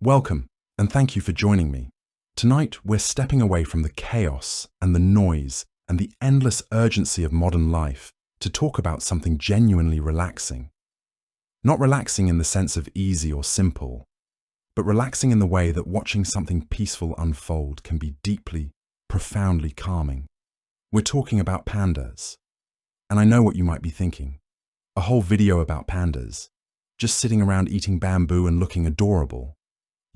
Welcome, and thank you for joining me. Tonight, we're stepping away from the chaos and the noise and the endless urgency of modern life to talk about something genuinely relaxing. Not relaxing in the sense of easy or simple, but relaxing in the way that watching something peaceful unfold can be deeply, profoundly calming. We're talking about pandas. And I know what you might be thinking. A whole video about pandas, just sitting around eating bamboo and looking adorable.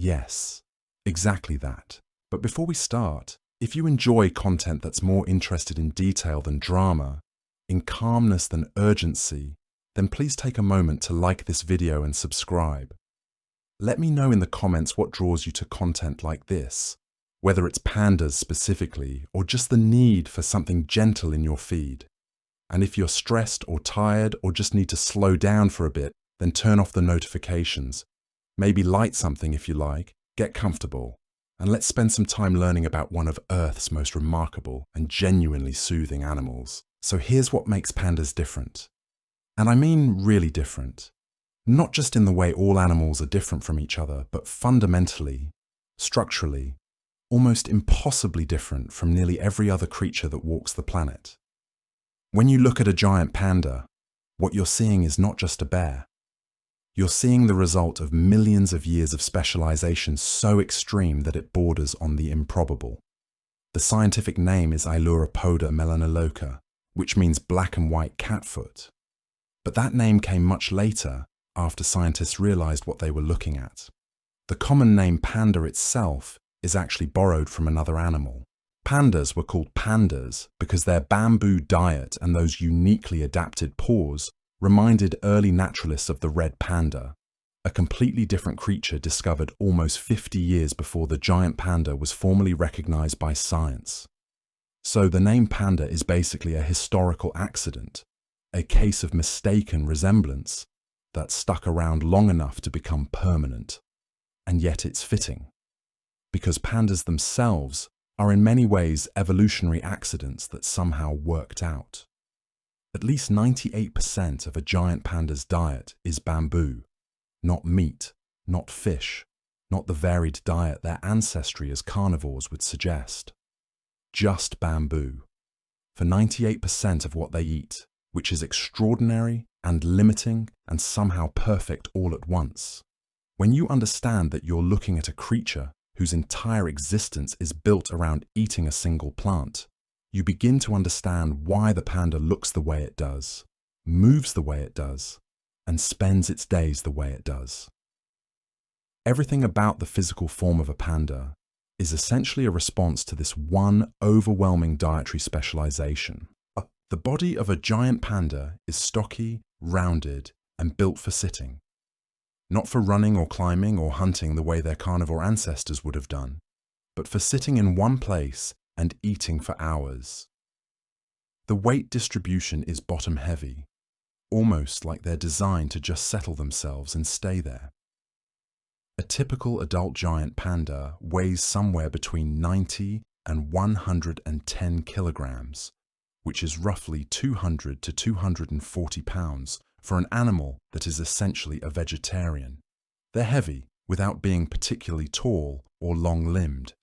Yes, exactly that. But before we start, if you enjoy content that's more interested in detail than drama, in calmness than urgency, then please take a moment to like this video and subscribe. Let me know in the comments what draws you to content like this, whether it's pandas specifically or just the need for something gentle in your feed. And if you're stressed or tired or just need to slow down for a bit, then turn off the notifications. Maybe light something if you like, get comfortable, and let's spend some time learning about one of Earth's most remarkable and genuinely soothing animals. So here's what makes pandas different. And I mean really different. Not just in the way all animals are different from each other, but fundamentally, structurally, almost impossibly different from nearly every other creature that walks the planet. When you look at a giant panda, what you're seeing is not just a bear. You're seeing the result of millions of years of specialization so extreme that it borders on the improbable. The scientific name is Ailuropoda melanoloca, which means black and white catfoot. But that name came much later, after scientists realized what they were looking at. The common name panda itself is actually borrowed from another animal. Pandas were called pandas because their bamboo diet and those uniquely adapted paws reminded early naturalists of the red panda, a completely different creature discovered almost 50 years before the giant panda was formally recognized by science. So the name panda is basically a historical accident, a case of mistaken resemblance that stuck around long enough to become permanent. And yet it's fitting, because pandas themselves are in many ways evolutionary accidents that somehow worked out. At least 98% of a giant panda's diet is bamboo, not meat, not fish, not the varied diet their ancestry as carnivores would suggest. Just bamboo, for 98% of what they eat, which is extraordinary and limiting and somehow perfect all at once. When you understand that you're looking at a creature whose entire existence is built around eating a single plant, you begin to understand why the panda looks the way it does, moves the way it does, and spends its days the way it does. Everything about the physical form of a panda is essentially a response to this one overwhelming dietary specialization. The body of a giant panda is stocky, rounded, and built for sitting. Not for running or climbing or hunting the way their carnivore ancestors would have done, but for sitting in one place and eating for hours. The weight distribution is bottom heavy, almost like they're designed to just settle themselves and stay there. A typical adult giant panda weighs somewhere between 90 and 110 kilograms, which is roughly 200 to 240 pounds for an animal that is essentially a vegetarian. They're heavy without being particularly tall or long-limbed.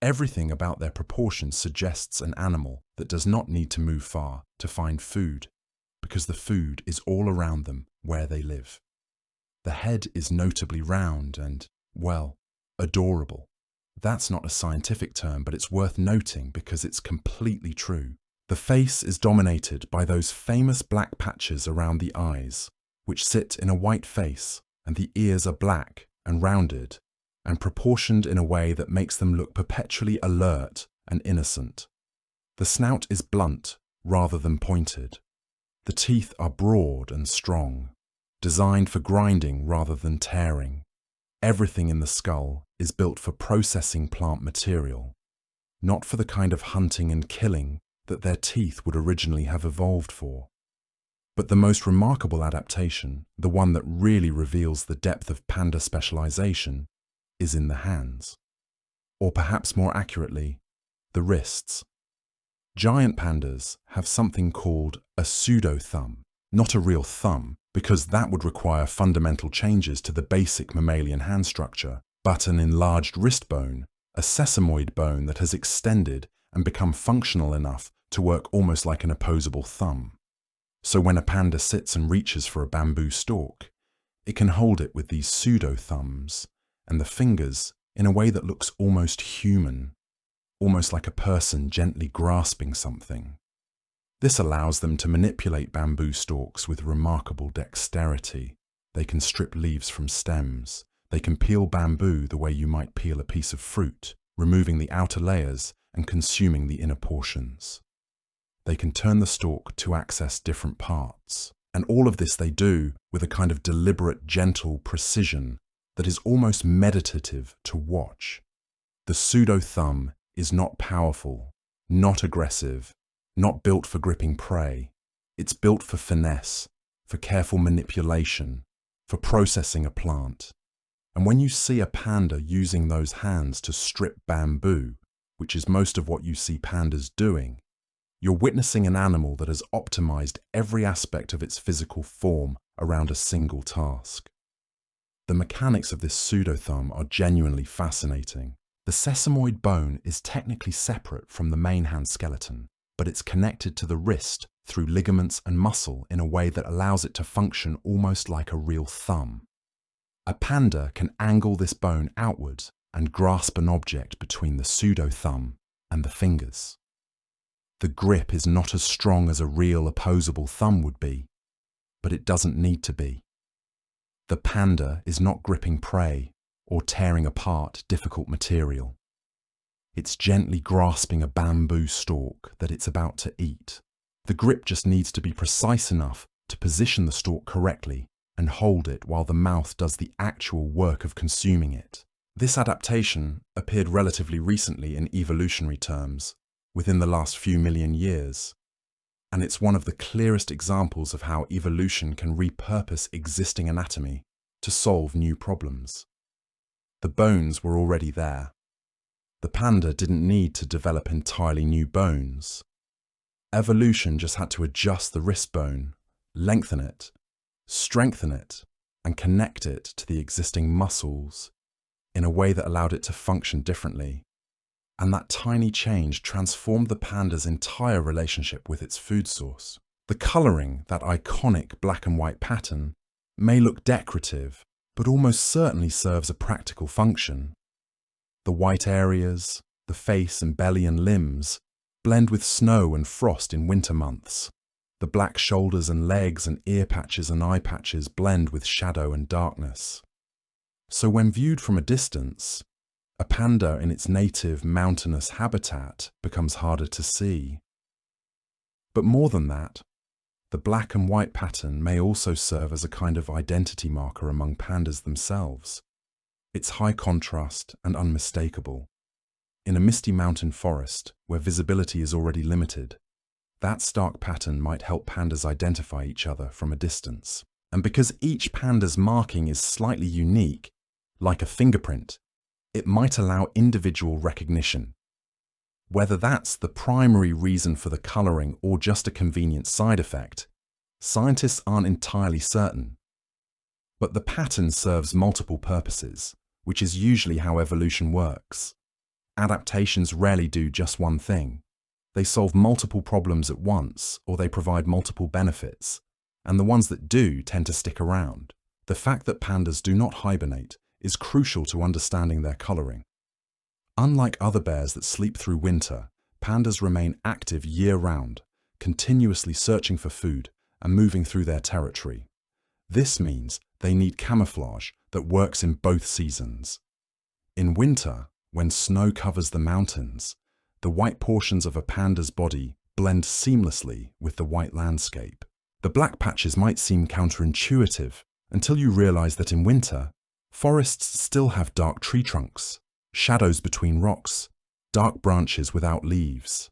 Everything about their proportions suggests an animal that does not need to move far to find food, because the food is all around them where they live. The head is notably round and, well, adorable. That's not a scientific term, but it's worth noting because it's completely true. The face is dominated by those famous black patches around the eyes, which sit in a white face, and the ears are black and rounded, and proportioned in a way that makes them look perpetually alert and innocent. The snout is blunt rather than pointed. The teeth are broad and strong, designed for grinding rather than tearing. Everything in the skull is built for processing plant material, not for the kind of hunting and killing that their teeth would originally have evolved for. But the most remarkable adaptation, the one that really reveals the depth of panda specialization, is in the hands. Or perhaps more accurately, the wrists. Giant pandas have something called a pseudo-thumb, not a real thumb, because that would require fundamental changes to the basic mammalian hand structure, but an enlarged wrist bone, a sesamoid bone that has extended and become functional enough to work almost like an opposable thumb. So when a panda sits and reaches for a bamboo stalk, it can hold it with these pseudo-thumbs and the fingers in a way that looks almost human, almost like a person gently grasping something. This allows them to manipulate bamboo stalks with remarkable dexterity. They can strip leaves from stems. They can peel bamboo the way you might peel a piece of fruit, removing the outer layers and consuming the inner portions. They can turn the stalk to access different parts. And all of this they do with a kind of deliberate, gentle precision that is almost meditative to watch. The pseudo-thumb is not powerful, not aggressive, not built for gripping prey. It's built for finesse, for careful manipulation, for processing a plant. And when you see a panda using those hands to strip bamboo, which is most of what you see pandas doing, you're witnessing an animal that has optimized every aspect of its physical form around a single task. The mechanics of this pseudo-thumb are genuinely fascinating. The sesamoid bone is technically separate from the main hand skeleton, but it's connected to the wrist through ligaments and muscle in a way that allows it to function almost like a real thumb. A panda can angle this bone outward and grasp an object between the pseudo-thumb and the fingers. The grip is not as strong as a real opposable thumb would be, but it doesn't need to be. The panda is not gripping prey or tearing apart difficult material. It's gently grasping a bamboo stalk that it's about to eat. The grip just needs to be precise enough to position the stalk correctly and hold it while the mouth does the actual work of consuming it. This adaptation appeared relatively recently in evolutionary terms, within the last few million years, and it's one of the clearest examples of how evolution can repurpose existing anatomy to solve new problems. The bones were already there. The panda didn't need to develop entirely new bones. Evolution just had to adjust the wrist bone, lengthen it, strengthen it, and connect it to the existing muscles in a way that allowed it to function differently. And that tiny change transformed the panda's entire relationship with its food source. The colouring, that iconic black and white pattern, may look decorative, but almost certainly serves a practical function. The white areas, the face and belly and limbs, blend with snow and frost in winter months. The black shoulders and legs and ear patches and eye patches blend with shadow and darkness. So when viewed from a distance, a panda in its native mountainous habitat becomes harder to see. But more than that, the black and white pattern may also serve as a kind of identity marker among pandas themselves. It's high contrast and unmistakable. In a misty mountain forest, where visibility is already limited, that stark pattern might help pandas identify each other from a distance. And because each panda's marking is slightly unique, like a fingerprint, it might allow individual recognition. Whether that's the primary reason for the colouring or just a convenient side effect, scientists aren't entirely certain. But the pattern serves multiple purposes, which is usually how evolution works. Adaptations rarely do just one thing. They solve multiple problems at once, or they provide multiple benefits, and the ones that do tend to stick around. The fact that pandas do not hibernate is crucial to understanding their colouring. Unlike other bears that sleep through winter, pandas remain active year-round, continuously searching for food and moving through their territory. This means they need camouflage that works in both seasons. In winter, when snow covers the mountains, the white portions of a panda's body blend seamlessly with the white landscape. The black patches might seem counterintuitive until you realize that in winter, forests still have dark tree trunks, shadows between rocks, dark branches without leaves.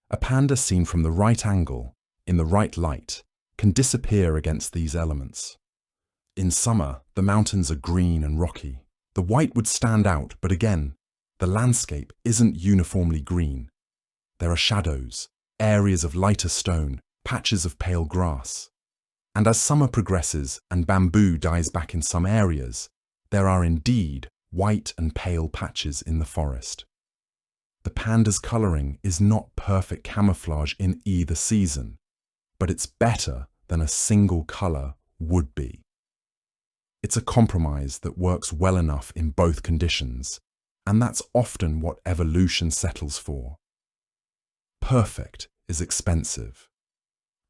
A panda seen from the right angle, in the right light, can disappear against these elements. In summer, the mountains are green and rocky. The white would stand out, but again, the landscape isn't uniformly green. There are shadows, areas of lighter stone, patches of pale grass. And as summer progresses and bamboo dies back in some areas, there are indeed white and pale patches in the forest. The panda's colouring is not perfect camouflage in either season, but it's better than a single colour would be. It's a compromise that works well enough in both conditions, and that's often what evolution settles for. Perfect is expensive.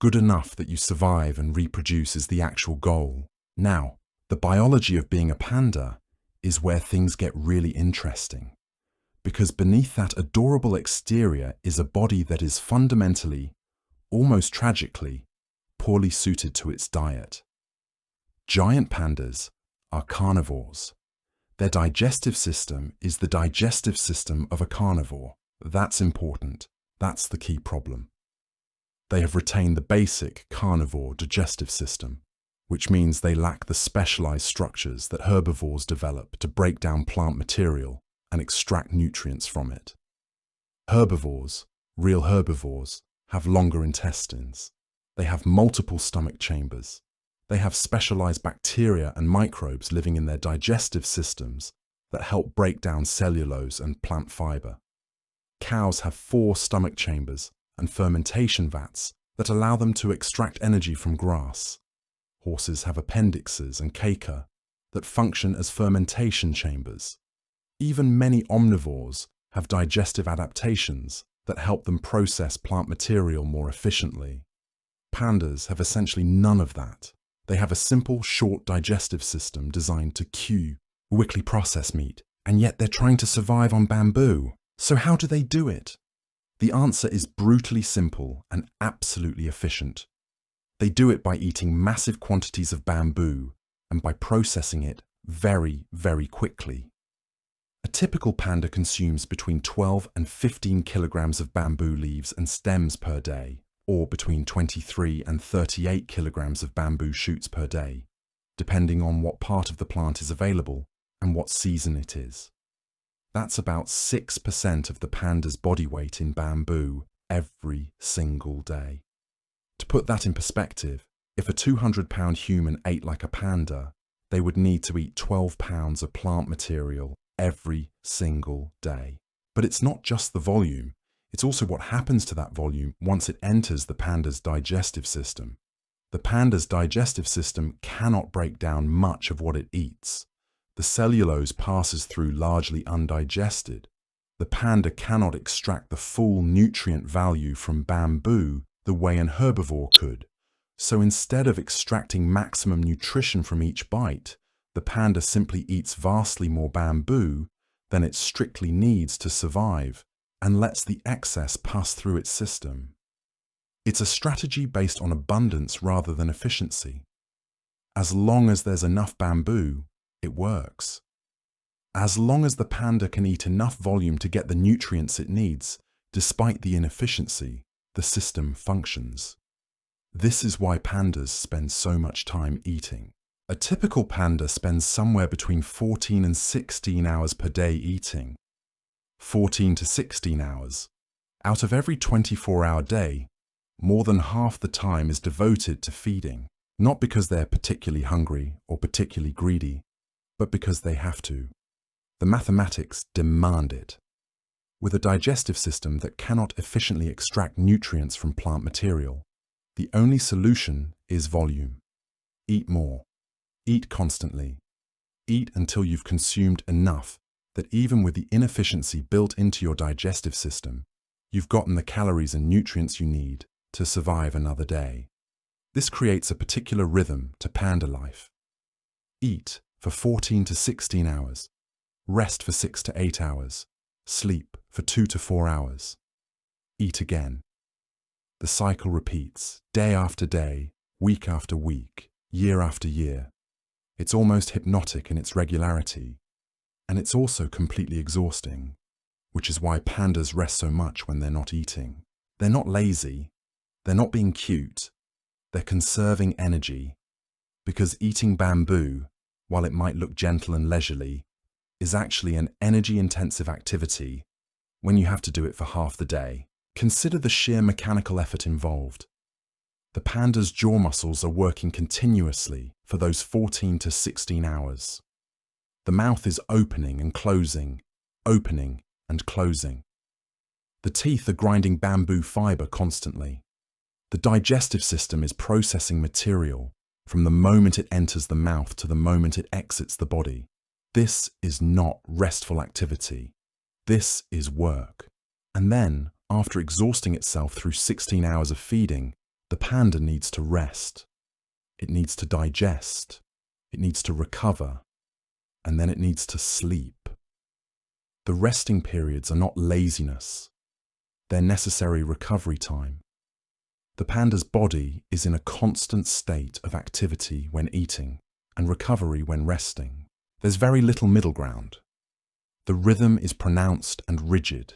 Good enough that you survive and reproduce is the actual goal. Now, the biology of being a panda is where things get really interesting, because beneath that adorable exterior is a body that is fundamentally, almost tragically, poorly suited to its diet. Giant pandas are carnivores. Their digestive system is the digestive system of a carnivore. That's important. That's the key problem. They have retained the basic carnivore digestive system, which means they lack the specialized structures that herbivores develop to break down plant material and extract nutrients from it. Herbivores, real herbivores, have longer intestines. They have multiple stomach chambers. They have specialized bacteria and microbes living in their digestive systems that help break down cellulose and plant fiber. Cows have 4 stomach chambers and fermentation vats that allow them to extract energy from grass. Horses have appendixes and caca that function as fermentation chambers. Even many omnivores have digestive adaptations that help them process plant material more efficiently. Pandas have essentially none of that. They have a simple, short digestive system designed to quickly process meat, and yet they're trying to survive on bamboo. So how do they do it? The answer is brutally simple and absolutely efficient. They do it by eating massive quantities of bamboo and by processing it very, very quickly. A typical panda consumes between 12 and 15 kilograms of bamboo leaves and stems per day, or between 23 and 38 kilograms of bamboo shoots per day, depending on what part of the plant is available and what season it is. That's about 6% of the panda's body weight in bamboo every single day. To put that in perspective, if a 200-pound human ate like a panda, they would need to eat 12 pounds of plant material every single day. But it's not just the volume, it's also what happens to that volume once it enters the panda's digestive system. The panda's digestive system cannot break down much of what it eats. The cellulose passes through largely undigested. The panda cannot extract the full nutrient value from bamboo the way an herbivore could. So instead of extracting maximum nutrition from each bite, the panda simply eats vastly more bamboo than it strictly needs to survive and lets the excess pass through its system. It's a strategy based on abundance rather than efficiency. As long as there's enough bamboo, it works. As long as the panda can eat enough volume to get the nutrients it needs, despite the inefficiency, the system functions. This is why pandas spend so much time eating. A typical panda spends somewhere between 14 and 16 hours per day eating. 14 to 16 hours. Out of every 24-hour day, more than half the time is devoted to feeding, not because they're particularly hungry or particularly greedy, but because they have to. The mathematics demand it. With a digestive system that cannot efficiently extract nutrients from plant material, the only solution is volume. Eat more. Eat constantly. Eat until you've consumed enough that even with the inefficiency built into your digestive system, you've gotten the calories and nutrients you need to survive another day. This creates a particular rhythm to panda life. Eat for 14 to 16 hours. Rest for 6 to 8 hours. Sleep for 2 to 4 hours. Eat again. The cycle repeats day after day, week after week, year after year. It's almost hypnotic in its regularity, and it's also completely exhausting, which is why pandas rest so much when they're not eating. They're not lazy, they're not being cute, they're conserving energy, because eating bamboo, while it might look gentle and leisurely, is actually an energy-intensive activity when you have to do it for half the day. Consider the sheer mechanical effort involved. The panda's jaw muscles are working continuously for those 14 to 16 hours. The mouth is opening and closing, opening and closing. The teeth are grinding bamboo fiber constantly. The digestive system is processing material from the moment it enters the mouth to the moment it exits the body. This is not restful activity. This is work. And then, after exhausting itself through 16 hours of feeding, the panda needs to rest. It needs to digest. It needs to recover. And then it needs to sleep. The resting periods are not laziness. They're necessary recovery time. The panda's body is in a constant state of activity when eating and recovery when resting. There's very little middle ground. The rhythm is pronounced and rigid.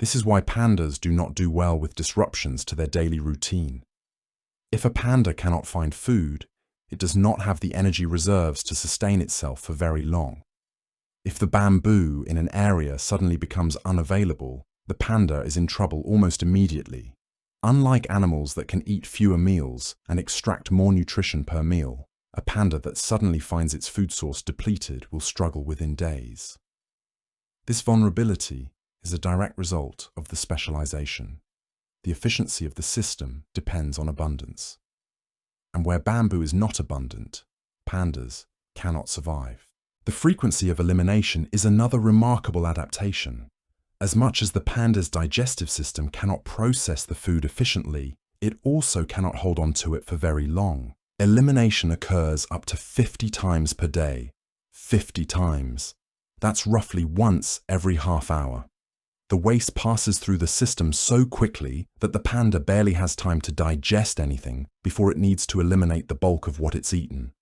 This is why pandas do not do well with disruptions to their daily routine. If a panda cannot find food, it does not have the energy reserves to sustain itself for very long. If the bamboo in an area suddenly becomes unavailable, the panda is in trouble almost immediately. Unlike animals that can eat fewer meals and extract more nutrition per meal, a panda that suddenly finds its food source depleted will struggle within days. This vulnerability is a direct result of the specialization. The efficiency of the system depends on abundance. And where bamboo is not abundant, pandas cannot survive. The frequency of elimination is another remarkable adaptation. As much as the panda's digestive system cannot process the food efficiently, it also cannot hold on to it for very long. Elimination occurs up to 50 times per day. 50 times. That's roughly once every half hour. The waste passes through the system so quickly that the panda barely has time to digest anything before it needs to eliminate the bulk of what it's eaten.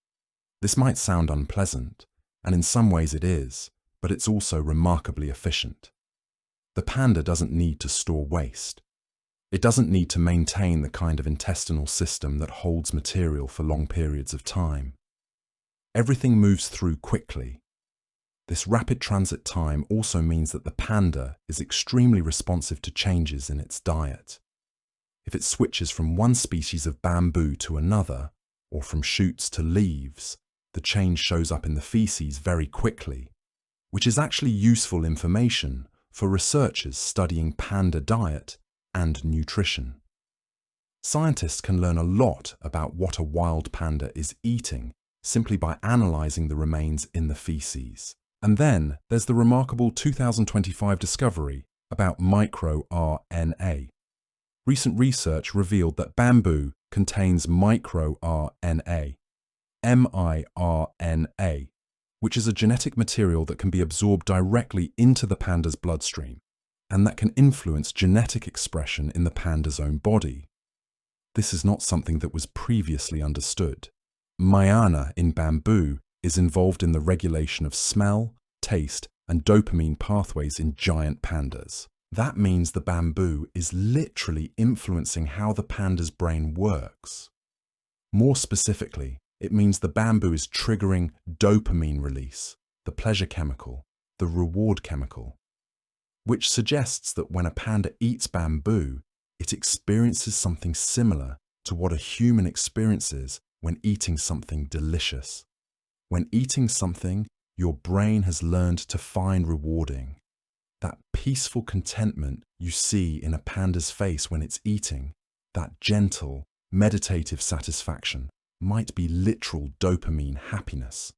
This might sound unpleasant, and in some ways it is, but it's also remarkably efficient. The panda doesn't need to store waste. It doesn't need to maintain the kind of intestinal system that holds material for long periods of time. Everything moves through quickly. This rapid transit time also means that the panda is extremely responsive to changes in its diet. If it switches from one species of bamboo to another, or from shoots to leaves, the change shows up in the feces very quickly, which is actually useful information for researchers studying panda diet and nutrition. Scientists can learn a lot about what a wild panda is eating simply by analyzing the remains in the feces. And then there's the remarkable 2025 discovery about microRNA. Recent research revealed that bamboo contains microRNA, miRNA, which is a genetic material that can be absorbed directly into the panda's bloodstream and that can influence genetic expression in the panda's own body. This is not something that was previously understood. Myrna in bamboo is involved in the regulation of smell, taste, and dopamine pathways in giant pandas. That means the bamboo is literally influencing how the panda's brain works. More specifically, it means the bamboo is triggering dopamine release, the pleasure chemical, the reward chemical, which suggests that when a panda eats bamboo, it experiences something similar to what a human experiences when eating something delicious. When eating something your brain has learned to find rewarding, that peaceful contentment you see in a panda's face when it's eating, that gentle, meditative satisfaction, might be literal dopamine happiness.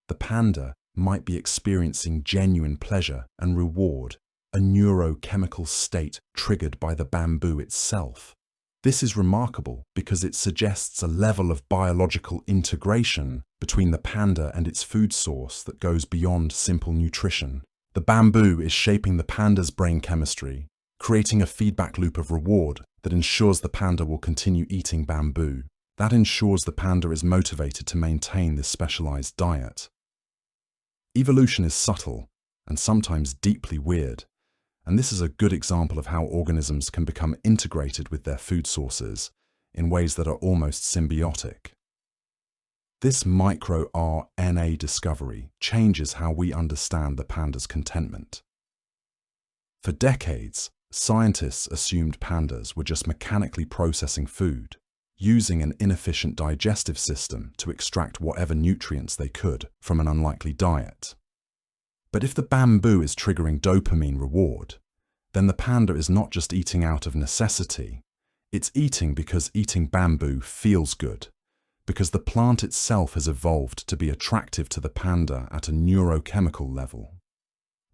The panda might be experiencing genuine pleasure and reward, a neurochemical state triggered by the bamboo itself. This is remarkable because it suggests a level of biological integration between the panda and its food source that goes beyond simple nutrition. The bamboo is shaping the panda's brain chemistry, creating a feedback loop of reward that ensures the panda will continue eating bamboo. That ensures the panda is motivated to maintain this specialized diet. Evolution is subtle and sometimes deeply weird, and this is a good example of how organisms can become integrated with their food sources in ways that are almost symbiotic. This microRNA discovery changes how we understand the panda's contentment. For decades, scientists assumed pandas were just mechanically processing food, using an inefficient digestive system to extract whatever nutrients they could from an unlikely diet. But if the bamboo is triggering dopamine reward, then the panda is not just eating out of necessity, it's eating because eating bamboo feels good, because the plant itself has evolved to be attractive to the panda at a neurochemical level.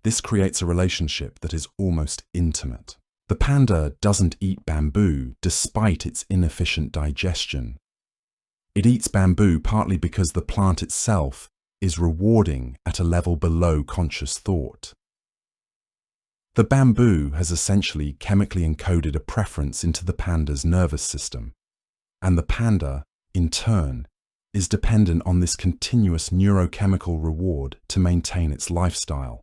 This creates a relationship that is almost intimate. The panda doesn't eat bamboo despite its inefficient digestion. It eats bamboo partly because the plant itself is rewarding at a level below conscious thought. The bamboo has essentially chemically encoded a preference into the panda's nervous system, and the panda, in turn, is dependent on this continuous neurochemical reward to maintain its lifestyle.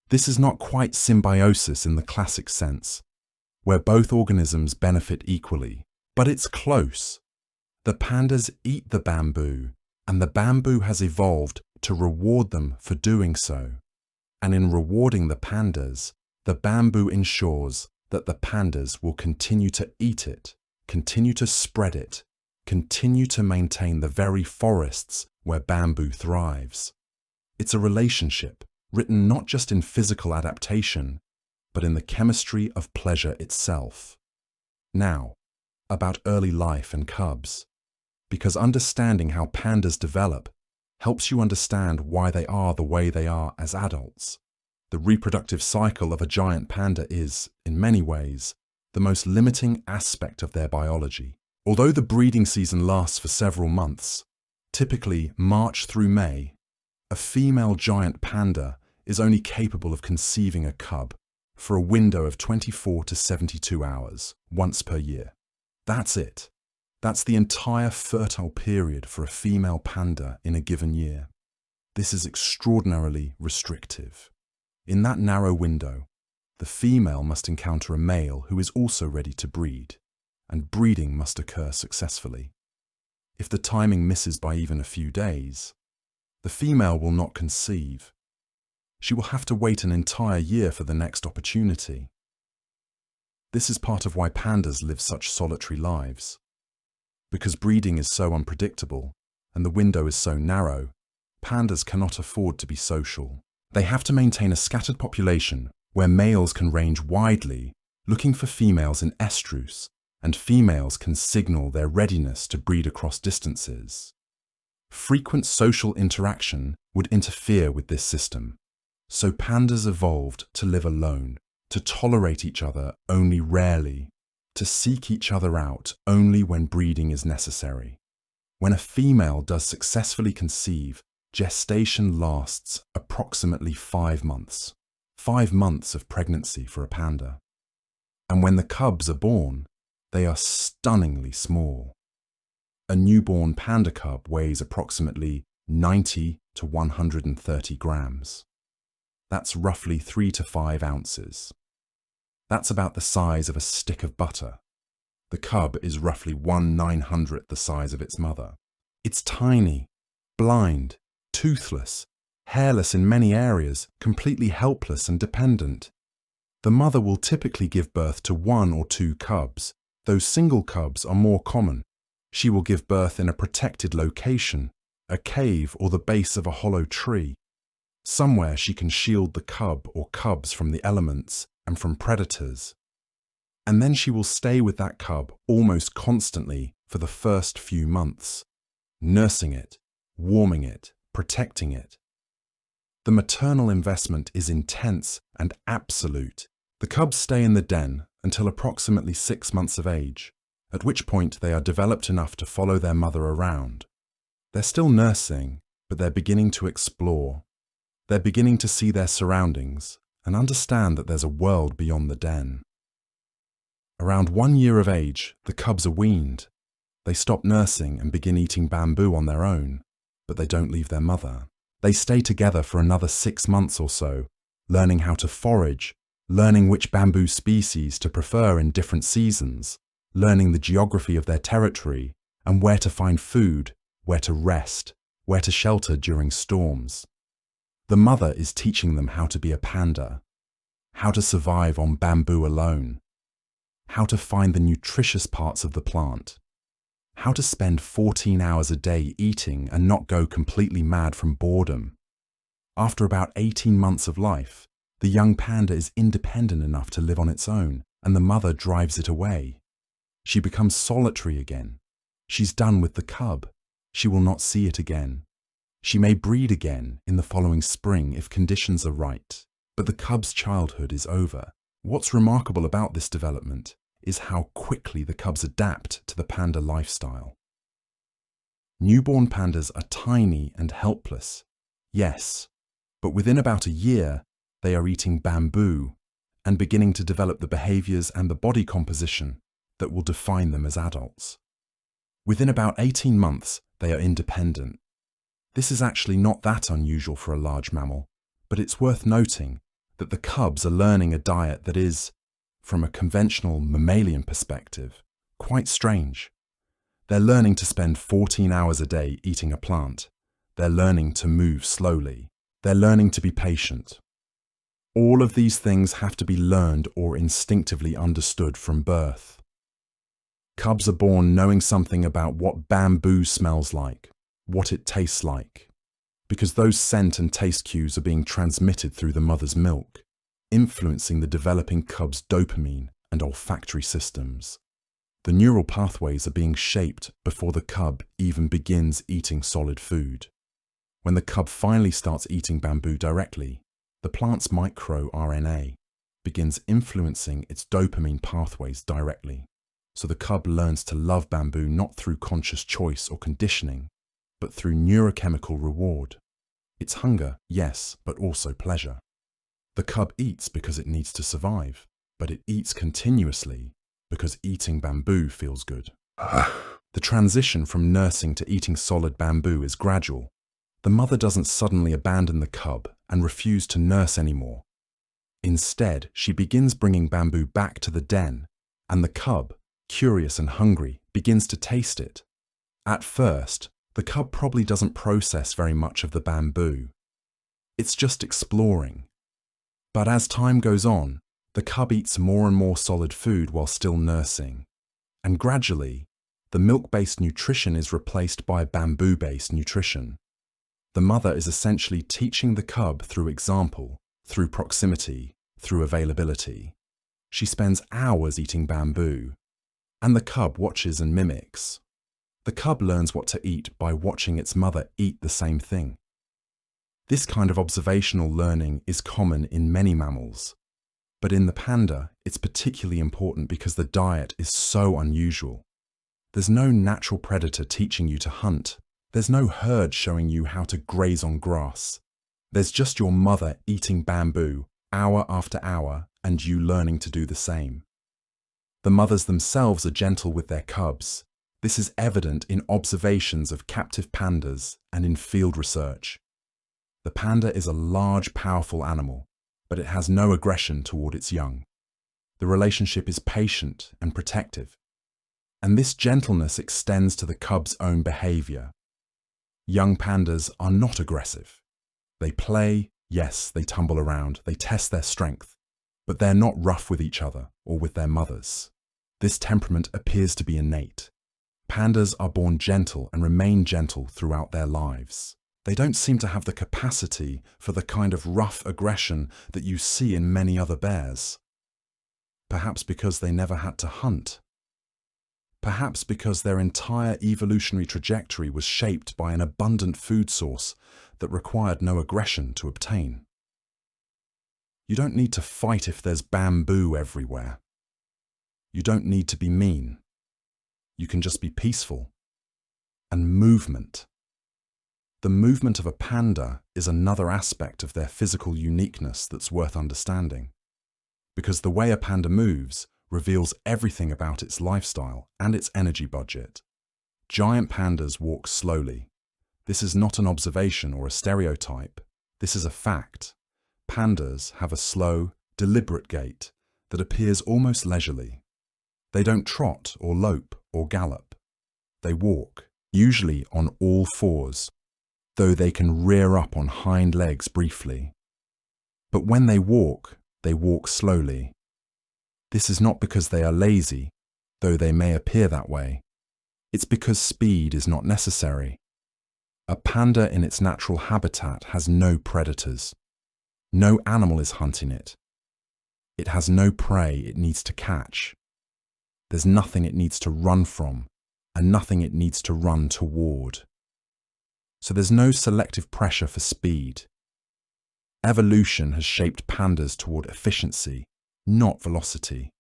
This is not quite symbiosis in the classic sense, where both organisms benefit equally, but it's close. The pandas eat the bamboo, and the bamboo has evolved to reward them for doing so. And in rewarding the pandas, the bamboo ensures that the pandas will continue to eat it, continue to spread it, continue to maintain the very forests where bamboo thrives. It's a relationship written not just in physical adaptation, but in the chemistry of pleasure itself. Now, about early life and cubs, because understanding how pandas develop helps you understand why they are the way they are as adults. The reproductive cycle of a giant panda is, in many ways, the most limiting aspect of their biology. Although the breeding season lasts for several months, typically March through May, a female giant panda is only capable of conceiving a cub for a window of 24 to 72 hours, once per year. That's it. That's the entire fertile period for a female panda in a given year. This is extraordinarily restrictive. In that narrow window, the female must encounter a male who is also ready to breed, and breeding must occur successfully. If the timing misses by even a few days, the female will not conceive. She will have to wait an entire year for the next opportunity. This is part of why pandas live such solitary lives. Because breeding is so unpredictable and the window is so narrow, pandas cannot afford to be social. They have to maintain a scattered population where males can range widely, looking for females in estrus, and females can signal their readiness to breed across distances. Frequent social interaction would interfere with this system, so pandas evolved to live alone, to tolerate each other only rarely, to seek each other out only when breeding is necessary. When a female does successfully conceive, gestation lasts approximately 5 months. 5 months of pregnancy for a panda. And when the cubs are born, they are stunningly small. A newborn panda cub weighs approximately 90 to 130 grams. That's roughly 3 to 5 ounces. That's about the size of a stick of butter. The cub is roughly 1/900th the size of its mother. It's tiny, blind, toothless, hairless in many areas, completely helpless and dependent. The mother will typically give birth to 1 or 2 cubs, though single cubs are more common. She will give birth in a protected location, a cave or the base of a hollow tree. Somewhere she can shield the cub or cubs from the elements and from predators. And then she will stay with that cub almost constantly for the first few months, nursing it, warming it, protecting it. The maternal investment is intense and absolute. The cubs stay in the den until approximately 6 months of age, at which point they are developed enough to follow their mother around. They're still nursing, but they're beginning to explore. They're beginning to see their surroundings and understand that there's a world beyond the den. Around 1 year of age, the cubs are weaned. They stop nursing and begin eating bamboo on their own, but they don't leave their mother. They stay together for another 6 months or so, learning how to forage, learning which bamboo species to prefer in different seasons, learning the geography of their territory and where to find food, where to rest, where to shelter during storms. The mother is teaching them how to be a panda, how to survive on bamboo alone, how to find the nutritious parts of the plant, how to spend 14 hours a day eating and not go completely mad from boredom, After about 18 months of life, the young panda is independent enough to live on its own, and the mother drives it away. She becomes solitary again. She's done with the cub. She will not see it again. She may breed again in the following spring if conditions are right, but the cub's childhood is over. What's remarkable about this development is how quickly the cubs adapt to the panda lifestyle. Newborn pandas are tiny and helpless, yes, but within about a year, they are eating bamboo and beginning to develop the behaviors and the body composition that will define them as adults. Within about 18 months, they are independent. This is actually not that unusual for a large mammal, but it's worth noting that the cubs are learning a diet that is, from a conventional mammalian perspective, quite strange. They're learning to spend 14 hours a day eating a plant. They're learning to move slowly. They're learning to be patient. All of these things have to be learned or instinctively understood from birth. Cubs are born knowing something about what bamboo smells like, what it tastes like, because those scent and taste cues are being transmitted through the mother's milk, influencing the developing cub's dopamine and olfactory systems. The neural pathways are being shaped before the cub even begins eating solid food. When the cub finally starts eating bamboo directly, the plant's microRNA begins influencing its dopamine pathways directly. So the cub learns to love bamboo not through conscious choice or conditioning, but through neurochemical reward. It's hunger, yes, but also pleasure. The cub eats because it needs to survive, but it eats continuously because eating bamboo feels good. The transition from nursing to eating solid bamboo is gradual. The mother doesn't suddenly abandon the cub and refuse to nurse anymore. Instead, she begins bringing bamboo back to the den, and the cub, curious and hungry, begins to taste it. At first, the cub probably doesn't process very much of the bamboo. It's just exploring. But as time goes on, the cub eats more and more solid food while still nursing. And gradually, the milk-based nutrition is replaced by bamboo-based nutrition. The mother is essentially teaching the cub through example, through proximity, through availability. She spends hours eating bamboo, and the cub watches and mimics. The cub learns what to eat by watching its mother eat the same thing. This kind of observational learning is common in many mammals, but in the panda, it's particularly important because the diet is so unusual. There's no natural predator teaching you to hunt. There's no herd showing you how to graze on grass. There's just your mother eating bamboo, hour after hour, and you learning to do the same. The mothers themselves are gentle with their cubs. This is evident in observations of captive pandas and in field research. The panda is a large, powerful animal, but it has no aggression toward its young. The relationship is patient and protective, and this gentleness extends to the cub's own behavior. Young pandas are not aggressive. They play, yes, they tumble around, they test their strength, but they're not rough with each other or with their mothers. This temperament appears to be innate. Pandas are born gentle and remain gentle throughout their lives. They don't seem to have the capacity for the kind of rough aggression that you see in many other bears. Perhaps because they never had to hunt. Perhaps because their entire evolutionary trajectory was shaped by an abundant food source that required no aggression to obtain. You don't need to fight if there's bamboo everywhere. You don't need to be mean. You can just be peaceful. And movement. The movement of a panda is another aspect of their physical uniqueness that's worth understanding, because the way a panda moves reveals everything about its lifestyle and its energy budget. Giant pandas walk slowly. This is not an observation or a stereotype. This is a fact. Pandas have a slow, deliberate gait that appears almost leisurely. They don't trot or lope or gallop. They walk, usually on all fours, though they can rear up on hind legs briefly. But when they walk slowly. This is not because they are lazy, though they may appear that way. It's because speed is not necessary. A panda in its natural habitat has no predators. No animal is hunting it. It has no prey it needs to catch. There's nothing it needs to run from, and nothing it needs to run toward. So there's no selective pressure for speed. Evolution has shaped pandas toward efficiency, not velocity.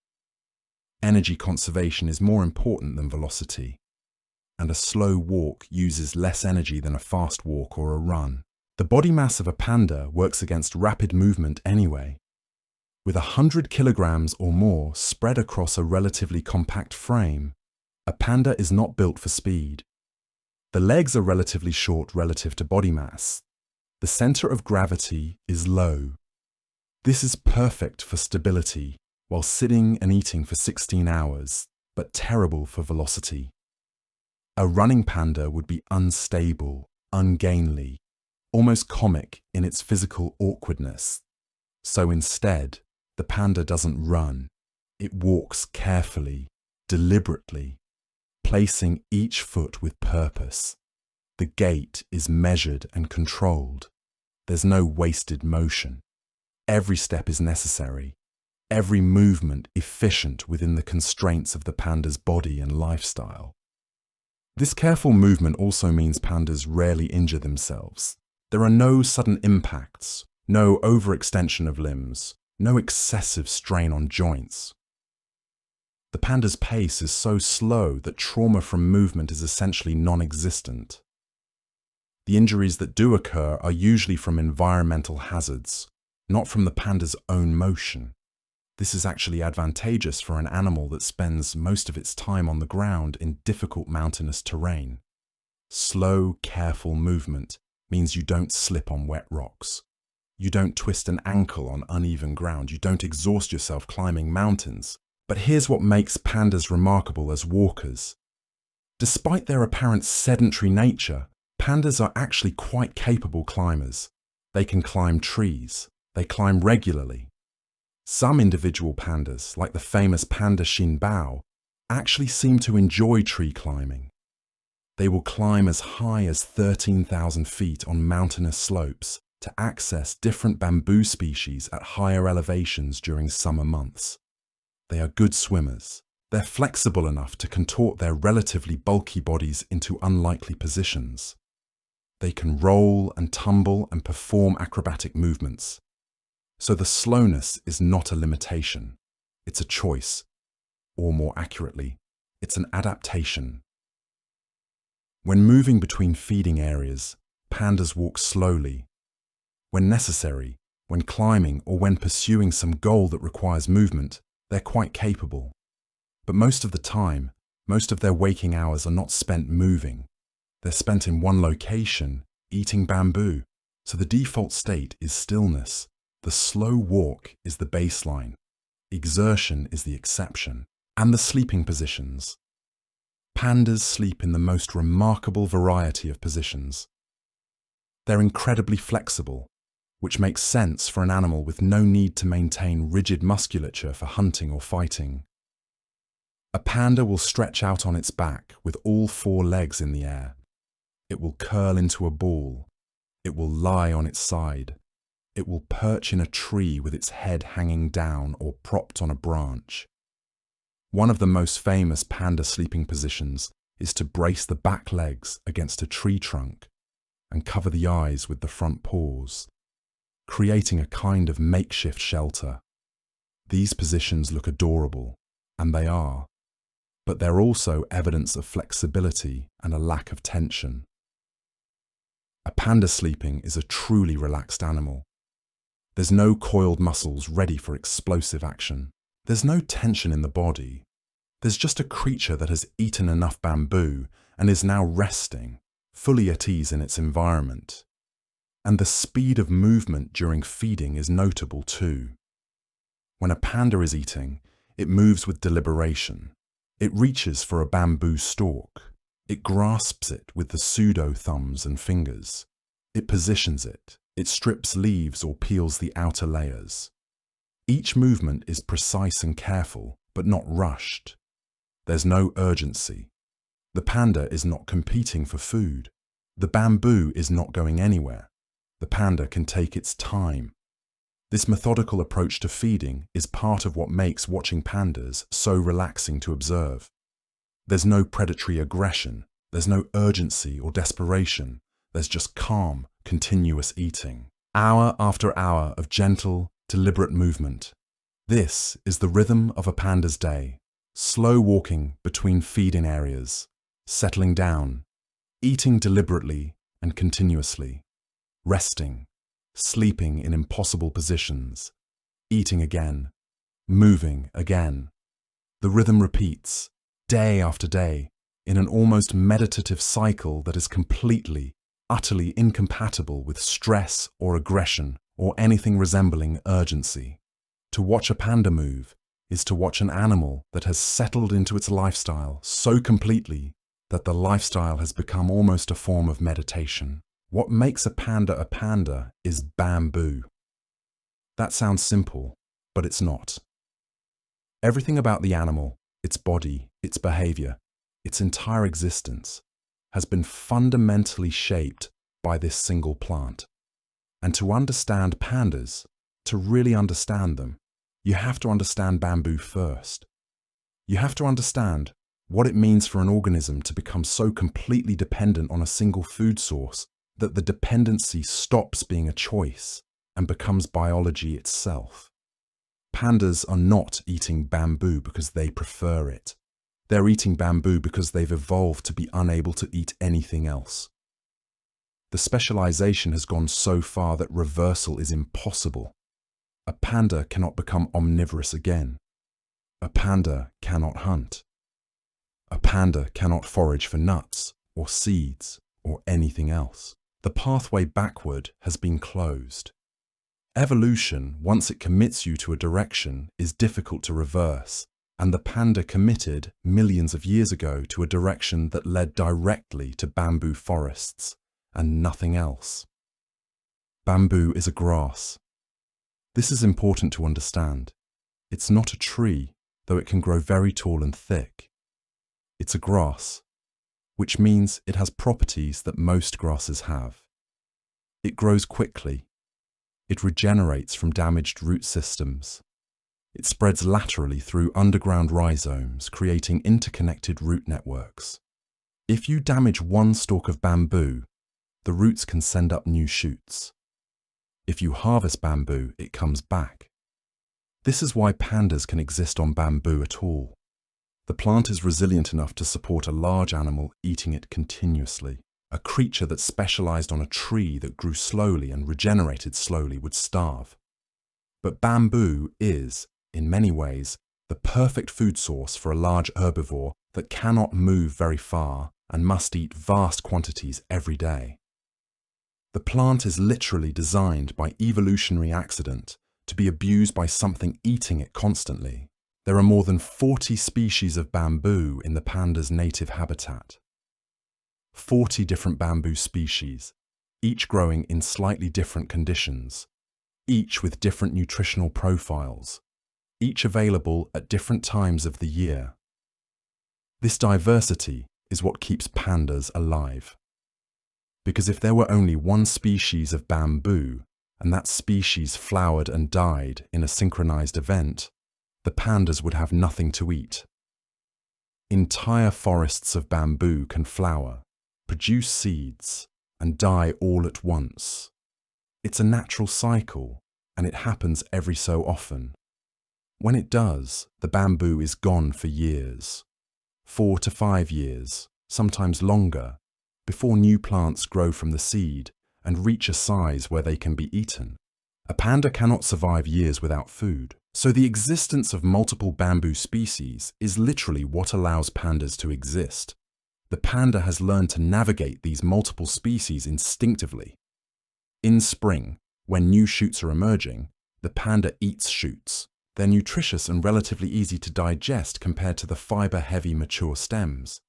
Energy conservation is more important than velocity, and a slow walk uses less energy than a fast walk or a run. The body mass of a panda works against rapid movement anyway. With 100 kilograms or more spread across a relatively compact frame, a panda is not built for speed. The legs are relatively short relative to body mass. The center of gravity is low. This is perfect for stability while sitting and eating for 16 hours, but terrible for velocity. A running panda would be unstable, ungainly, almost comic in its physical awkwardness. So instead, the panda doesn't run. It walks carefully, deliberately, placing each foot with purpose. The gait is measured and controlled. There's no wasted motion. Every step is necessary. Every movement efficient within the constraints of the panda's body and lifestyle. This careful movement also means pandas rarely injure themselves. There are no sudden impacts, no overextension of limbs, no excessive strain on joints. The panda's pace is so slow that trauma from movement is essentially non-existent. The injuries that do occur are usually from environmental hazards, not from the panda's own motion. This is actually advantageous for an animal that spends most of its time on the ground in difficult mountainous terrain. Slow, careful movement means you don't slip on wet rocks. You don't twist an ankle on uneven ground. You don't exhaust yourself climbing mountains. But here's what makes pandas remarkable as walkers. Despite their apparent sedentary nature, pandas are actually quite capable climbers. They can climb trees. They climb regularly. Some individual pandas, like the famous panda Xinbao, actually seem to enjoy tree climbing. They will climb as high as 13,000 feet on mountainous slopes to access different bamboo species at higher elevations during summer months. They are good swimmers. They're flexible enough to contort their relatively bulky bodies into unlikely positions. They can roll and tumble and perform acrobatic movements. So the slowness is not a limitation. It's a choice. Or more accurately, it's an adaptation. When moving between feeding areas, pandas walk slowly. When necessary, when climbing or when pursuing some goal that requires movement, they're quite capable. But most of the time, most of their waking hours are not spent moving. They're spent in one location, eating bamboo. So the default state is stillness. The slow walk is the baseline. Exertion is the exception. And the sleeping positions. Pandas sleep in the most remarkable variety of positions. They're incredibly flexible, which makes sense for an animal with no need to maintain rigid musculature for hunting or fighting. A panda will stretch out on its back with all four legs in the air. It will curl into a ball. It will lie on its side. It will perch in a tree with its head hanging down or propped on a branch. One of the most famous panda sleeping positions is to brace the back legs against a tree trunk and cover the eyes with the front paws, creating a kind of makeshift shelter. These positions look adorable, and they are, but they're also evidence of flexibility and a lack of tension. A panda sleeping is a truly relaxed animal. There's no coiled muscles ready for explosive action. There's no tension in the body. There's just a creature that has eaten enough bamboo and is now resting, fully at ease in its environment. And the speed of movement during feeding is notable too. When a panda is eating, it moves with deliberation. It reaches for a bamboo stalk. It grasps it with the pseudo-thumbs and fingers. It positions it. It strips leaves or peels the outer layers. Each movement is precise and careful, but not rushed. There's no urgency. The panda is not competing for food. The bamboo is not going anywhere. The panda can take its time. This methodical approach to feeding is part of what makes watching pandas so relaxing to observe. There's no predatory aggression, there's no urgency or desperation, there's just calm, continuous eating. Hour after hour of gentle, deliberate movement. This is the rhythm of a panda's day. Slow walking between feeding areas, settling down, eating deliberately and continuously, resting, sleeping in impossible positions, eating again, moving again. The rhythm repeats, day after day, in an almost meditative cycle that is completely, utterly incompatible with stress or aggression or anything resembling urgency. To watch a panda move is to watch an animal that has settled into its lifestyle so completely that the lifestyle has become almost a form of meditation. What makes a panda is bamboo. That sounds simple, but it's not. Everything about the animal, its body, its behavior, its entire existence, has been fundamentally shaped by this single plant. And to understand pandas, to really understand them, you have to understand bamboo first. You have to understand what it means for an organism to become so completely dependent on a single food source that the dependency stops being a choice and becomes biology itself. Pandas are not eating bamboo because they prefer it. They're eating bamboo because they've evolved to be unable to eat anything else. The specialization has gone so far that reversal is impossible. A panda cannot become omnivorous again. A panda cannot hunt. A panda cannot forage for nuts or seeds or anything else. The pathway backward has been closed. Evolution, once it commits you to a direction, is difficult to reverse, and the panda committed millions of years ago to a direction that led directly to bamboo forests and nothing else. Bamboo is a grass. This is important to understand. It's not a tree, though it can grow very tall and thick. It's a grass, which means it has properties that most grasses have. It grows quickly. It regenerates from damaged root systems. It spreads laterally through underground rhizomes, creating interconnected root networks. If you damage one stalk of bamboo, the roots can send up new shoots. If you harvest bamboo, it comes back. This is why pandas can exist on bamboo at all. The plant is resilient enough to support a large animal eating it continuously. A creature that specialized on a tree that grew slowly and regenerated slowly would starve. But bamboo is, in many ways, the perfect food source for a large herbivore that cannot move very far and must eat vast quantities every day. The plant is literally designed by evolutionary accident to be abused by something eating it constantly. There are more than 40 species of bamboo in the panda's native habitat. 40 different bamboo species, each growing in slightly different conditions, each with different nutritional profiles, each available at different times of the year. This diversity is what keeps pandas alive. Because if there were only one species of bamboo, and that species flowered and died in a synchronized event, the pandas would have nothing to eat. Entire forests of bamboo can flower, produce seeds, and die all at once. It's a natural cycle, and it happens every so often. When it does, the bamboo is gone for years, 4 to 5 years, sometimes longer, before new plants grow from the seed and reach a size where they can be eaten. A panda cannot survive years without food, so the existence of multiple bamboo species is literally what allows pandas to exist. The panda has learned to navigate these multiple species instinctively. In spring, when new shoots are emerging, the panda eats shoots. They're nutritious and relatively easy to digest compared to the fiber-heavy mature stems.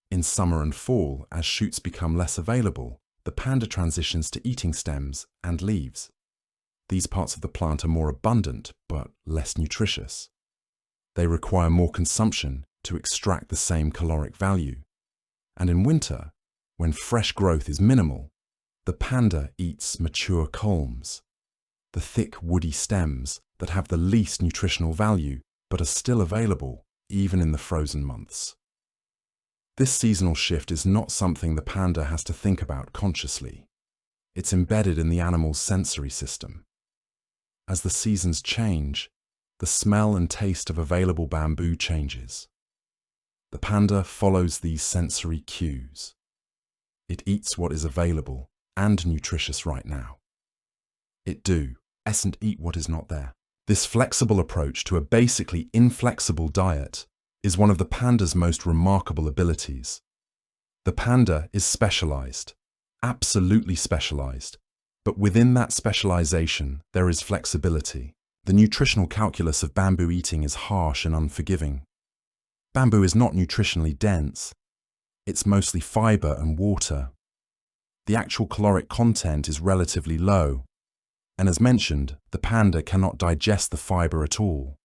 In summer and fall, as shoots become less available, the panda transitions to eating stems and leaves. These parts of the plant are more abundant, but less nutritious. They require more consumption to extract the same caloric value. And in winter, when fresh growth is minimal, the panda eats mature culms, the thick woody stems that have the least nutritional value but are still available even in the frozen months. This seasonal shift is not something the panda has to think about consciously. It's embedded in the animal's sensory system. As the seasons change, the smell and taste of available bamboo changes. The panda follows these sensory cues. It eats what is available and nutritious right now. It doesn't eat what is not there. This flexible approach to a basically inflexible diet is one of the panda's most remarkable abilities. The panda is specialized, absolutely specialized, but within that specialization there is flexibility. The nutritional calculus of bamboo eating is harsh and unforgiving. Bamboo is not nutritionally dense. It's mostly fiber and water. The actual caloric content is relatively low, and as mentioned, the panda cannot digest the fiber at all.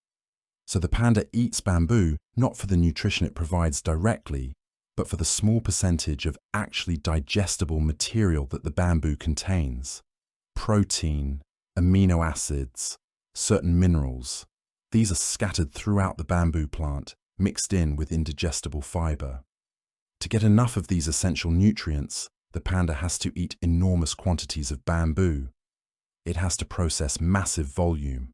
So the panda eats bamboo not for the nutrition it provides directly, but for the small percentage of actually digestible material that the bamboo contains. Protein, amino acids, certain minerals. These are scattered throughout the bamboo plant, mixed in with indigestible fiber. To get enough of these essential nutrients, the panda has to eat enormous quantities of bamboo. It has to process massive volume.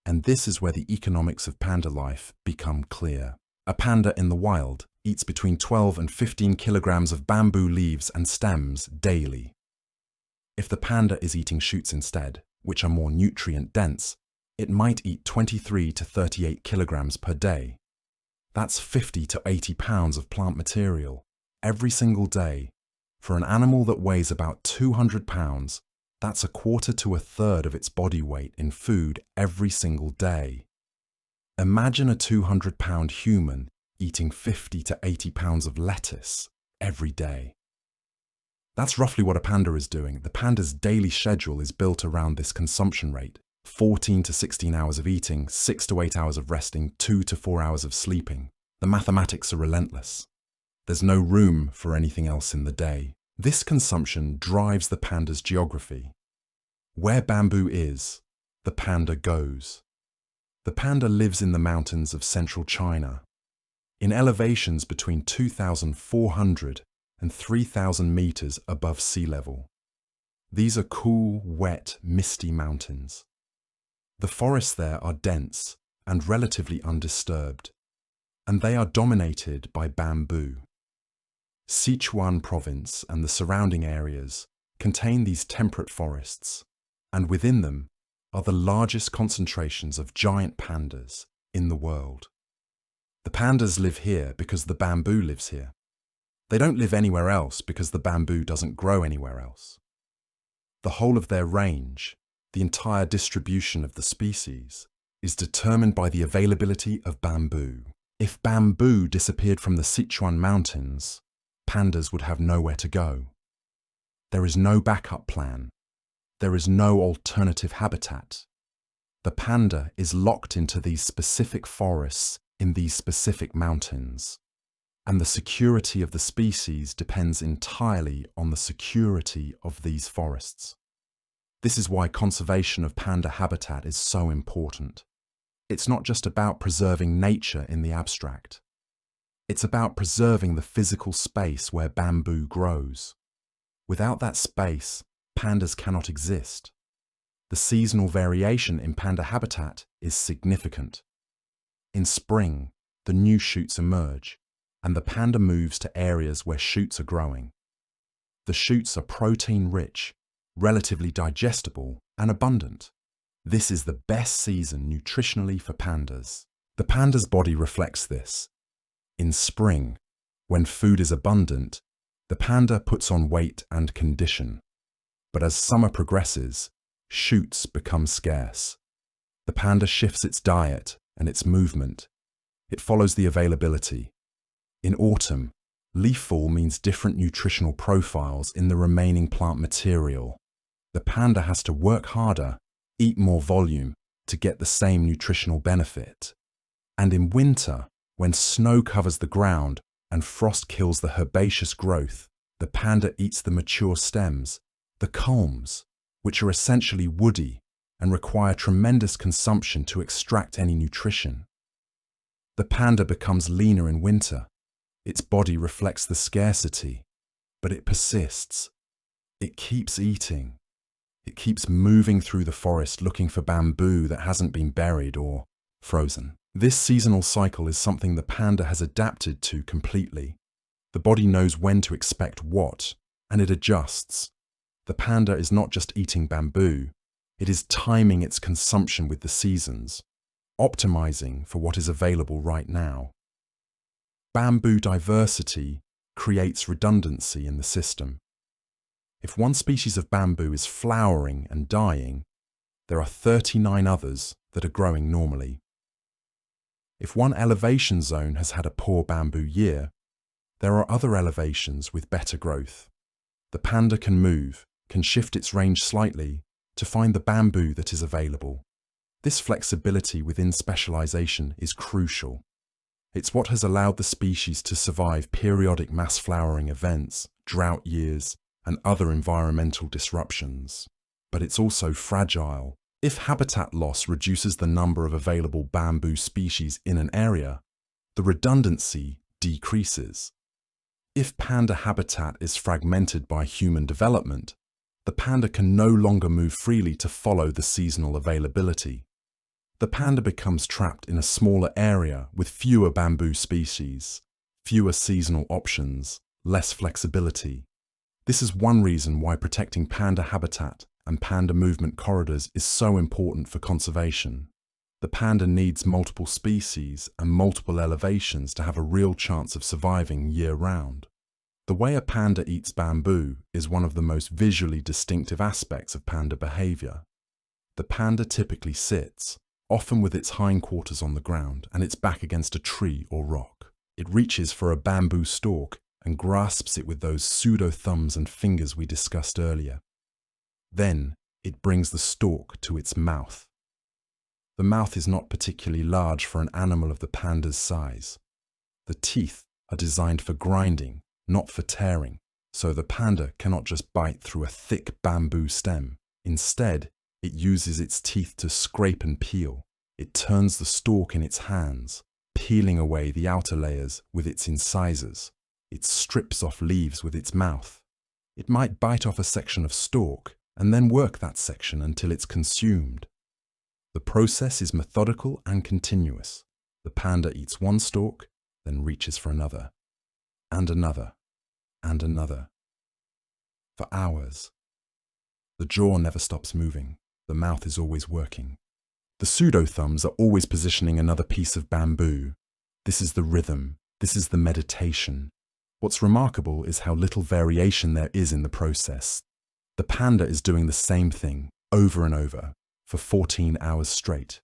And this is where the economics of panda life become clear. A panda in the wild eats between 12 and 15 kilograms of bamboo leaves and stems daily. If the panda is eating shoots instead, which are more nutrient-dense, it might eat 23 to 38 kilograms per day. That's 50 to 80 pounds of plant material every single day. For an animal that weighs about 200 pounds, that's a quarter to a third of its body weight in food every single day. Imagine a 200-pound human eating 50 to 80 pounds of lettuce every day. That's roughly what a panda is doing. The panda's daily schedule is built around this consumption rate. 14 to 16 hours of eating, 6 to 8 hours of resting, 2 to 4 hours of sleeping. The mathematics are relentless. There's no room for anything else in the day. This consumption drives the panda's geography. Where bamboo is, the panda goes. The panda lives in the mountains of central China, in elevations between 2,400 and 3,000 meters above sea level. These are cool, wet, misty mountains. The forests there are dense and relatively undisturbed, and they are dominated by bamboo. Sichuan province and the surrounding areas contain these temperate forests, and within them are the largest concentrations of giant pandas in the world. The pandas live here because the bamboo lives here. They don't live anywhere else because the bamboo doesn't grow anywhere else. The whole of their range, the entire distribution of the species, is determined by the availability of bamboo. If bamboo disappeared from the Sichuan mountains, pandas would have nowhere to go. There is no backup plan. There is no alternative habitat. The panda is locked into these specific forests in these specific mountains, and the security of the species depends entirely on the security of these forests. This is why conservation of panda habitat is so important. It's not just about preserving nature in the abstract. It's about preserving the physical space where bamboo grows. Without that space, pandas cannot exist. The seasonal variation in panda habitat is significant. In spring, the new shoots emerge, and the panda moves to areas where shoots are growing. The shoots are protein-rich, relatively digestible, and abundant. This is the best season nutritionally for pandas. The panda's body reflects this. In spring, when food is abundant, the panda puts on weight and condition. But as summer progresses, shoots become scarce. The panda shifts its diet and its movement. It follows the availability. In autumn, leaf fall means different nutritional profiles in the remaining plant material. The panda has to work harder, eat more volume to get the same nutritional benefit. And in winter, when snow covers the ground and frost kills the herbaceous growth, The panda eats the mature stems, the culms, which are essentially woody and require tremendous consumption to extract any nutrition. The panda becomes leaner in winter. Its body reflects the scarcity, but it persists. It keeps eating. It keeps moving through the forest looking for bamboo that hasn't been buried or frozen. This seasonal cycle is something the panda has adapted to completely. The body knows when to expect what, and it adjusts. The panda is not just eating bamboo, it is timing its consumption with the seasons, optimizing for what is available right now. Bamboo diversity creates redundancy in the system. If one species of bamboo is flowering and dying, there are 39 others that are growing normally. If one elevation zone has had a poor bamboo year, there are other elevations with better growth. The panda can move, can shift its range slightly to find the bamboo that is available. This flexibility within specialization is crucial. It's what has allowed the species to survive periodic mass flowering events, drought years, and other environmental disruptions. But it's also fragile. If habitat loss reduces the number of available bamboo species in an area, the redundancy decreases. If panda habitat is fragmented by human development, the panda can no longer move freely to follow the seasonal availability. The panda becomes trapped in a smaller area with fewer bamboo species, fewer seasonal options, less flexibility. This is one reason why protecting panda habitat and panda movement corridors is so important for conservation. The panda needs multiple species and multiple elevations to have a real chance of surviving year-round. The way a panda eats bamboo is one of the most visually distinctive aspects of panda behavior. The panda typically sits, often with its hindquarters on the ground and its back against a tree or rock. It reaches for a bamboo stalk and grasps it with those pseudo-thumbs and fingers we discussed earlier. Then, it brings the stalk to its mouth. The mouth is not particularly large for an animal of the panda's size. The teeth are designed for grinding, not for tearing, so the panda cannot just bite through a thick bamboo stem. Instead, it uses its teeth to scrape and peel. It turns the stalk in its hands, peeling away the outer layers with its incisors. It strips off leaves with its mouth. It might bite off a section of stalk and then work that section until it's consumed. The process is methodical and continuous. The panda eats one stalk, then reaches for another, and another, and another. For hours. The jaw never stops moving. The mouth is always working. The pseudo-thumbs are always positioning another piece of bamboo. This is the rhythm. This is the meditation. What's remarkable is how little variation there is in the process. The panda is doing the same thing over and over for 14 hours straight.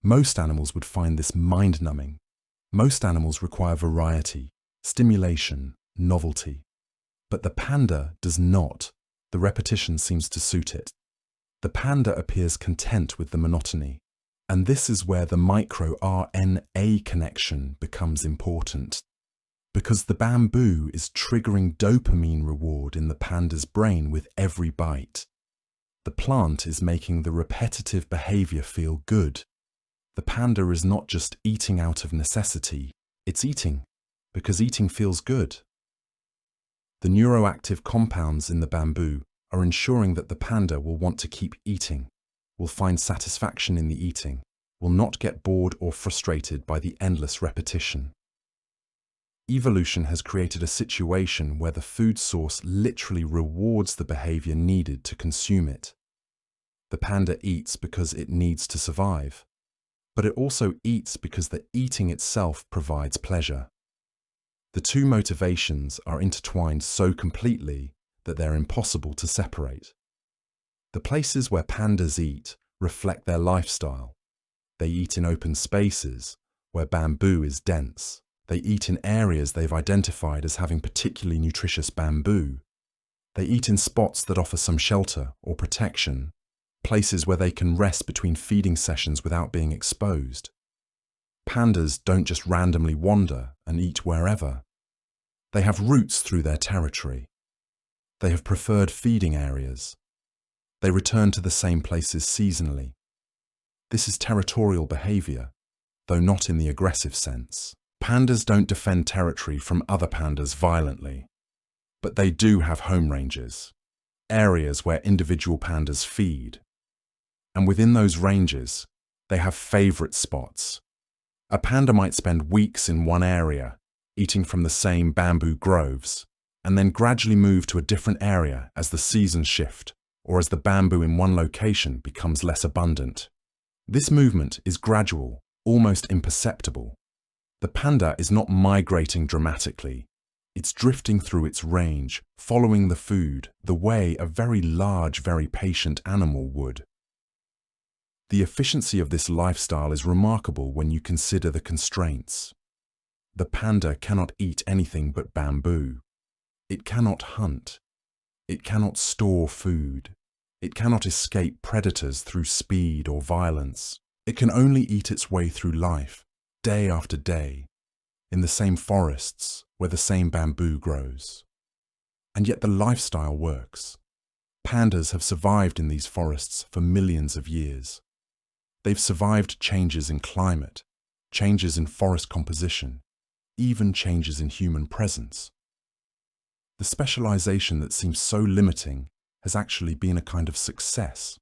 Most animals would find this mind-numbing. Most animals require variety, stimulation, novelty. But the panda does not. The repetition seems to suit it. The panda appears content with the monotony. And this is where the micro-RNA connection becomes important. Because the bamboo is triggering dopamine reward in the panda's brain with every bite. The plant is making the repetitive behavior feel good. The panda is not just eating out of necessity, it's eating because eating feels good. The neuroactive compounds in the bamboo are ensuring that the panda will want to keep eating, will find satisfaction in the eating, will not get bored or frustrated by the endless repetition. Evolution has created a situation where the food source literally rewards the behavior needed to consume it. The panda eats because it needs to survive, but it also eats because the eating itself provides pleasure. The two motivations are intertwined so completely that they're impossible to separate. The places where pandas eat reflect their lifestyle. They eat in open spaces where bamboo is dense. They eat in areas they've identified as having particularly nutritious bamboo. They eat in spots that offer some shelter or protection, places where they can rest between feeding sessions without being exposed. Pandas don't just randomly wander and eat wherever. They have routes through their territory. They have preferred feeding areas. They return to the same places seasonally. This is territorial behavior, though not in the aggressive sense. Pandas don't defend territory from other pandas violently, but they do have home ranges, areas where individual pandas feed. And within those ranges, they have favorite spots. A panda might spend weeks in one area, eating from the same bamboo groves, and then gradually move to a different area as the seasons shift, or as the bamboo in one location becomes less abundant. This movement is gradual, almost imperceptible. The panda is not migrating dramatically. It's drifting through its range, following the food, the way a very large, very patient animal would. The efficiency of this lifestyle is remarkable when you consider the constraints. The panda cannot eat anything but bamboo. It cannot hunt. It cannot store food. It cannot escape predators through speed or violence. It can only eat its way through life, day after day, in the same forests where the same bamboo grows. And yet the lifestyle works. Pandas have survived in these forests for millions of years. They've survived changes in climate, changes in forest composition, even changes in human presence. The specialization that seems so limiting has actually been a kind of success.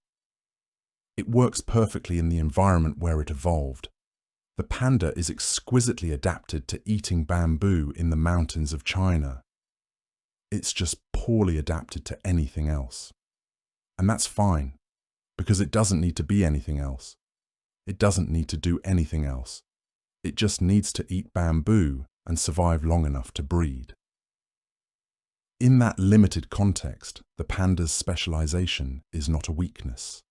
It works perfectly in the environment where it evolved. The panda is exquisitely adapted to eating bamboo in the mountains of China. It's just poorly adapted to anything else. And that's fine, because it doesn't need to be anything else. It doesn't need to do anything else. It just needs to eat bamboo and survive long enough to breed. In that limited context, the panda's specialization is not a weakness.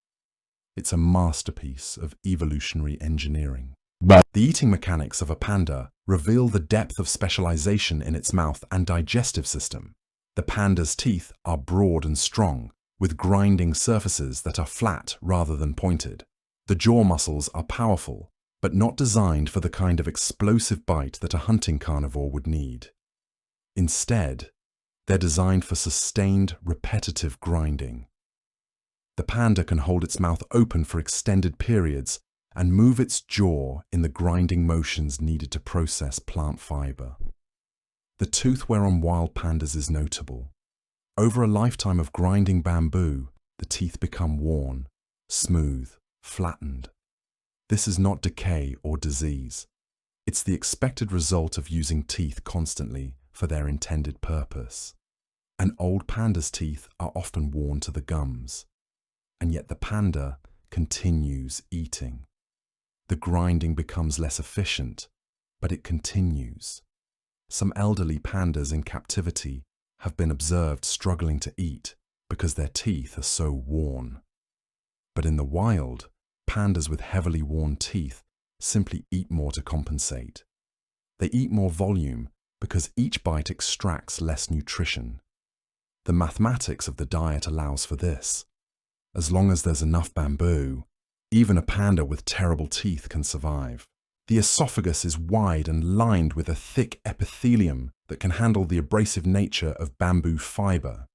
It's a masterpiece of evolutionary engineering. The eating mechanics of a panda reveal the depth of specialization in its mouth and digestive system. The panda's teeth are broad and strong, with grinding surfaces that are flat rather than pointed. The jaw muscles are powerful, but not designed for the kind of explosive bite that a hunting carnivore would need. Instead, they're designed for sustained, repetitive grinding. The panda can hold its mouth open for extended periods and move its jaw in the grinding motions needed to process plant fiber. The tooth wear on wild pandas is notable. Over a lifetime of grinding bamboo, the teeth become worn, smooth, flattened. This is not decay or disease. It's the expected result of using teeth constantly for their intended purpose. An old panda's teeth are often worn to the gums, and yet the panda continues eating. The grinding becomes less efficient, but it continues. Some elderly pandas in captivity have been observed struggling to eat because their teeth are so worn. But in the wild, pandas with heavily worn teeth simply eat more to compensate. They eat more volume because each bite extracts less nutrition. The mathematics of the diet allows for this. As long as there's enough bamboo, even a panda with terrible teeth can survive. The esophagus is wide and lined with a thick epithelium that can handle the abrasive nature of bamboo fiber.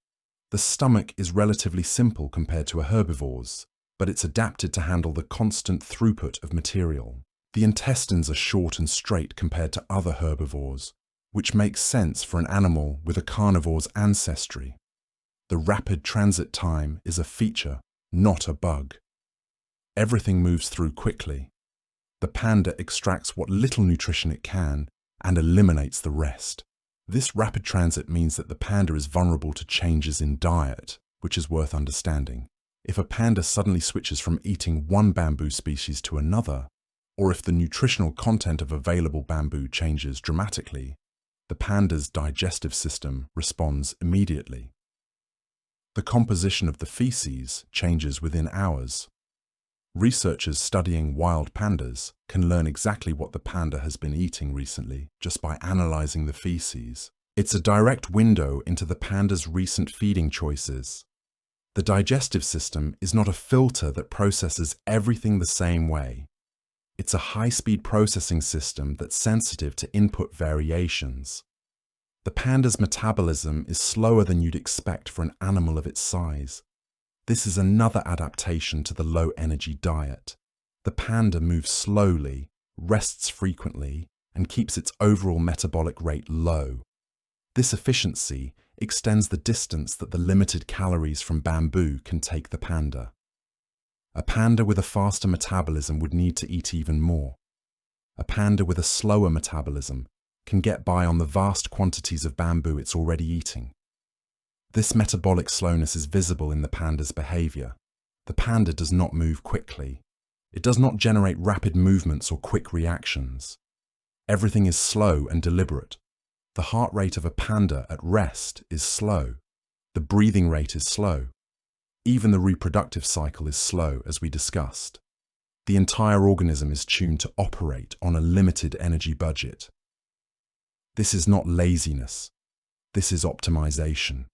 The stomach is relatively simple compared to a herbivore's, but it's adapted to handle the constant throughput of material. The intestines are short and straight compared to other herbivores, which makes sense for an animal with a carnivore's ancestry. The rapid transit time is a feature, not a bug. Everything moves through quickly. The panda extracts what little nutrition it can and eliminates the rest. This rapid transit means that the panda is vulnerable to changes in diet, which is worth understanding. If a panda suddenly switches from eating one bamboo species to another, or if the nutritional content of available bamboo changes dramatically, the panda's digestive system responds immediately. The composition of the feces changes within hours. Researchers studying wild pandas can learn exactly what the panda has been eating recently just by analyzing the feces. It's a direct window into the panda's recent feeding choices. The digestive system is not a filter that processes everything the same way. It's a high-speed processing system that's sensitive to input variations. The panda's metabolism is slower than you'd expect for an animal of its size. This is another adaptation to the low-energy diet. The panda moves slowly, rests frequently, and keeps its overall metabolic rate low. This efficiency extends the distance that the limited calories from bamboo can take the panda. A panda with a faster metabolism would need to eat even more. A panda with a slower metabolism can get by on the vast quantities of bamboo it's already eating. This metabolic slowness is visible in the panda's behavior. The panda does not move quickly. It does not generate rapid movements or quick reactions. Everything is slow and deliberate. The heart rate of a panda at rest is slow. The breathing rate is slow. Even the reproductive cycle is slow, as we discussed. The entire organism is tuned to operate on a limited energy budget. This is not laziness. This is optimization.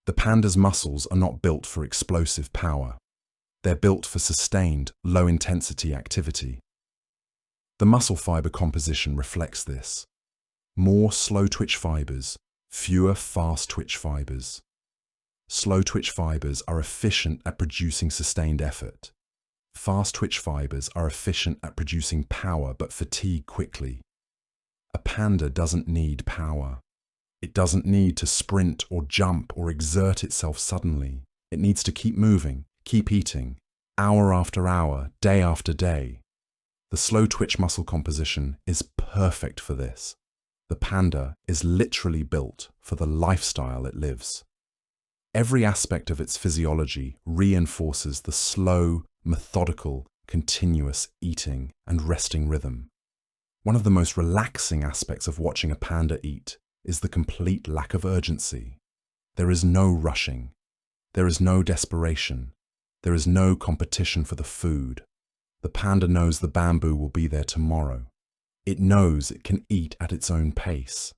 The panda's muscles are not built for explosive power. They're built for sustained, low-intensity activity. The muscle fiber composition reflects this. More slow-twitch fibers, fewer fast-twitch fibers. Slow-twitch fibers are efficient at producing sustained effort. Fast-twitch fibers are efficient at producing power but fatigue quickly. A panda doesn't need power. It doesn't need to sprint or jump or exert itself suddenly. It needs to keep moving, keep eating, hour after hour, day after day. The slow-twitch muscle composition is perfect for this. The panda is literally built for the lifestyle it lives. Every aspect of its physiology reinforces the slow, methodical, continuous eating and resting rhythm. One of the most relaxing aspects of watching a panda eat is the complete lack of urgency. There is no rushing. There is no desperation. There is no competition for the food. The panda knows the bamboo will be there tomorrow. It knows it can eat at its own pace.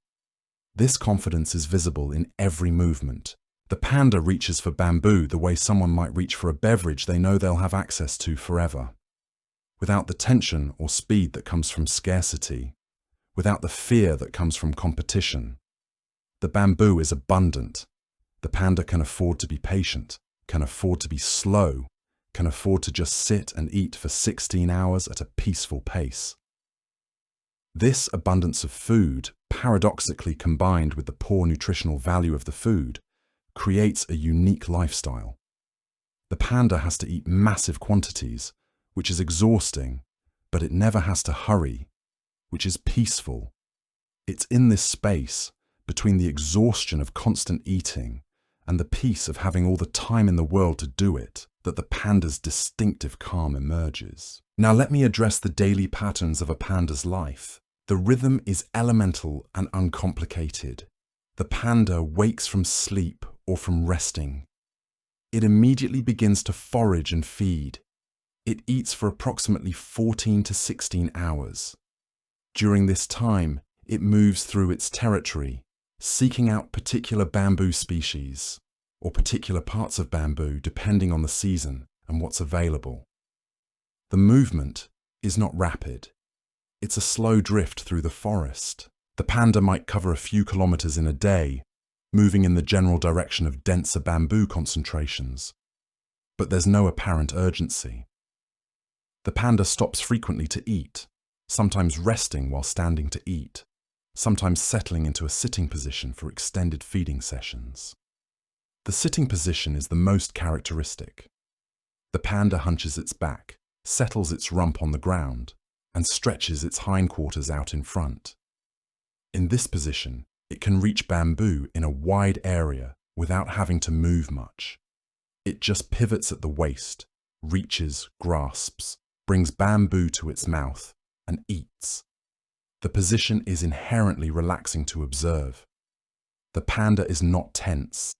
This confidence is visible in every movement. The panda reaches for bamboo the way someone might reach for a beverage they know they'll have access to forever. Without the tension or speed that comes from scarcity, without the fear that comes from competition. The bamboo is abundant. The panda can afford to be patient, can afford to be slow, can afford to just sit and eat for 16 hours at a peaceful pace. This abundance of food, paradoxically combined with the poor nutritional value of the food, creates a unique lifestyle. The panda has to eat massive quantities, which is exhausting, but it never has to hurry, which is peaceful. It's in this space, between the exhaustion of constant eating and the peace of having all the time in the world to do it, that the panda's distinctive calm emerges. Now let me address the daily patterns of a panda's life. The rhythm is elemental and uncomplicated. The panda wakes from sleep or from resting. It immediately begins to forage and feed. It eats for approximately 14 to 16 hours. During this time, it moves through its territory, seeking out particular bamboo species, or particular parts of bamboo depending on the season and what's available. The movement is not rapid. It's a slow drift through the forest. The panda might cover a few kilometers in a day, moving in the general direction of denser bamboo concentrations. But there's no apparent urgency. The panda stops frequently to eat, sometimes resting while standing to eat, sometimes settling into a sitting position for extended feeding sessions. The sitting position is the most characteristic. The panda hunches its back, settles its rump on the ground, and stretches its hindquarters out in front. In this position, it can reach bamboo in a wide area without having to move much. It just pivots at the waist, reaches, grasps, brings bamboo to its mouth, and eats. The position is inherently relaxing to observe. The panda is not tense.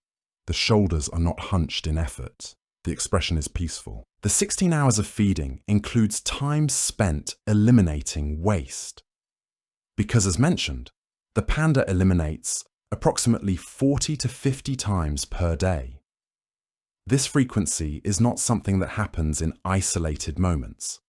The shoulders are not hunched in effort. The expression is peaceful. The 16 hours of feeding includes time spent eliminating waste. Because as mentioned, the panda eliminates approximately 40 to 50 times per day. This frequency is not something that happens in isolated moments.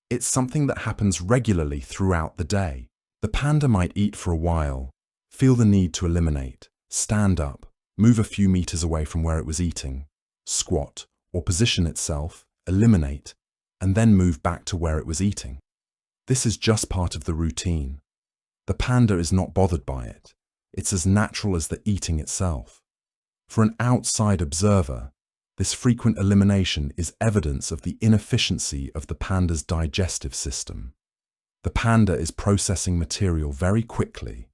It's something that happens regularly throughout the day. The panda might eat for a while, Feel the need to eliminate, stand up, move a few meters away from where it was eating, squat or position itself, eliminate, and then move back to where it was eating. This is just part of the routine. The panda is not bothered by it. It's as natural as the eating itself. For an outside observer, this frequent elimination is evidence of the inefficiency of the panda's digestive system. The panda is processing material very quickly,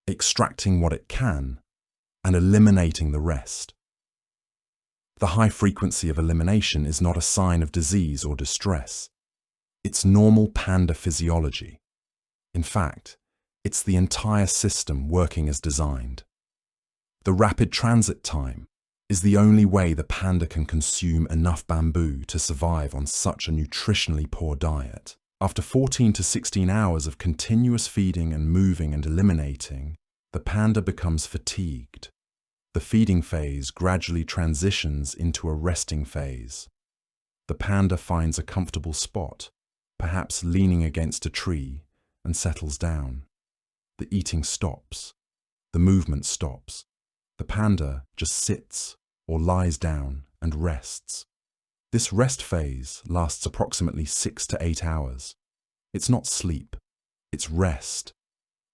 extracting what it can, and eliminating the rest. The high frequency of elimination is not a sign of disease or distress. It's normal panda physiology. In fact, it's the entire system working as designed. The rapid transit time is the only way the panda can consume enough bamboo to survive on such a nutritionally poor diet. After 14 to 16 hours of continuous feeding and moving and eliminating, the panda becomes fatigued. The feeding phase gradually transitions into a resting phase. The panda finds a comfortable spot, perhaps leaning against a tree, and settles down. The eating stops. The movement stops. The panda just sits or lies down and rests. This rest phase lasts approximately 6 to 8 hours. It's not sleep, it's rest.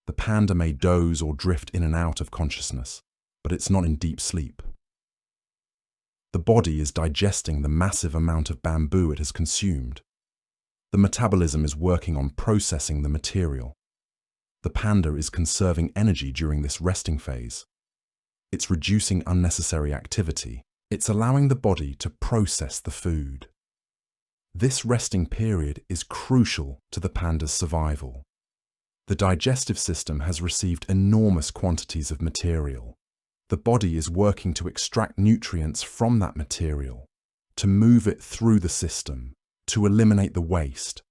The panda may doze or drift in and out of consciousness, but it's not in deep sleep. The body is digesting the massive amount of bamboo it has consumed. The metabolism is working on processing the material. The panda is conserving energy during this resting phase. It's reducing unnecessary activity. It's allowing the body to process the food. This resting period is crucial to the panda's survival. The digestive system has received enormous quantities of material. The body is working to extract nutrients from that material, to move it through the system, to eliminate the waste.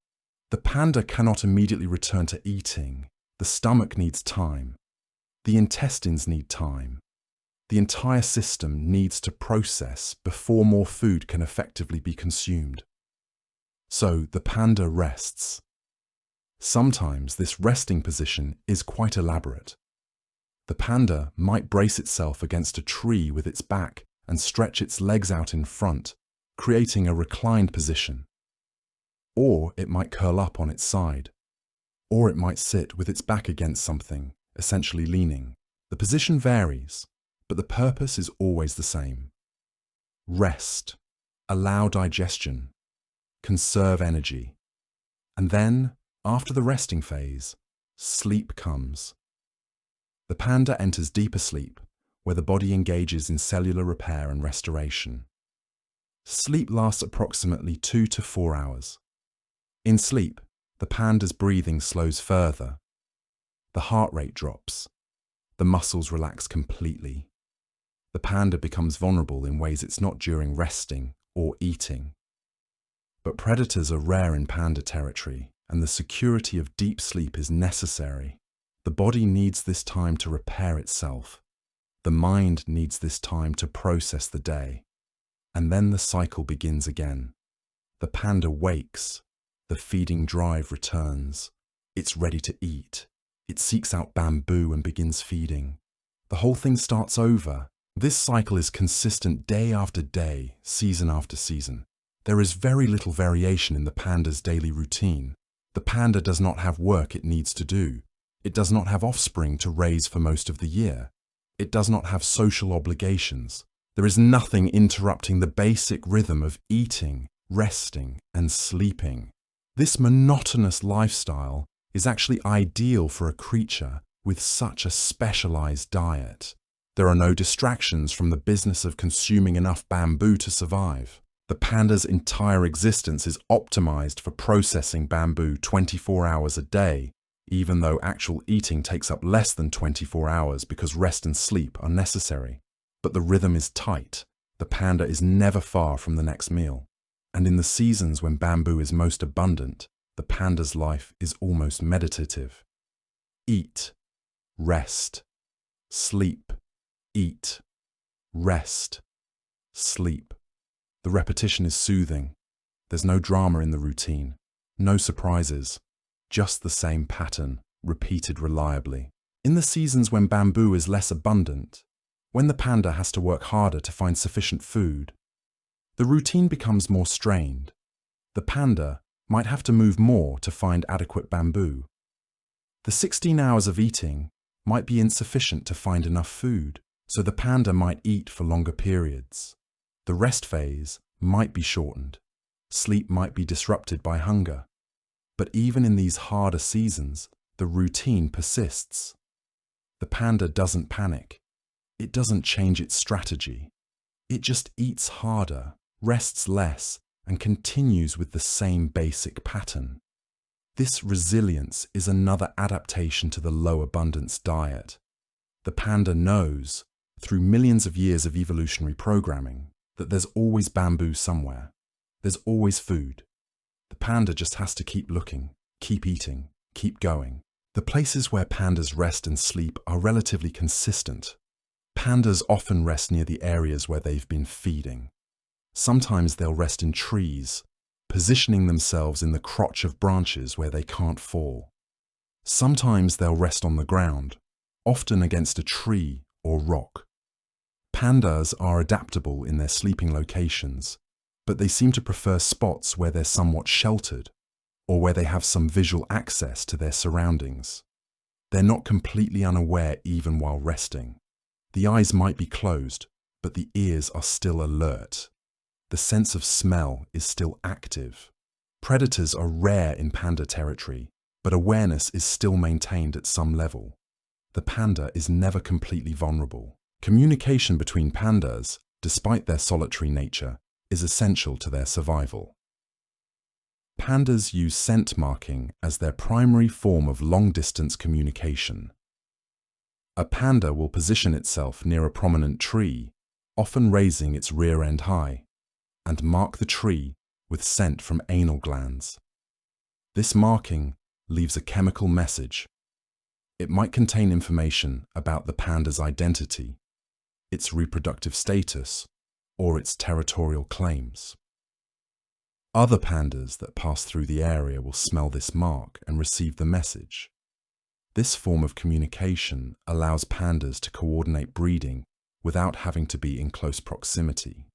The panda cannot immediately return to eating. The stomach needs time. The intestines need time. The entire system needs to process before more food can effectively be consumed. So the panda rests. Sometimes this resting position is quite elaborate. The panda might brace itself against a tree with its back and stretch its legs out in front, creating a reclined position. Or it might curl up on its side. Or it might sit with its back against something, essentially leaning. The position varies, but the purpose is always the same. Rest, allow digestion, conserve energy. And then, after the resting phase, sleep comes. The panda enters deeper sleep, where the body engages in cellular repair and restoration. Sleep lasts approximately 2 to 4 hours. In sleep, the panda's breathing slows further. The heart rate drops. The muscles relax completely. The panda becomes vulnerable in ways it's not during resting or eating. But predators are rare in panda territory, and the security of deep sleep is necessary. The body needs this time to repair itself. The mind needs this time to process the day. And then the cycle begins again. The panda wakes. The feeding drive returns. It's ready to eat. It seeks out bamboo and begins feeding. The whole thing starts over. This cycle is consistent day after day, season after season. There is very little variation in the panda's daily routine. The panda does not have work it needs to do. It does not have offspring to raise for most of the year. It does not have social obligations. There is nothing interrupting the basic rhythm of eating, resting, and sleeping. This monotonous lifestyle is actually ideal for a creature with such a specialized diet. There are no distractions from the business of consuming enough bamboo to survive. The panda's entire existence is optimized for processing bamboo 24 hours a day, even though actual eating takes up less than 24 hours because rest and sleep are necessary. But the rhythm is tight. The panda is never far from the next meal. And in the seasons when bamboo is most abundant, the panda's life is almost meditative. Eat, rest, sleep, eat, rest, sleep. The repetition is soothing. There's no drama in the routine, no surprises, just the same pattern, repeated reliably. In the seasons when bamboo is less abundant, when the panda has to work harder to find sufficient food, the routine becomes more strained. The panda might have to move more to find adequate bamboo. The 16 hours of eating might be insufficient to find enough food, so the panda might eat for longer periods. The rest phase might be shortened. Sleep might be disrupted by hunger. But even in these harder seasons, the routine persists. The panda doesn't panic. It doesn't change its strategy. It just eats harder, rests less, and continues with the same basic pattern. This resilience is another adaptation to the low abundance diet. The panda knows, through millions of years of evolutionary programming, that there's always bamboo somewhere. There's always food. The panda just has to keep looking, keep eating, keep going. The places where pandas rest and sleep are relatively consistent. Pandas often rest near the areas where they've been feeding. Sometimes they'll rest in trees, positioning themselves in the crotch of branches where they can't fall. Sometimes they'll rest on the ground, often against a tree or rock. Pandas are adaptable in their sleeping locations, but they seem to prefer spots where they're somewhat sheltered or where they have some visual access to their surroundings. They're not completely unaware even while resting. The eyes might be closed, but the ears are still alert. The sense of smell is still active. Predators are rare in panda territory, but awareness is still maintained at some level. The panda is never completely vulnerable. Communication between pandas, despite their solitary nature, is essential to their survival. Pandas use scent marking as their primary form of long-distance communication. A panda will position itself near a prominent tree, often raising its rear end high, and mark the tree with scent from anal glands. This marking leaves a chemical message. It might contain information about the panda's identity, its reproductive status, or its territorial claims. Other pandas that pass through the area will smell this mark and receive the message. This form of communication allows pandas to coordinate breeding without having to be in close proximity.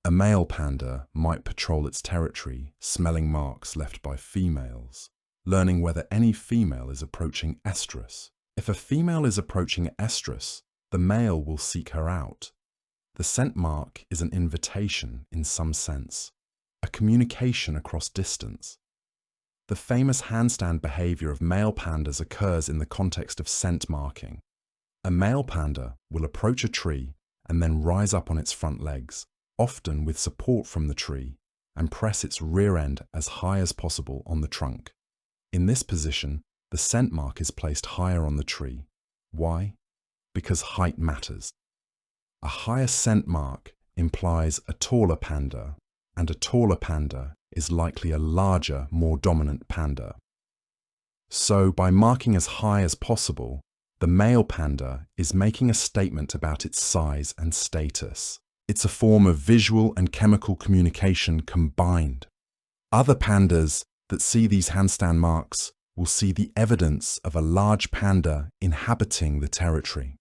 A male panda might patrol its territory, smelling marks left by females, learning whether any female is approaching estrus. If a female is approaching estrus, the male will seek her out. The scent mark is an invitation in some sense, a communication across distance. The famous handstand behavior of male pandas occurs in the context of scent marking. A male panda will approach a tree and then rise up on its front legs, often with support from the tree, and press its rear end as high as possible on the trunk. In this position, the scent mark is placed higher on the tree. Why? Because height matters. A higher scent mark implies a taller panda, and a taller panda is likely a larger, more dominant panda. So, by marking as high as possible, the male panda is making a statement about its size and status. It's a form of visual and chemical communication combined. Other pandas that see these handstand marks will see the evidence of a large panda inhabiting the territory.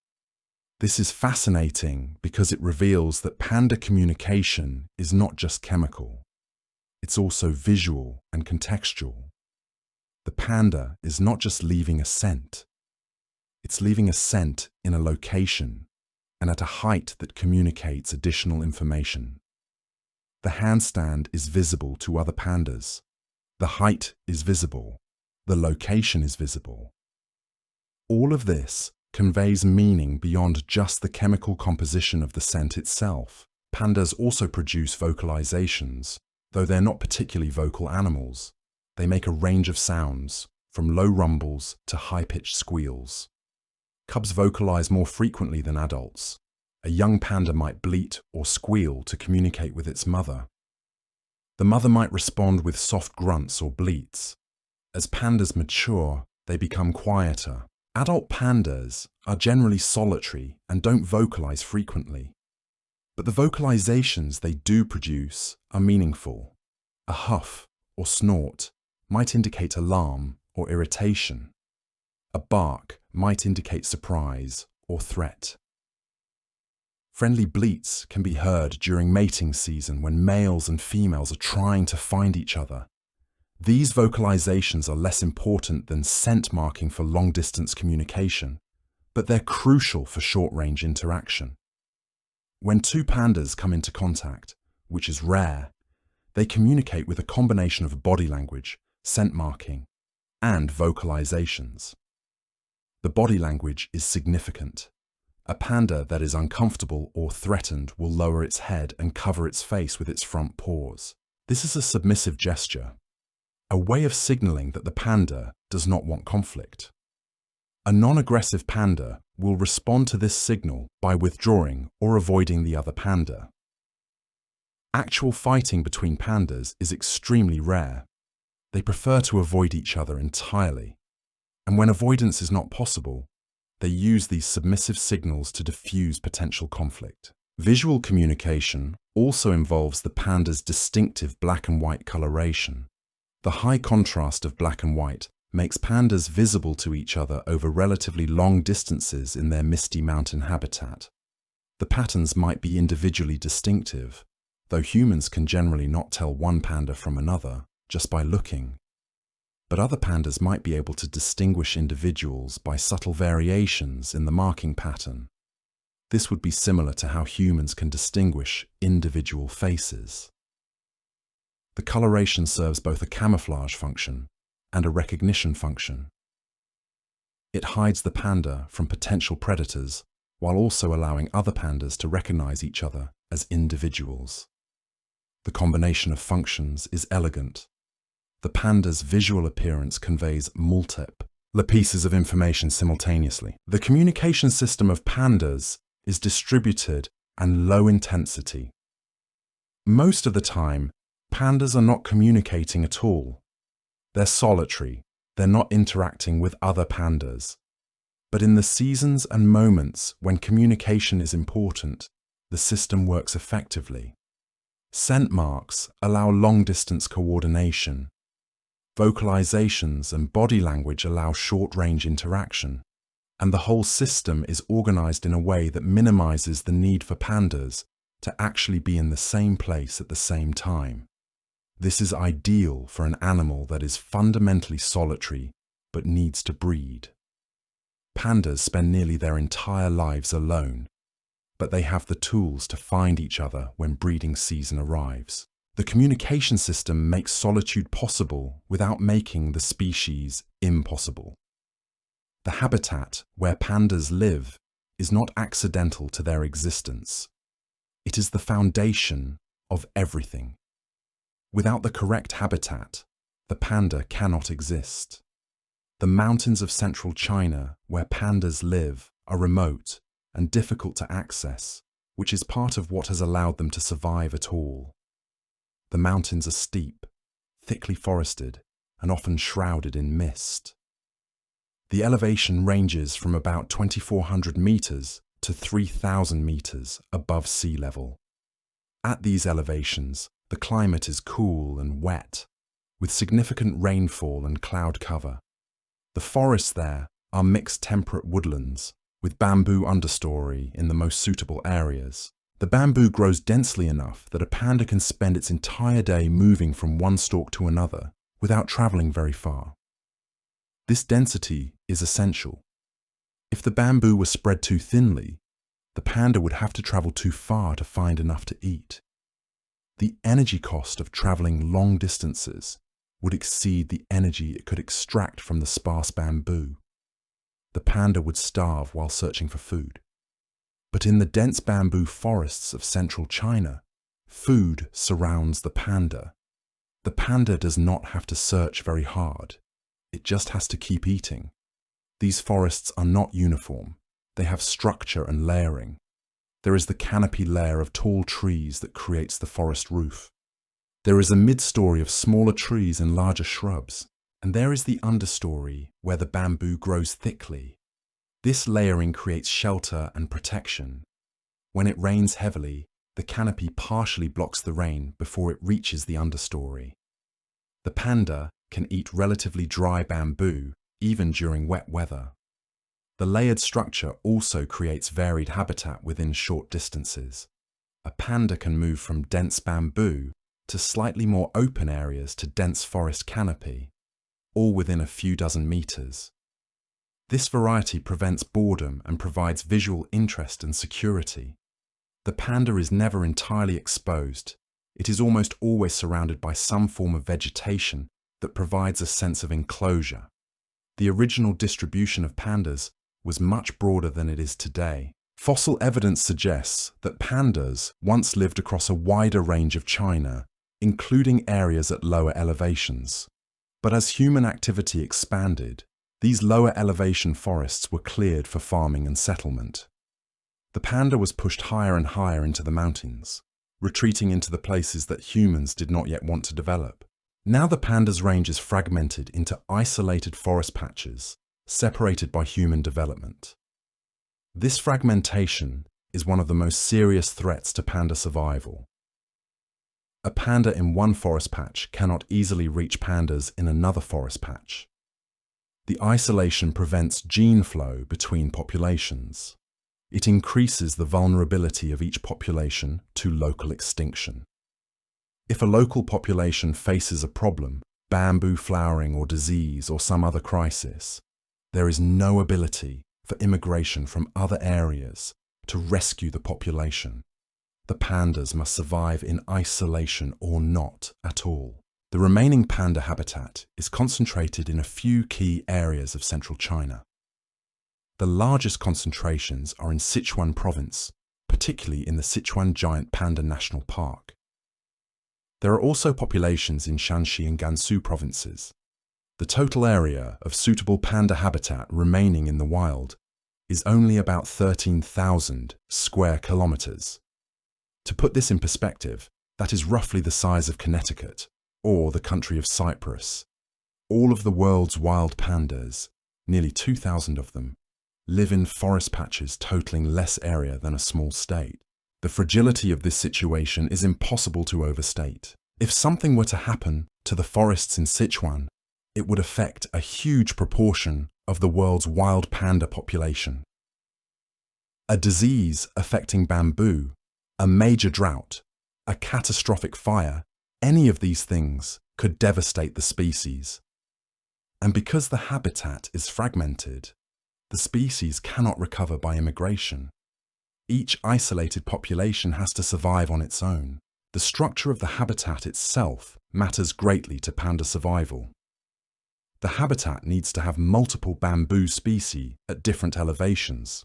This is fascinating because it reveals that panda communication is not just chemical. It's also visual and contextual. The panda is not just leaving a scent. It's leaving a scent in a location and at a height that communicates additional information. The handstand is visible to other pandas. The height is visible. The location is visible. All of this conveys meaning beyond just the chemical composition of the scent itself. Pandas also produce vocalizations, though they're not particularly vocal animals. They make a range of sounds, from low rumbles to high-pitched squeals. Cubs vocalize more frequently than adults. A young panda might bleat or squeal to communicate with its mother. The mother might respond with soft grunts or bleats. As pandas mature, they become quieter. Adult pandas are generally solitary and don't vocalize frequently. But the vocalizations they do produce are meaningful. A huff or snort might indicate alarm or irritation. A bark might indicate surprise or threat. Friendly bleats can be heard during mating season when males and females are trying to find each other. These vocalizations are less important than scent marking for long-distance communication, but they're crucial for short-range interaction. When two pandas come into contact, which is rare, they communicate with a combination of body language, scent marking, and vocalizations. The body language is significant. A panda that is uncomfortable or threatened will lower its head and cover its face with its front paws. This is a submissive gesture, a way of signaling that the panda does not want conflict. A non-aggressive panda will respond to this signal by withdrawing or avoiding the other panda. Actual fighting between pandas is extremely rare. They prefer to avoid each other entirely, and when avoidance is not possible, they use these submissive signals to diffuse potential conflict. Visual communication also involves the panda's distinctive black and white coloration. The high contrast of black and white makes pandas visible to each other over relatively long distances in their misty mountain habitat. The patterns might be individually distinctive, though humans can generally not tell one panda from another just by looking. But other pandas might be able to distinguish individuals by subtle variations in the marking pattern. This would be similar to how humans can distinguish individual faces. The coloration serves both a camouflage function and a recognition function. It hides the panda from potential predators while also allowing other pandas to recognize each other as individuals. The combination of functions is elegant. The panda's visual appearance conveys multiple pieces of information simultaneously. The communication system of pandas is distributed and low intensity. Most of the time, pandas are not communicating at all. They're solitary, they're not interacting with other pandas. But in the seasons and moments when communication is important, the system works effectively. Scent marks allow long-distance coordination. Vocalizations and body language allow short-range interaction, and the whole system is organized in a way that minimizes the need for pandas to actually be in the same place at the same time. This is ideal for an animal that is fundamentally solitary but needs to breed. Pandas spend nearly their entire lives alone, but they have the tools to find each other when breeding season arrives. The communication system makes solitude possible without making the species impossible. The habitat where pandas live is not accidental to their existence. It is the foundation of everything. Without the correct habitat, the panda cannot exist. The mountains of central China where pandas live are remote and difficult to access, which is part of what has allowed them to survive at all. The mountains are steep, thickly forested, and often shrouded in mist. The elevation ranges from about 2,400 meters to 3,000 meters above sea level. At these elevations, the climate is cool and wet, with significant rainfall and cloud cover. The forests there are mixed temperate woodlands, with bamboo understory in the most suitable areas. The bamboo grows densely enough that a panda can spend its entire day moving from one stalk to another without traveling very far. This density is essential. If the bamboo were spread too thinly, the panda would have to travel too far to find enough to eat. The energy cost of traveling long distances would exceed the energy it could extract from the sparse bamboo. The panda would starve while searching for food. But in the dense bamboo forests of central China, food surrounds the panda. The panda does not have to search very hard. It just has to keep eating. These forests are not uniform. They have structure and layering. There is the canopy layer of tall trees that creates the forest roof. There is a mid-story of smaller trees and larger shrubs. And there is the understory where the bamboo grows thickly. This layering creates shelter and protection. When it rains heavily, the canopy partially blocks the rain before it reaches the understory. The panda can eat relatively dry bamboo even during wet weather. The layered structure also creates varied habitat within short distances. A panda can move from dense bamboo to slightly more open areas to dense forest canopy, all within a few dozen meters. This variety prevents boredom and provides visual interest and security. The panda is never entirely exposed. It is almost always surrounded by some form of vegetation that provides a sense of enclosure. The original distribution of pandas was much broader than it is today. Fossil evidence suggests that pandas once lived across a wider range of China, including areas at lower elevations. But as human activity expanded, these lower elevation forests were cleared for farming and settlement. The panda was pushed higher and higher into the mountains, retreating into the places that humans did not yet want to develop. Now the panda's range is fragmented into isolated forest patches, separated by human development. This fragmentation is one of the most serious threats to panda survival. A panda in one forest patch cannot easily reach pandas in another forest patch. The isolation prevents gene flow between populations. It increases the vulnerability of each population to local extinction. If a local population faces a problem, bamboo flowering or disease or some other crisis, there is no ability for immigration from other areas to rescue the population. The pandas must survive in isolation or not at all. The remaining panda habitat is concentrated in a few key areas of central China. The largest concentrations are in Sichuan province, particularly in the Sichuan Giant Panda National Park. There are also populations in Shanxi and Gansu provinces. The total area of suitable panda habitat remaining in the wild is only about 13,000 square kilometers. To put this in perspective, that is roughly the size of Connecticut or the country of Cyprus. All of the world's wild pandas, nearly 2,000 of them, live in forest patches totaling less area than a small state. The fragility of this situation is impossible to overstate. If something were to happen to the forests in Sichuan, it would affect a huge proportion of the world's wild panda population. A disease affecting bamboo, a major drought, a catastrophic fire, any of these things could devastate the species. And because the habitat is fragmented, the species cannot recover by immigration. Each isolated population has to survive on its own. The structure of the habitat itself matters greatly to panda survival. The habitat needs to have multiple bamboo species at different elevations.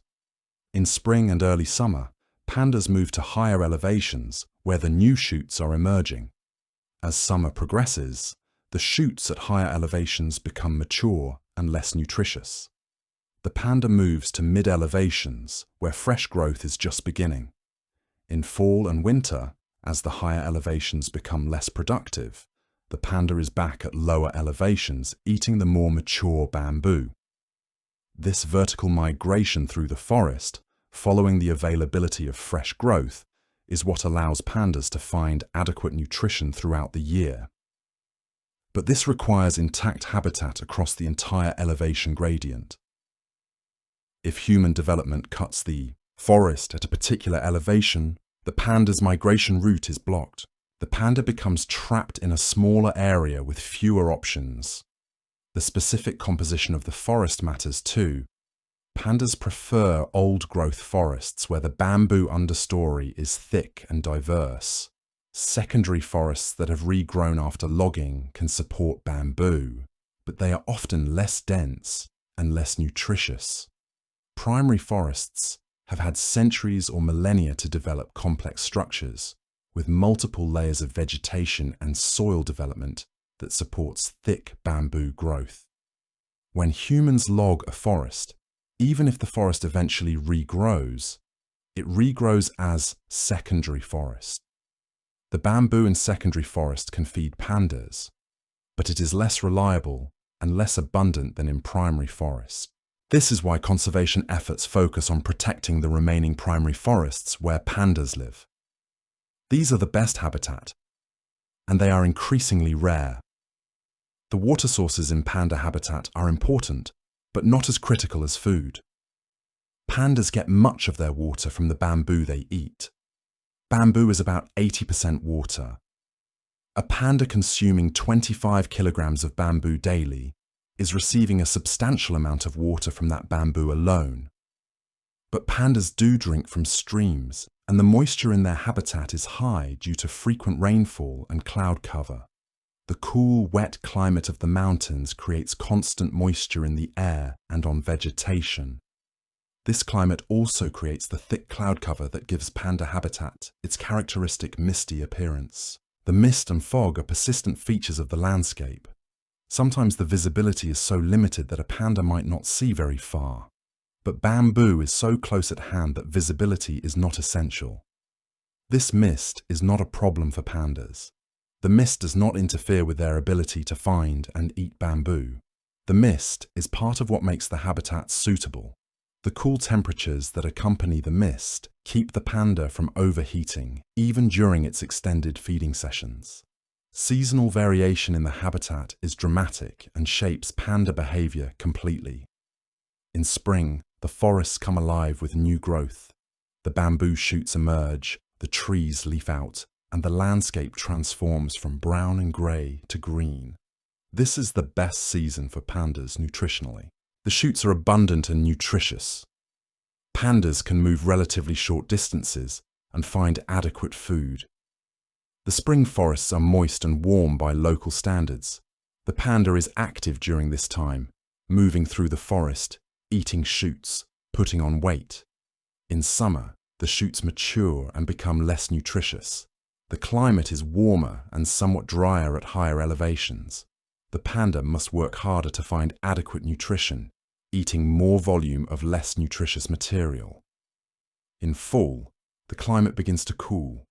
In spring and early summer, pandas move to higher elevations where the new shoots are emerging. As summer progresses, the shoots at higher elevations become mature and less nutritious. The panda moves to mid-elevations where fresh growth is just beginning. In fall and winter, as the higher elevations become less productive, the panda is back at lower elevations eating the more mature bamboo. This vertical migration through the forest, following the availability of fresh growth, is what allows pandas to find adequate nutrition throughout the year. But this requires intact habitat across the entire elevation gradient. If human development cuts the forest at a particular elevation, the panda's migration route is blocked. The panda becomes trapped in a smaller area with fewer options. The specific composition of the forest matters too. Pandas prefer old-growth forests where the bamboo understory is thick and diverse. Secondary forests that have regrown after logging can support bamboo, but they are often less dense and less nutritious. Primary forests have had centuries or millennia to develop complex structures, with multiple layers of vegetation and soil development that supports thick bamboo growth. When humans log a forest, even if the forest eventually regrows, it regrows as secondary forest. The bamboo in secondary forest can feed pandas, but it is less reliable and less abundant than in primary forest. This is why conservation efforts focus on protecting the remaining primary forests where pandas live. These are the best habitat, and they are increasingly rare. The water sources in panda habitat are important, but not as critical as food. Pandas get much of their water from the bamboo they eat. Bamboo is about 80% water. A panda consuming 25 kilograms of bamboo daily is receiving a substantial amount of water from that bamboo alone. But pandas do drink from streams, and the moisture in their habitat is high due to frequent rainfall and cloud cover. The cool, wet climate of the mountains creates constant moisture in the air and on vegetation. This climate also creates the thick cloud cover that gives panda habitat its characteristic misty appearance. The mist and fog are persistent features of the landscape. Sometimes the visibility is so limited that a panda might not see very far. But bamboo is so close at hand that visibility is not essential. This mist is not a problem for pandas. The mist does not interfere with their ability to find and eat bamboo. The mist is part of what makes the habitat suitable. The cool temperatures that accompany the mist keep the panda from overheating, even during its extended feeding sessions. Seasonal variation in the habitat is dramatic and shapes panda behavior completely. In spring, the forests come alive with new growth. The bamboo shoots emerge, the trees leaf out, and the landscape transforms from brown and grey to green. This is the best season for pandas nutritionally. The shoots are abundant and nutritious. Pandas can move relatively short distances and find adequate food. The spring forests are moist and warm by local standards. The panda is active during this time, moving through the forest, eating shoots, putting on weight. In summer, the shoots mature and become less nutritious. The climate is warmer and somewhat drier at higher elevations. The panda must work harder to find adequate nutrition, eating more volume of less nutritious material. In fall, the climate begins to cool.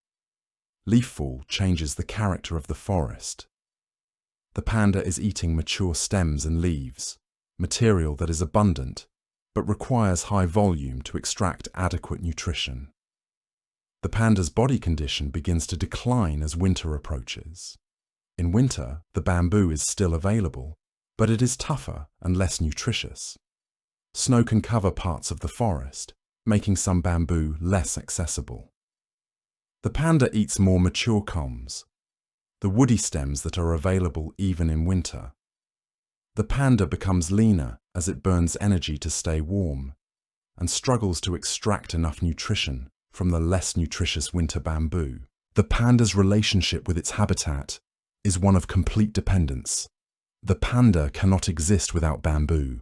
Leaf fall changes the character of the forest. The panda is eating mature stems and leaves, material that is abundant, but requires high volume to extract adequate nutrition. The panda's body condition begins to decline as winter approaches. In winter, the bamboo is still available, but it is tougher and less nutritious. Snow can cover parts of the forest, making some bamboo less accessible. The panda eats more mature culms, the woody stems that are available even in winter. The panda becomes leaner as it burns energy to stay warm, and struggles to extract enough nutrition from the less nutritious winter bamboo. The panda's relationship with its habitat is one of complete dependence. The panda cannot exist without bamboo.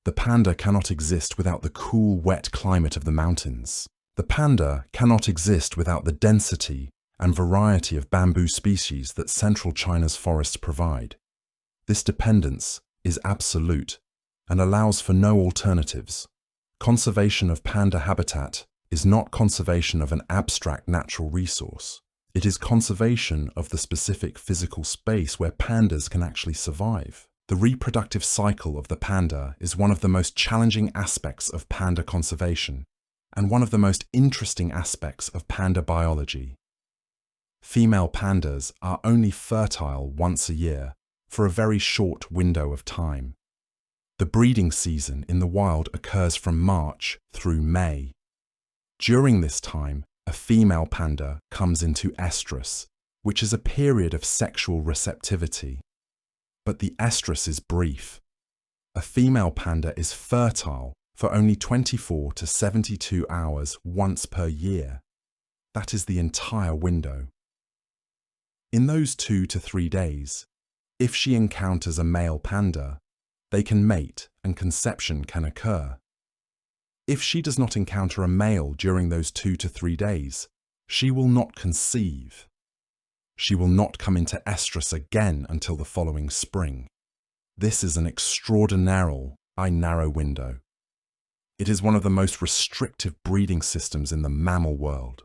The panda cannot exist without the cool, wet climate of the mountains. The panda cannot exist without the density and variety of bamboo species that central China's forests provide. This dependence is absolute and allows for no alternatives. Conservation of panda habitat is not conservation of an abstract natural resource. It is conservation of the specific physical space where pandas can actually survive. The reproductive cycle of the panda is one of the most challenging aspects of panda conservation and one of the most interesting aspects of panda biology. Female pandas are only fertile once a year for a very short window of time. The breeding season in the wild occurs from March through May. During this time, a female panda comes into estrus, which is a period of sexual receptivity. But the estrus is brief. A female panda is fertile for only 24 to 72 hours once per year. That is the entire window. In those 2 to 3 days, if she encounters a male panda, they can mate and conception can occur. If she does not encounter a male during those 2 to 3 days, she will not conceive. She will not come into estrus again until the following spring. This is an extraordinarily narrow window. It is one of the most restrictive breeding systems in the mammal world.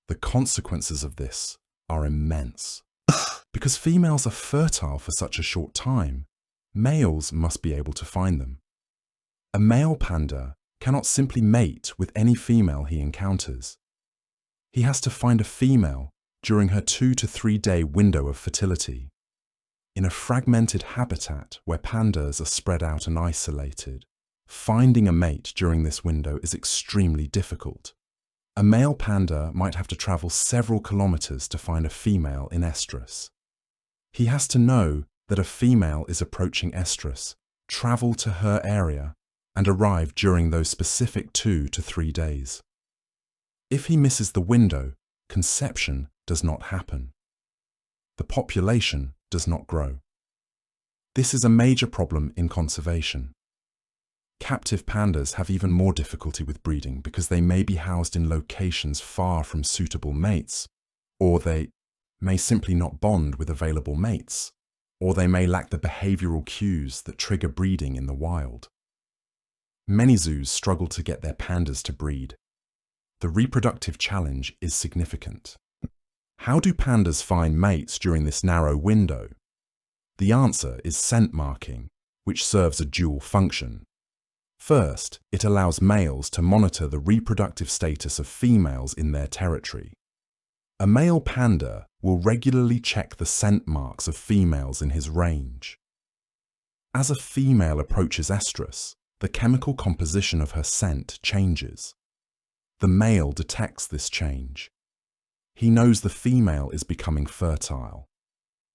The consequences of this are immense. Because females are fertile for such a short time, males must be able to find them. A male panda cannot simply mate with any female he encounters. He has to find a female during her 2 to 3 day window of fertility. In a fragmented habitat where pandas are spread out and isolated, finding a mate during this window is extremely difficult. A male panda might have to travel several kilometers to find a female in estrus. He has to know that a female is approaching estrus, travel to her area, and arrive during those specific 2 to 3 days. If he misses the window, conception does not happen. The population does not grow. This is a major problem in conservation. Captive pandas have even more difficulty with breeding because they may be housed in locations far from suitable mates, or they may simply not bond with available mates, or they may lack the behavioral cues that trigger breeding in the wild. Many zoos struggle to get their pandas to breed. The reproductive challenge is significant. How do pandas find mates during this narrow window? The answer is scent marking, which serves a dual function. First, it allows males to monitor the reproductive status of females in their territory. A male panda will regularly check the scent marks of females in his range. As a female approaches estrus, the chemical composition of her scent changes. The male detects this change. He knows the female is becoming fertile.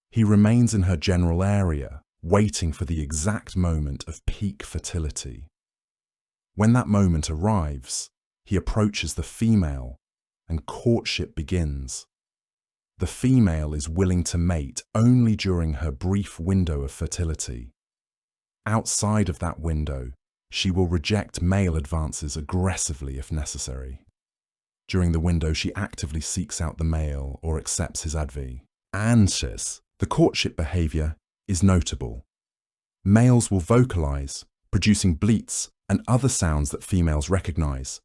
He remains in her general area, waiting for the exact moment of peak fertility. When that moment arrives, he approaches the female, and courtship begins. The female is willing to mate only during her brief window of fertility. Outside of that window, she will reject male advances aggressively if necessary. During the window, she actively seeks out the male or accepts his advances. The courtship behavior is notable. Males will vocalize, producing bleats and other sounds that females recognize.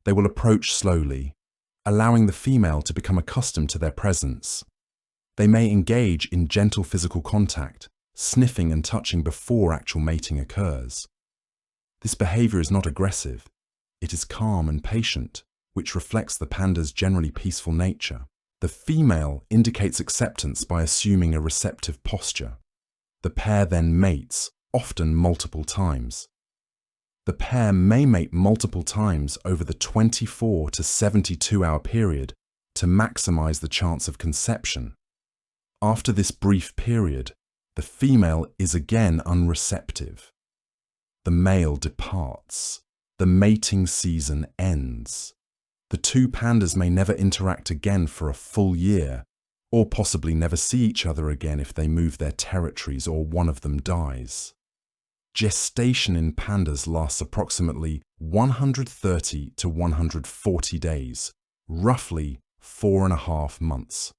They will approach slowly, allowing the female to become accustomed to their presence. They may engage in gentle physical contact, sniffing and touching before actual mating occurs. This behavior is not aggressive. It is calm and patient, which reflects the panda's generally peaceful nature. The female indicates acceptance by assuming a receptive posture. The pair then mates, often multiple times. The pair may mate multiple times over the 24 to 72-hour period to maximize the chance of conception. After this brief period, the female is again unreceptive. The male departs. The mating season ends. The two pandas may never interact again for a full year, or possibly never see each other again if they move their territories or one of them dies. Gestation in pandas lasts approximately 130 to 140 days, roughly 4.5 months.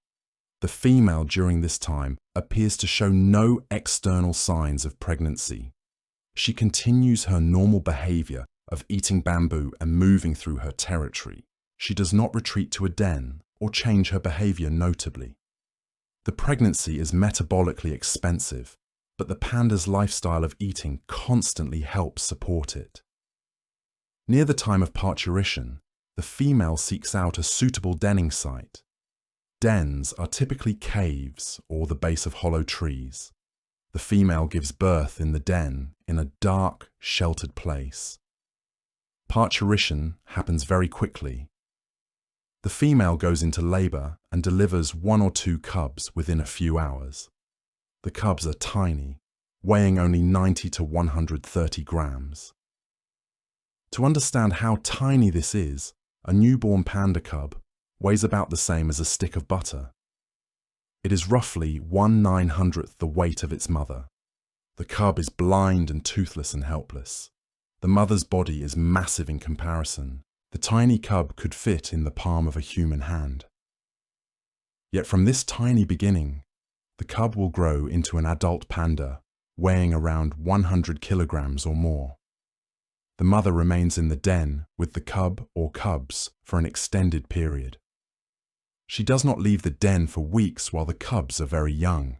The female during this time appears to show no external signs of pregnancy. She continues her normal behavior of eating bamboo and moving through her territory. She does not retreat to a den or change her behavior notably. The pregnancy is metabolically expensive, but the panda's lifestyle of eating constantly helps support it. Near the time of parturition, the female seeks out a suitable denning site. Dens are typically caves or the base of hollow trees. The female gives birth in the den in a dark, sheltered place. Parturition happens very quickly. The female goes into labor and delivers 1 or 2 cubs within a few hours. The cubs are tiny, weighing only 90 to 130 grams. To understand how tiny this is, a newborn panda cub weighs about the same as a stick of butter. It is roughly 1/900th the weight of its mother. The cub is blind and toothless and helpless. The mother's body is massive in comparison. The tiny cub could fit in the palm of a human hand. Yet from this tiny beginning, the cub will grow into an adult panda, weighing around 100 kilograms or more. The mother remains in the den with the cub or cubs for an extended period. She does not leave the den for weeks while the cubs are very young.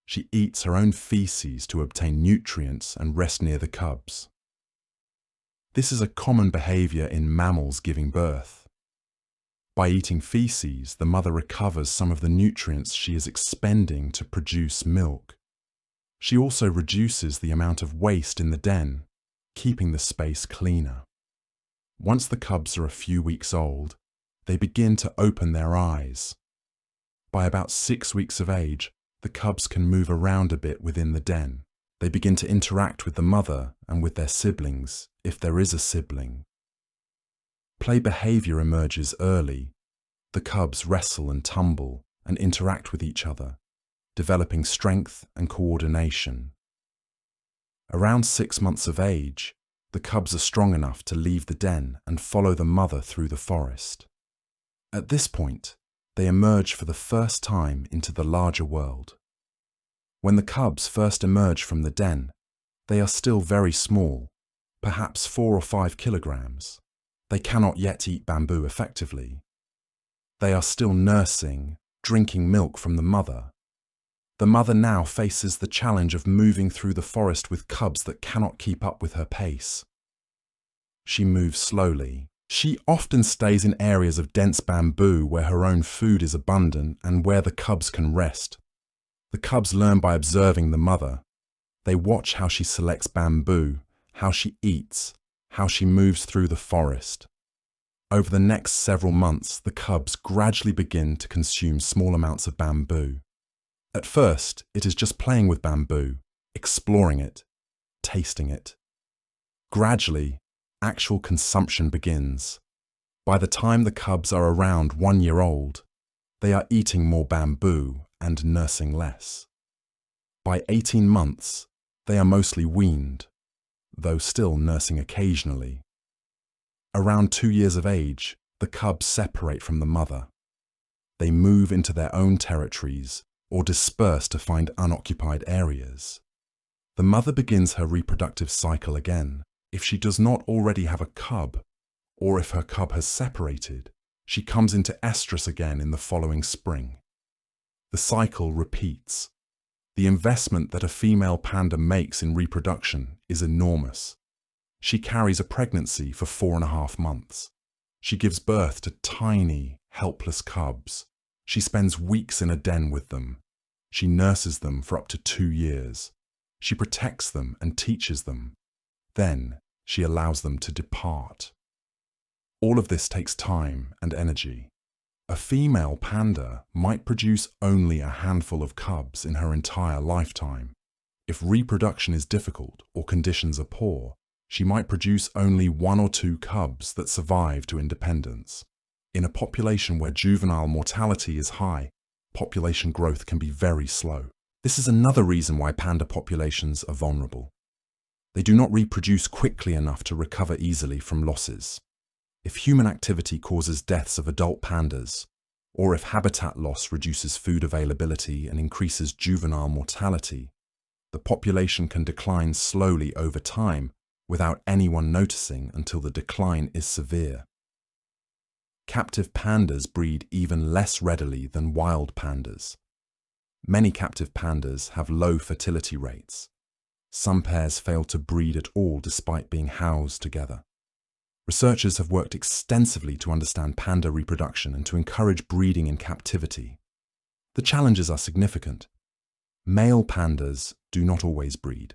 She eats her own feces to obtain nutrients and rest near the cubs. This is a common behavior in mammals giving birth. By eating feces, the mother recovers some of the nutrients she is expending to produce milk. She also reduces the amount of waste in the den, keeping the space cleaner. Once the cubs are a few weeks old, they begin to open their eyes. By about 6 weeks of age, the cubs can move around a bit within the den. They begin to interact with the mother and with their siblings, if there is a sibling. Play behavior emerges early. The cubs wrestle and tumble and interact with each other, developing strength and coordination. Around 6 months of age, the cubs are strong enough to leave the den and follow the mother through the forest. At this point, they emerge for the first time into the larger world. When the cubs first emerge from the den, they are still very small, perhaps 4 or 5 kilograms. They cannot yet eat bamboo effectively. They are still nursing, drinking milk from the mother. The mother now faces the challenge of moving through the forest with cubs that cannot keep up with her pace. She moves slowly. She often stays in areas of dense bamboo where her own food is abundant and where the cubs can rest. The cubs learn by observing the mother. They watch how she selects bamboo, how she eats, how she moves through the forest. Over the next several months, the cubs gradually begin to consume small amounts of bamboo. At first, it is just playing with bamboo, exploring it, tasting it. Gradually, actual consumption begins. By the time the cubs are around 1 year old, they are eating more bamboo and nursing less. By 18 months, they are mostly weaned, though still nursing occasionally. Around 2 years of age, the cubs separate from the mother. They move into their own territories or disperse to find unoccupied areas. The mother begins her reproductive cycle again. If she does not already have a cub, or if her cub has separated, she comes into estrus again in the following spring. The cycle repeats. The investment that a female panda makes in reproduction is enormous. She carries a pregnancy for 4.5 months. She gives birth to tiny, helpless cubs. She spends weeks in a den with them. She nurses them for up to 2 years. She protects them and teaches them. Then, she allows them to depart. All of this takes time and energy. A female panda might produce only a handful of cubs in her entire lifetime. If reproduction is difficult or conditions are poor, she might produce only 1 or 2 cubs that survive to independence. In a population where juvenile mortality is high, population growth can be very slow. This is another reason why panda populations are vulnerable. They do not reproduce quickly enough to recover easily from losses. If human activity causes deaths of adult pandas, or if habitat loss reduces food availability and increases juvenile mortality, the population can decline slowly over time without anyone noticing until the decline is severe. Captive pandas breed even less readily than wild pandas. Many captive pandas have low fertility rates. Some pairs fail to breed at all despite being housed together. Researchers have worked extensively to understand panda reproduction and to encourage breeding in captivity. The challenges are significant. Male pandas do not always breed.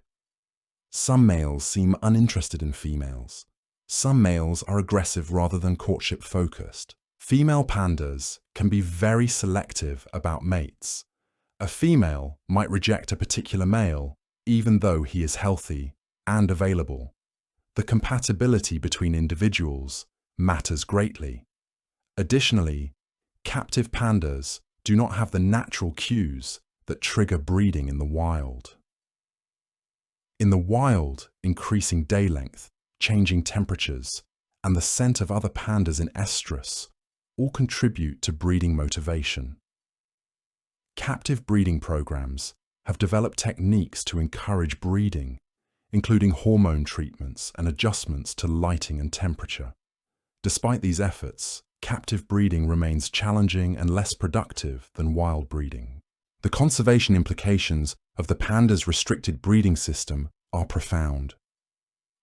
Some males seem uninterested in females. Some males are aggressive rather than courtship-focused. Female pandas can be very selective about mates. A female might reject a particular male even though he is healthy and available. The compatibility between individuals matters greatly. Additionally, captive pandas do not have the natural cues that trigger breeding in the wild. In the wild, increasing day length, changing temperatures, and the scent of other pandas in estrus all contribute to breeding motivation. Captive breeding programs have developed techniques to encourage breeding, including hormone treatments and adjustments to lighting and temperature. Despite these efforts, captive breeding remains challenging and less productive than wild breeding. The conservation implications of the panda's restricted breeding system are profound.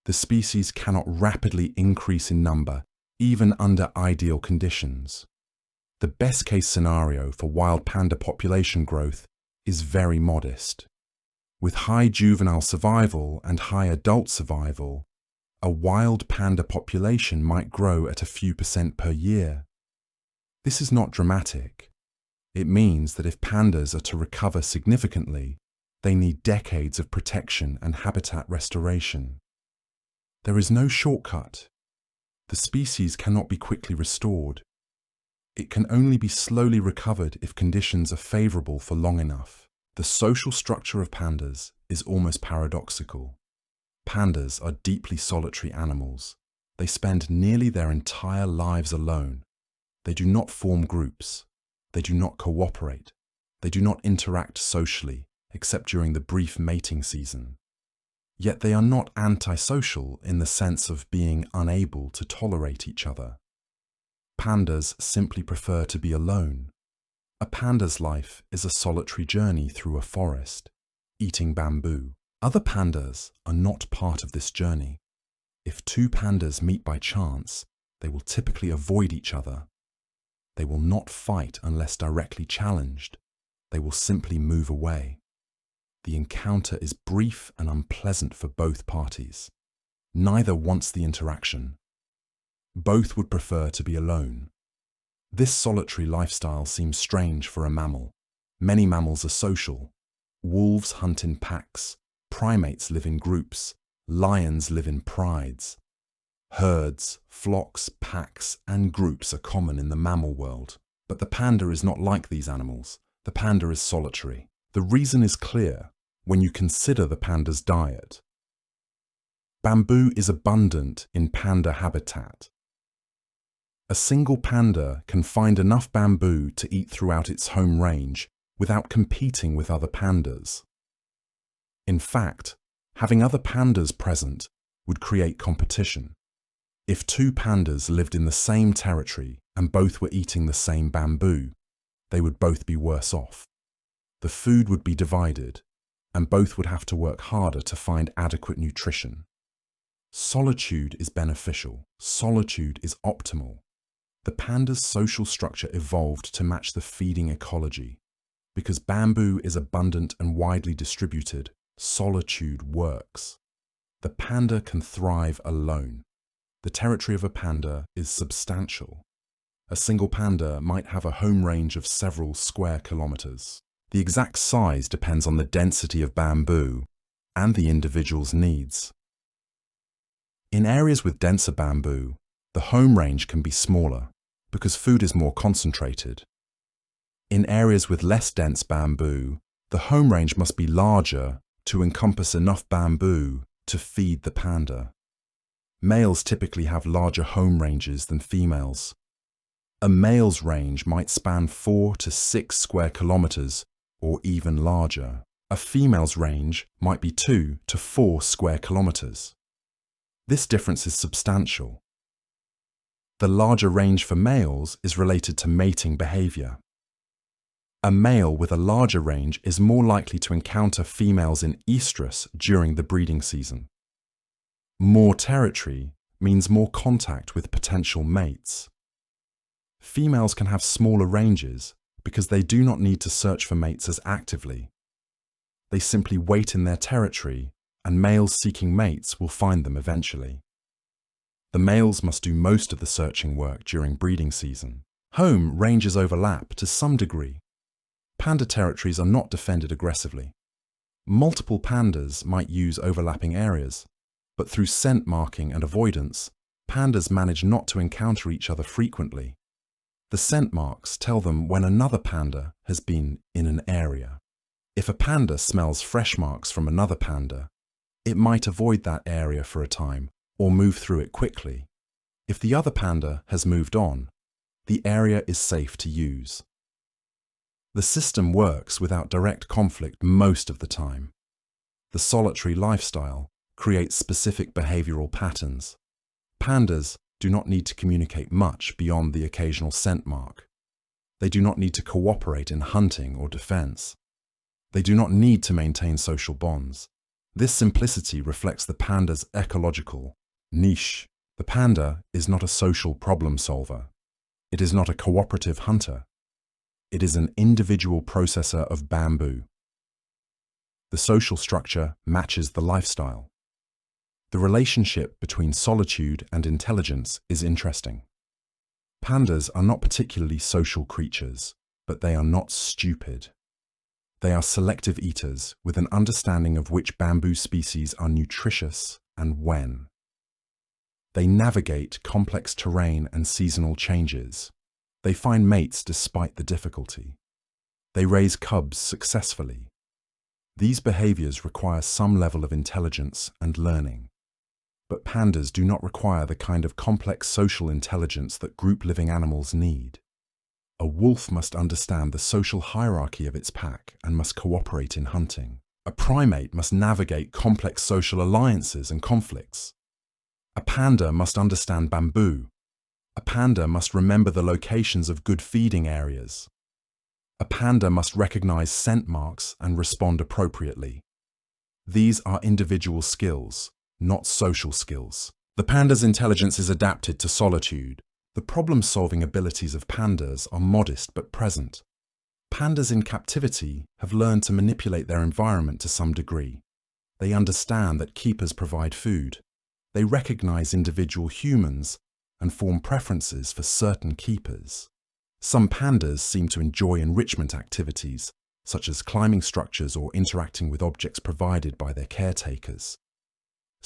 The species cannot rapidly increase in number, even under ideal conditions. The best-case scenario for wild panda population growth is very modest. With high juvenile survival and high adult survival, a wild panda population might grow at a few % per year. This is not dramatic. It means that if pandas are to recover significantly, they need decades of protection and habitat restoration. There is no shortcut. The species cannot be quickly restored. It can only be slowly recovered if conditions are favorable for long enough. The social structure of pandas is almost paradoxical. Pandas are deeply solitary animals. They spend nearly their entire lives alone. They do not form groups. They do not cooperate. They do not interact socially, except during the brief mating season. Yet they are not antisocial in the sense of being unable to tolerate each other. Pandas simply prefer to be alone. A panda's life is a solitary journey through a forest, eating bamboo. Other pandas are not part of this journey. If two pandas meet by chance, they will typically avoid each other. They will not fight unless directly challenged. They will simply move away. The encounter is brief and unpleasant for both parties. Neither wants the interaction. Both would prefer to be alone. This solitary lifestyle seems strange for a mammal. Many mammals are social. Wolves hunt in packs. Primates live in groups. Lions live in prides. Herds, flocks, packs, and groups are common in the mammal world. But the panda is not like these animals. The panda is solitary. The reason is clear when you consider the panda's diet. Bamboo is abundant in panda habitat. A single panda can find enough bamboo to eat throughout its home range without competing with other pandas. In fact, having other pandas present would create competition. If two pandas lived in the same territory and both were eating the same bamboo, they would both be worse off. The food would be divided, and both would have to work harder to find adequate nutrition. Solitude is beneficial. Solitude is optimal. The panda's social structure evolved to match the feeding ecology. Because bamboo is abundant and widely distributed, solitude works. The panda can thrive alone. The territory of a panda is substantial. A single panda might have a home range of several square kilometers. The exact size depends on the density of bamboo and the individual's needs. In areas with denser bamboo, the home range can be smaller because food is more concentrated. In areas with less dense bamboo, the home range must be larger to encompass enough bamboo to feed the panda. Males typically have larger home ranges than females. A male's range might span 4 to 6 square kilometers or even larger. A female's range might be 2 to 4 square kilometers. This difference is substantial. The larger range for males is related to mating behavior. A male with a larger range is more likely to encounter females in estrus during the breeding season. More territory means more contact with potential mates. Females can have smaller ranges because they do not need to search for mates as actively. They simply wait in their territory, and males seeking mates will find them eventually. The males must do most of the searching work during breeding season. Home ranges overlap to some degree. Panda territories are not defended aggressively. Multiple pandas might use overlapping areas, but through scent marking and avoidance, pandas manage not to encounter each other frequently. The scent marks tell them when another panda has been in an area. If a panda smells fresh marks from another panda, it might avoid that area for a time or move through it quickly. If the other panda has moved on, the area is safe to use. The system works without direct conflict most of the time. The solitary lifestyle creates specific behavioral patterns. Pandas do not need to communicate much beyond the occasional scent mark. They do not need to cooperate in hunting or defense. They do not need to maintain social bonds. This simplicity reflects the panda's ecological niche. The panda is not a social problem solver. It is not a cooperative hunter. It is an individual processor of bamboo. The social structure matches the lifestyle. The relationship between solitude and intelligence is interesting. Pandas are not particularly social creatures, but they are not stupid. They are selective eaters with an understanding of which bamboo species are nutritious and when. They navigate complex terrain and seasonal changes. They find mates despite the difficulty. They raise cubs successfully. These behaviors require some level of intelligence and learning. But pandas do not require the kind of complex social intelligence that group-living animals need. A wolf must understand the social hierarchy of its pack and must cooperate in hunting. A primate must navigate complex social alliances and conflicts. A panda must understand bamboo. A panda must remember the locations of good feeding areas. A panda must recognize scent marks and respond appropriately. These are individual skills, not social skills. The panda's intelligence is adapted to solitude. The problem-solving abilities of pandas are modest but present. Pandas in captivity have learned to manipulate their environment to some degree. They understand that keepers provide food. They recognize individual humans and form preferences for certain keepers. Some pandas seem to enjoy enrichment activities, such as climbing structures or interacting with objects provided by their caretakers.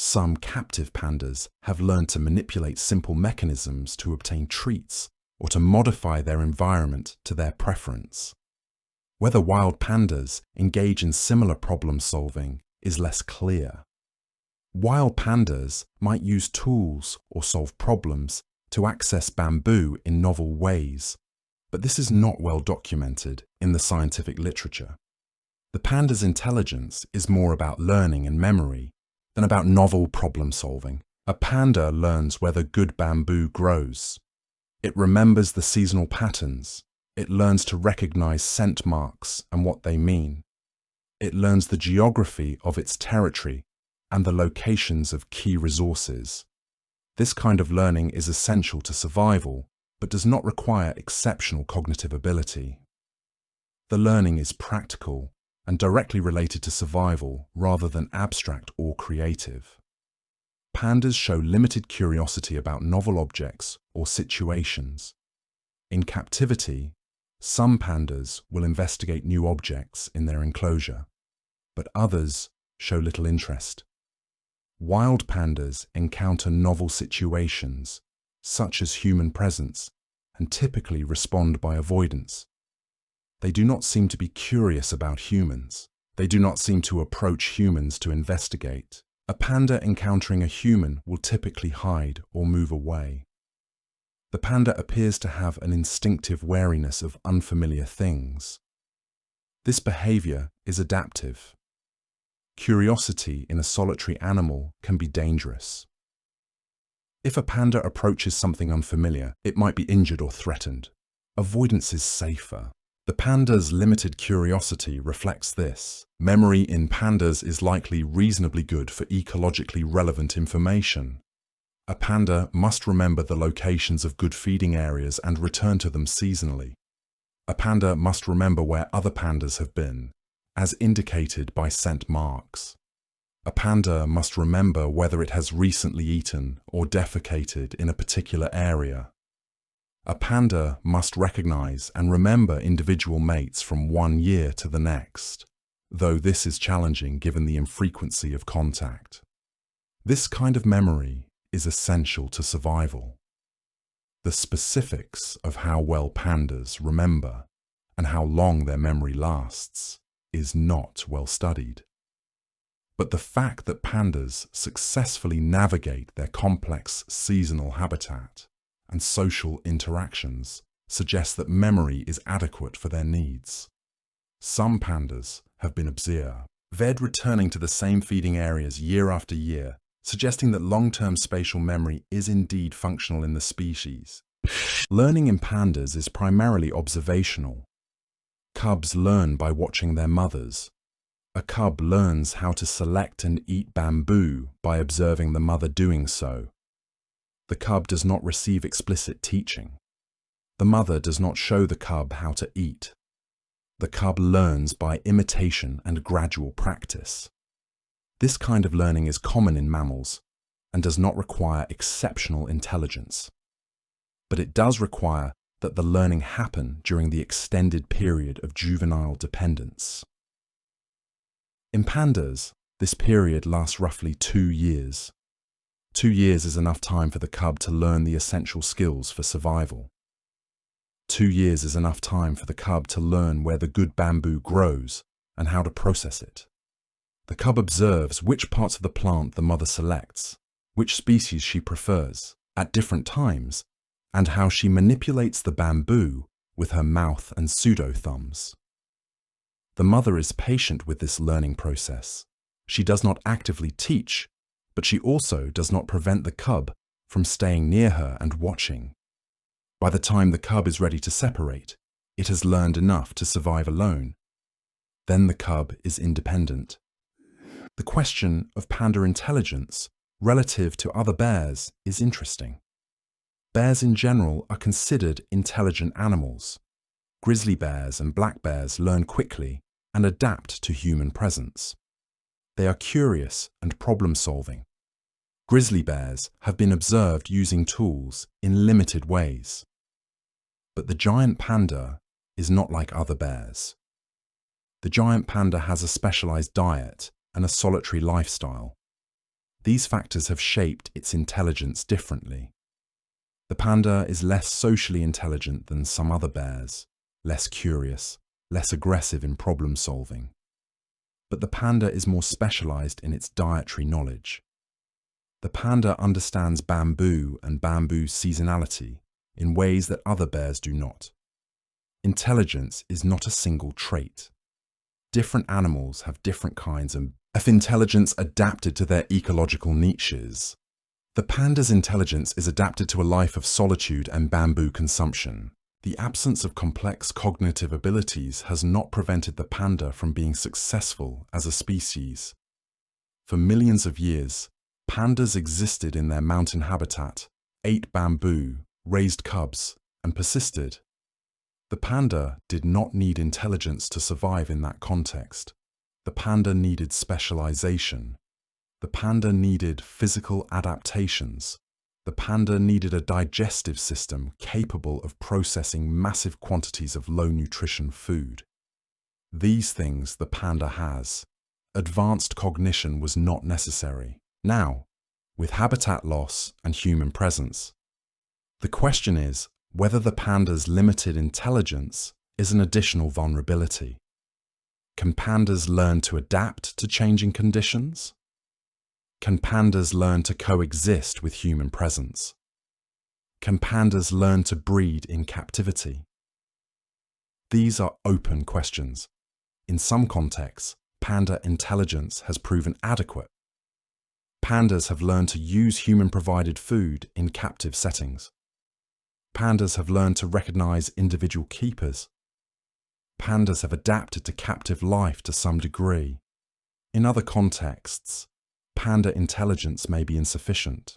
Some captive pandas have learned to manipulate simple mechanisms to obtain treats or to modify their environment to their preference. Whether wild pandas engage in similar problem-solving is less clear. Wild pandas might use tools or solve problems to access bamboo in novel ways, but this is not well documented in the scientific literature. The panda's intelligence is more about learning and memory than about novel problem-solving. A panda learns whether good bamboo grows. It remembers the seasonal patterns. It learns to recognize scent marks and what they mean. It learns the geography of its territory and the locations of key resources. This kind of learning is essential to survival, but does not require exceptional cognitive ability. The learning is practical and directly related to survival rather than abstract or creative. Pandas show limited curiosity about novel objects or situations. In captivity, some pandas will investigate new objects in their enclosure, but others show little interest. Wild pandas encounter novel situations, such as human presence, and typically respond by avoidance. They do not seem to be curious about humans. They do not seem to approach humans to investigate. A panda encountering a human will typically hide or move away. The panda appears to have an instinctive wariness of unfamiliar things. This behavior is adaptive. Curiosity in a solitary animal can be dangerous. If a panda approaches something unfamiliar, it might be injured or threatened. Avoidance is safer. The panda's limited curiosity reflects this. Memory in pandas is likely reasonably good for ecologically relevant information. A panda must remember the locations of good feeding areas and return to them seasonally. A panda must remember where other pandas have been, as indicated by scent marks. A panda must remember whether it has recently eaten or defecated in a particular area. A panda must recognize and remember individual mates from one year to the next, though this is challenging given the infrequency of contact. This kind of memory is essential to survival. The specifics of how well pandas remember and how long their memory lasts is not well studied. But the fact that pandas successfully navigate their complex seasonal habitat and social interactions suggests that memory is adequate for their needs. Some pandas have been observed returning to the same feeding areas year after year, suggesting that long-term spatial memory is indeed functional in the species. Learning in pandas is primarily observational. Cubs learn by watching their mothers. A cub learns how to select and eat bamboo by observing the mother doing so. The cub does not receive explicit teaching. The mother does not show the cub how to eat. The cub learns by imitation and gradual practice. This kind of learning is common in mammals and does not require exceptional intelligence. But it does require that the learning happen during the extended period of juvenile dependence. In pandas, this period lasts roughly 2 years. 2 years is enough time for the cub to learn the essential skills for survival. 2 years is enough time for the cub to learn where the good bamboo grows and how to process it. The cub observes which parts of the plant the mother selects, which species she prefers, at different times, and how she manipulates the bamboo with her mouth and pseudo-thumbs. The mother is patient with this learning process. She does not actively teach, but she also does not prevent the cub from staying near her and watching. By the time the cub is ready to separate, it has learned enough to survive alone. Then the cub is independent. The question of panda intelligence relative to other bears is interesting. Bears in general are considered intelligent animals. Grizzly bears and black bears learn quickly and adapt to human presence. They are curious and problem-solving. Grizzly bears have been observed using tools in limited ways. But the giant panda is not like other bears. The giant panda has a specialized diet and a solitary lifestyle. These factors have shaped its intelligence differently. The panda is less socially intelligent than some other bears, less curious, less aggressive in problem solving. But the panda is more specialized in its dietary knowledge. The panda understands bamboo and bamboo seasonality in ways that other bears do not. Intelligence is not a single trait. Different animals have different kinds of intelligence adapted to their ecological niches. The panda's intelligence is adapted to a life of solitude and bamboo consumption. The absence of complex cognitive abilities has not prevented the panda from being successful as a species. For millions of years, pandas existed in their mountain habitat, ate bamboo, raised cubs, and persisted. The panda did not need intelligence to survive in that context. The panda needed specialization. The panda needed physical adaptations. The panda needed a digestive system capable of processing massive quantities of low-nutrition food. These things the panda has. Advanced cognition was not necessary. Now, with habitat loss and human presence, the question is whether the panda's limited intelligence is an additional vulnerability. Can pandas learn to adapt to changing conditions? Can pandas learn to coexist with human presence? Can pandas learn to breed in captivity? These are open questions. In some contexts, panda intelligence has proven adequate. Pandas have learned to use human-provided food in captive settings. Pandas have learned to recognize individual keepers. Pandas have adapted to captive life to some degree. In other contexts, panda intelligence may be insufficient.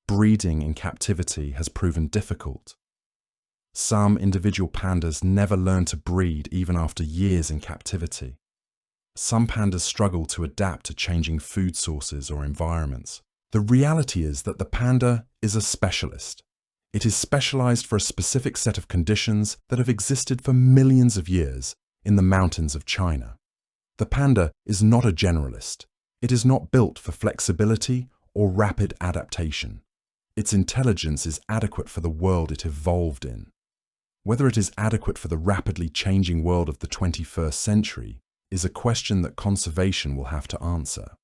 Breeding in captivity has proven difficult. Some individual pandas never learn to breed even after years in captivity. Some pandas struggle to adapt to changing food sources or environments. The reality is that the panda is a specialist. It is specialized for a specific set of conditions that have existed for millions of years in the mountains of China. The panda is not a generalist. It is not built for flexibility or rapid adaptation. Its intelligence is adequate for the world it evolved in. Whether it is adequate for the rapidly changing world of the 21st century is a question that conservation will have to answer.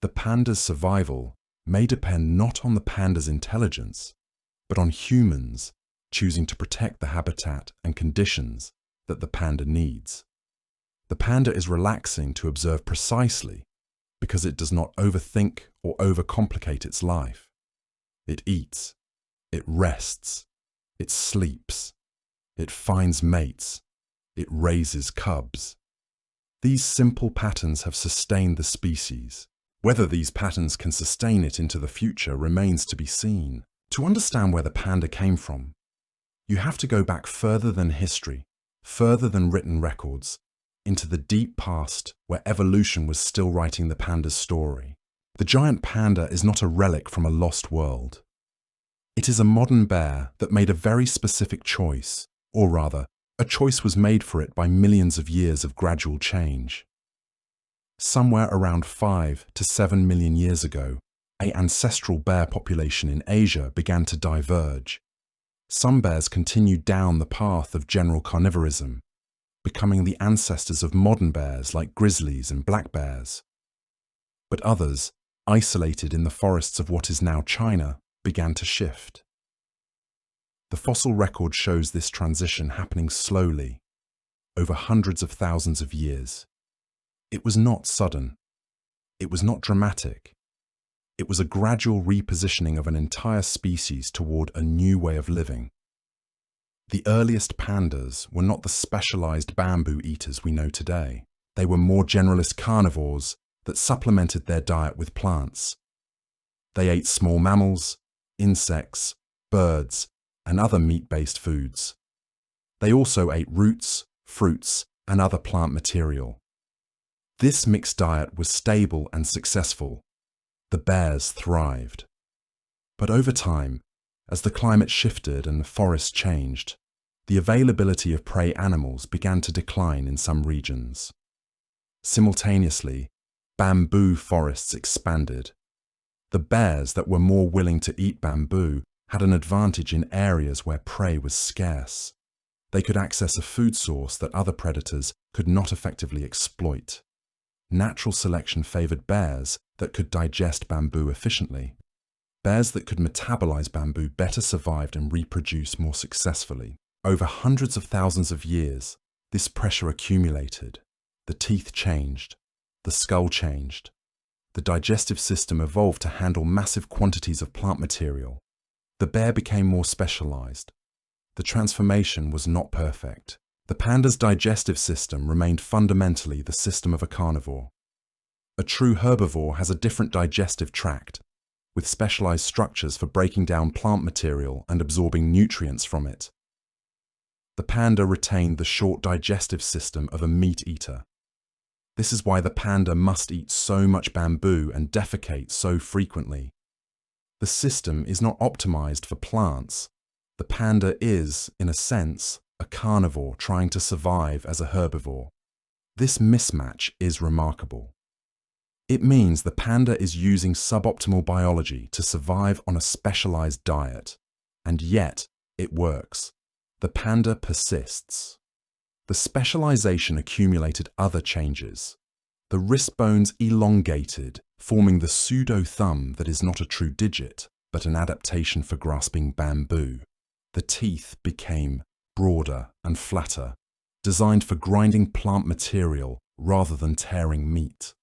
The panda's survival may depend not on the panda's intelligence, but on humans choosing to protect the habitat and conditions that the panda needs. The panda is relaxing to observe precisely because it does not overthink or overcomplicate its life. It eats, it rests, it sleeps, it finds mates, it raises cubs. These simple patterns have sustained the species. Whether these patterns can sustain it into the future remains to be seen. To understand where the panda came from, You have to go back further than history, further than written records, into the deep past where evolution was still writing the panda's story. The giant panda is not a relic from a lost world. It is a modern bear that made a very specific choice, or rather, a choice was made for it by millions of years of gradual change. Somewhere around 5 to 7 million years ago, an ancestral bear population in Asia began to diverge. Some bears continued down the path of general carnivorism, becoming the ancestors of modern bears like grizzlies and black bears. But others, isolated in the forests of what is now China, began to shift. The fossil record shows this transition happening slowly, over hundreds of thousands of years. It was not sudden. It was not dramatic. It was a gradual repositioning of an entire species toward a new way of living. The earliest pandas were not the specialized bamboo eaters we know today. They were more generalist carnivores that supplemented their diet with plants. They ate small mammals, insects, birds, and other meat-based foods. They also ate roots, fruits, and other plant material. This mixed diet was stable and successful. The bears thrived. But over time, as the climate shifted and the forests changed, the availability of prey animals began to decline in some regions. Simultaneously, bamboo forests expanded. The bears that were more willing to eat bamboo had an advantage in areas where prey was scarce. They could access a food source that other predators could not effectively exploit. Natural selection favored bears that could digest bamboo efficiently. Bears that could metabolize bamboo better survived and reproduced more successfully. Over hundreds of thousands of years, this pressure accumulated. The teeth changed. The skull changed. The digestive system evolved to handle massive quantities of plant material. The bear became more specialized. The transformation was not perfect. The panda's digestive system remained fundamentally the system of a carnivore. A true herbivore has a different digestive tract, with specialized structures for breaking down plant material and absorbing nutrients from it. The panda retained the short digestive system of a meat eater. This is why the panda must eat so much bamboo and defecate so frequently. The system is not optimized for plants. The panda is, in a sense, a carnivore trying to survive as a herbivore. This mismatch is remarkable. It means the panda is using suboptimal biology to survive on a specialized diet, and yet it works. The panda persists. The specialization accumulated other changes. The wrist bones elongated, forming the pseudo-thumb that is not a true digit, but an adaptation for grasping bamboo. The teeth became broader and flatter, designed for grinding plant material rather than tearing meat.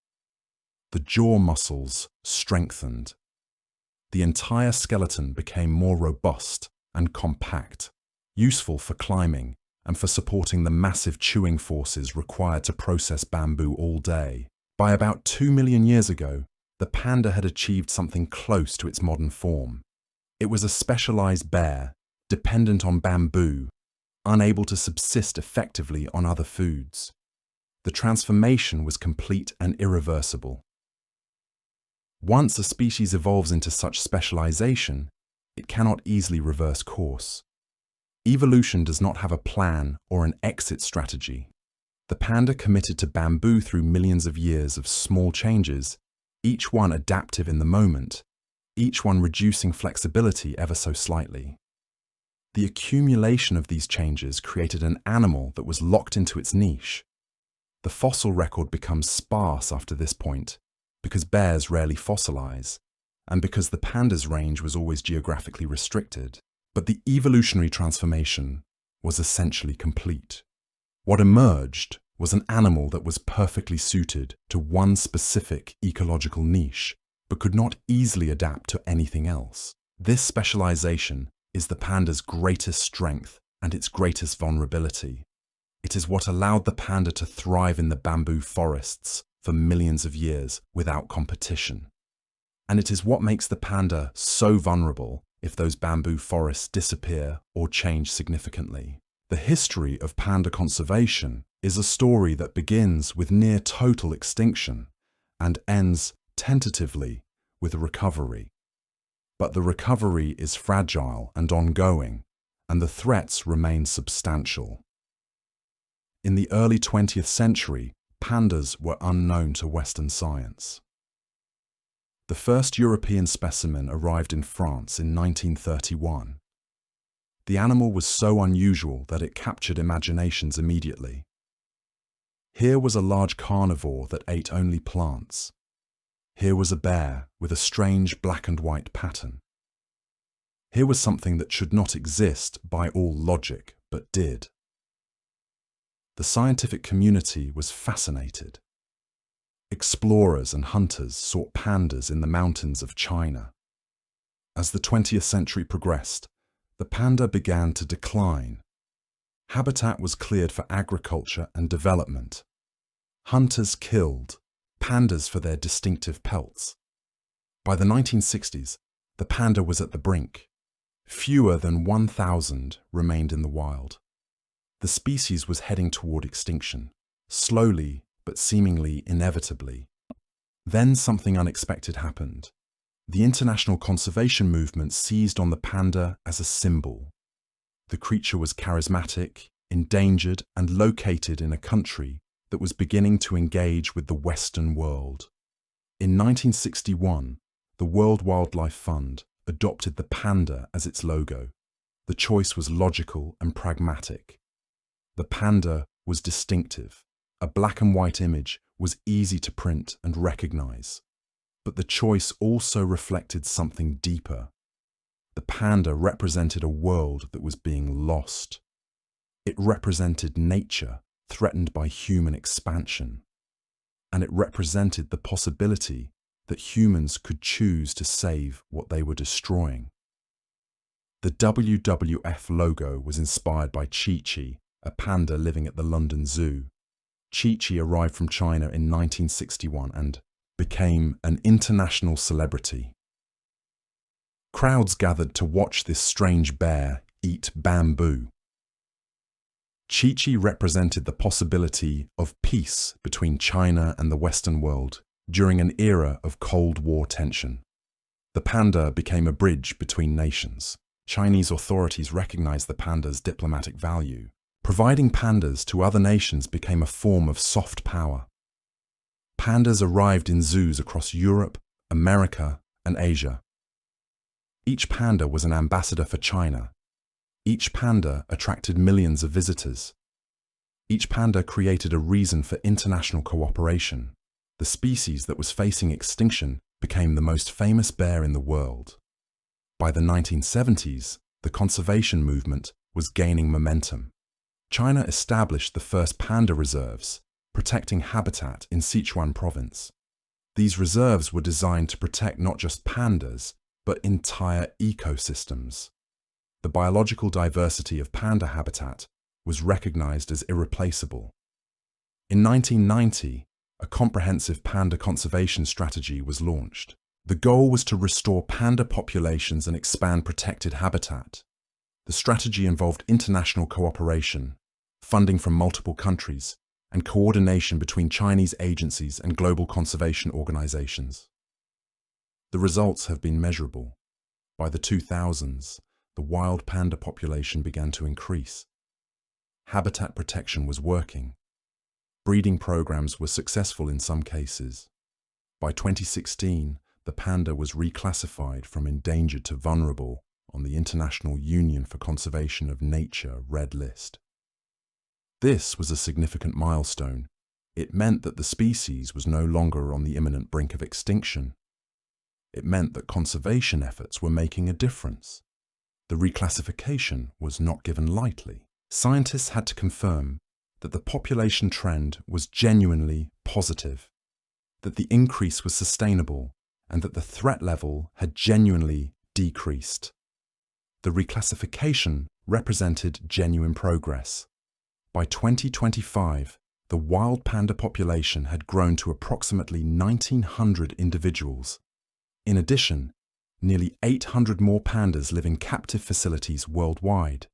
The jaw muscles strengthened. The entire skeleton became more robust and compact, useful for climbing and for supporting the massive chewing forces required to process bamboo all day. By about 2 million years ago, the panda had achieved something close to its modern form. It was a specialized bear, dependent on bamboo, unable to subsist effectively on other foods. The transformation was complete and irreversible. Once a species evolves into such specialization, it cannot easily reverse course. Evolution does not have a plan or an exit strategy. The panda committed to bamboo through millions of years of small changes, each one adaptive in the moment, each one reducing flexibility ever so slightly. The accumulation of these changes created an animal that was locked into its niche. The fossil record becomes sparse after this point, because bears rarely fossilize, and because the panda's range was always geographically restricted. But the evolutionary transformation was essentially complete. What emerged was an animal that was perfectly suited to one specific ecological niche, but could not easily adapt to anything else. This specialization is the panda's greatest strength and its greatest vulnerability. It is what allowed the panda to thrive in the bamboo forests for millions of years without competition. And it is what makes the panda so vulnerable if those bamboo forests disappear or change significantly. The history of panda conservation is a story that begins with near total extinction and ends tentatively with recovery. But the recovery is fragile and ongoing, and the threats remain substantial. In the early 20th century, pandas were unknown to Western science. The first European specimen arrived in France in 1931. The animal was so unusual that it captured imaginations immediately. Here was a large carnivore that ate only plants. Here was a bear with a strange black and white pattern. Here was something that should not exist by all logic, but did. The scientific community was fascinated. Explorers and hunters sought pandas in the mountains of China. As the 20th century progressed, the panda began to decline. Habitat was cleared for agriculture and development. Hunters killed pandas for their distinctive pelts. By the 1960s, the panda was at the brink. Fewer than 1,000 remained in the wild. The species was heading toward extinction, slowly but seemingly inevitably. Then something unexpected happened. The international conservation movement seized on the panda as a symbol. The creature was charismatic, endangered, and located in a country that was beginning to engage with the Western world. In 1961, the World Wildlife Fund adopted the panda as its logo. The choice was logical and pragmatic. The panda was distinctive. A black and white image was easy to print and recognize. But the choice also reflected something deeper. The panda represented a world that was being lost. It represented nature threatened by human expansion. And it represented the possibility that humans could choose to save what they were destroying. The WWF logo was inspired by Chi-Chi, a panda living at the London Zoo. Chi-Chi arrived from China in 1961 and became an international celebrity. Crowds gathered to watch this strange bear eat bamboo. Chi-Chi represented the possibility of peace between China and the Western world during an era of Cold War tension. The panda became a bridge between nations. Chinese authorities recognized the panda's diplomatic value. Providing pandas to other nations became a form of soft power. Pandas arrived in zoos across Europe, America, and Asia. Each panda was an ambassador for China. Each panda attracted millions of visitors. Each panda created a reason for international cooperation. The species that was facing extinction became the most famous bear in the world. By the 1970s, the conservation movement was gaining momentum. China established the first panda reserves, protecting habitat in Sichuan province. These reserves were designed to protect not just pandas, but entire ecosystems. The biological diversity of panda habitat was recognized as irreplaceable. In 1990, a comprehensive panda conservation strategy was launched. The goal was to restore panda populations and expand protected habitat. The strategy involved international cooperation, funding from multiple countries, and coordination between Chinese agencies and global conservation organizations. The results have been measurable. By the 2000s, the wild panda population began to increase. Habitat protection was working. Breeding programs were successful in some cases. By 2016, the panda was reclassified from endangered to vulnerable on the International Union for Conservation of Nature Red List. This was a significant milestone. It meant that the species was no longer on the imminent brink of extinction. It meant that conservation efforts were making a difference. The reclassification was not given lightly. Scientists had to confirm that the population trend was genuinely positive, that the increase was sustainable, and that the threat level had genuinely decreased. The reclassification represented genuine progress. By 2025, the wild panda population had grown to approximately 1,900 individuals. In addition, nearly 800 more pandas live in captive facilities worldwide.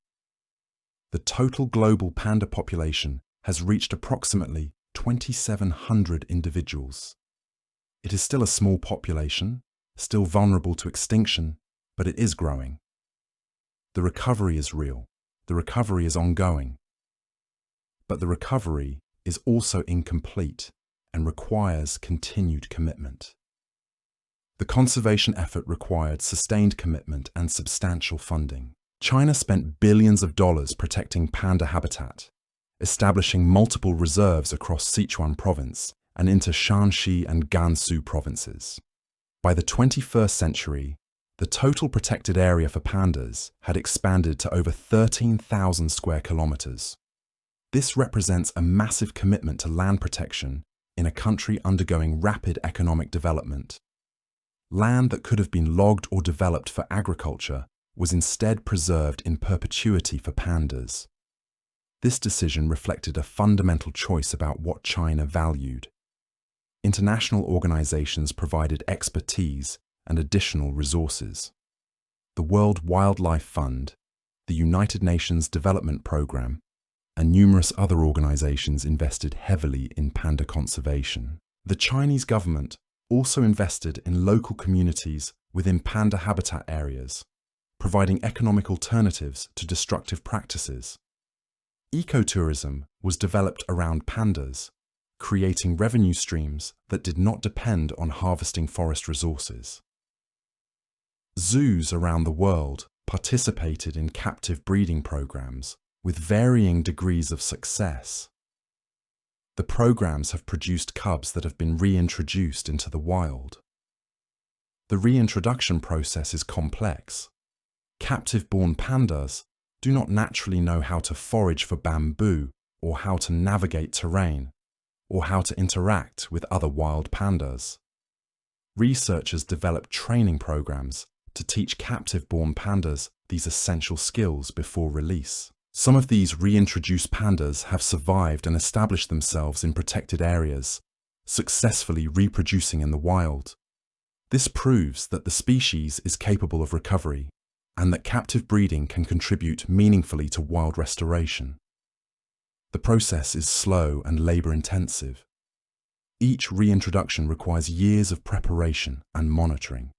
The total global panda population has reached approximately 2,700 individuals. It is still a small population, still vulnerable to extinction, but it is growing. The recovery is real. The recovery is ongoing. But the recovery is also incomplete and requires continued commitment. The conservation effort required sustained commitment and substantial funding. China spent billions of dollars protecting panda habitat, establishing multiple reserves across Sichuan province and into Shanxi and Gansu provinces. By the 21st century, the total protected area for pandas had expanded to over 13,000 square kilometers. This represents a massive commitment to land protection in a country undergoing rapid economic development. Land that could have been logged or developed for agriculture was instead preserved in perpetuity for pandas. This decision reflected a fundamental choice about what China valued. International organizations provided expertise and additional resources. The World Wildlife Fund, the United Nations Development Programme, and numerous other organizations invested heavily in panda conservation. The Chinese government also invested in local communities within panda habitat areas, providing economic alternatives to destructive practices. Ecotourism was developed around pandas, creating revenue streams that did not depend on harvesting forest resources. Zoos around the world participated in captive breeding programs with varying degrees of success. The programs have produced cubs that have been reintroduced into the wild. The reintroduction process is complex. Captive-born pandas do not naturally know how to forage for bamboo or how to navigate terrain or how to interact with other wild pandas. Researchers develop training programs to teach captive-born pandas these essential skills before release. Some of these reintroduced pandas have survived and established themselves in protected areas, successfully reproducing in the wild. This proves that the species is capable of recovery and that captive breeding can contribute meaningfully to wild restoration. The process is slow and labor-intensive. Each reintroduction requires years of preparation and monitoring.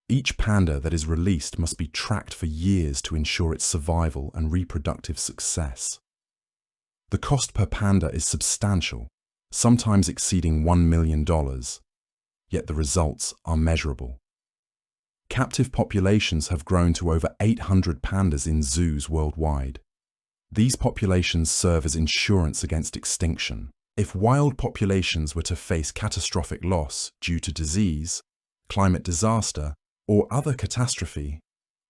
Each panda that is released must be tracked for years to ensure its survival and reproductive success. The cost per panda is substantial, sometimes exceeding $1 million, yet the results are measurable. Captive populations have grown to over 800 pandas in zoos worldwide. These populations serve as insurance against extinction. If wild populations were to face catastrophic loss due to disease, climate disaster, or other catastrophe,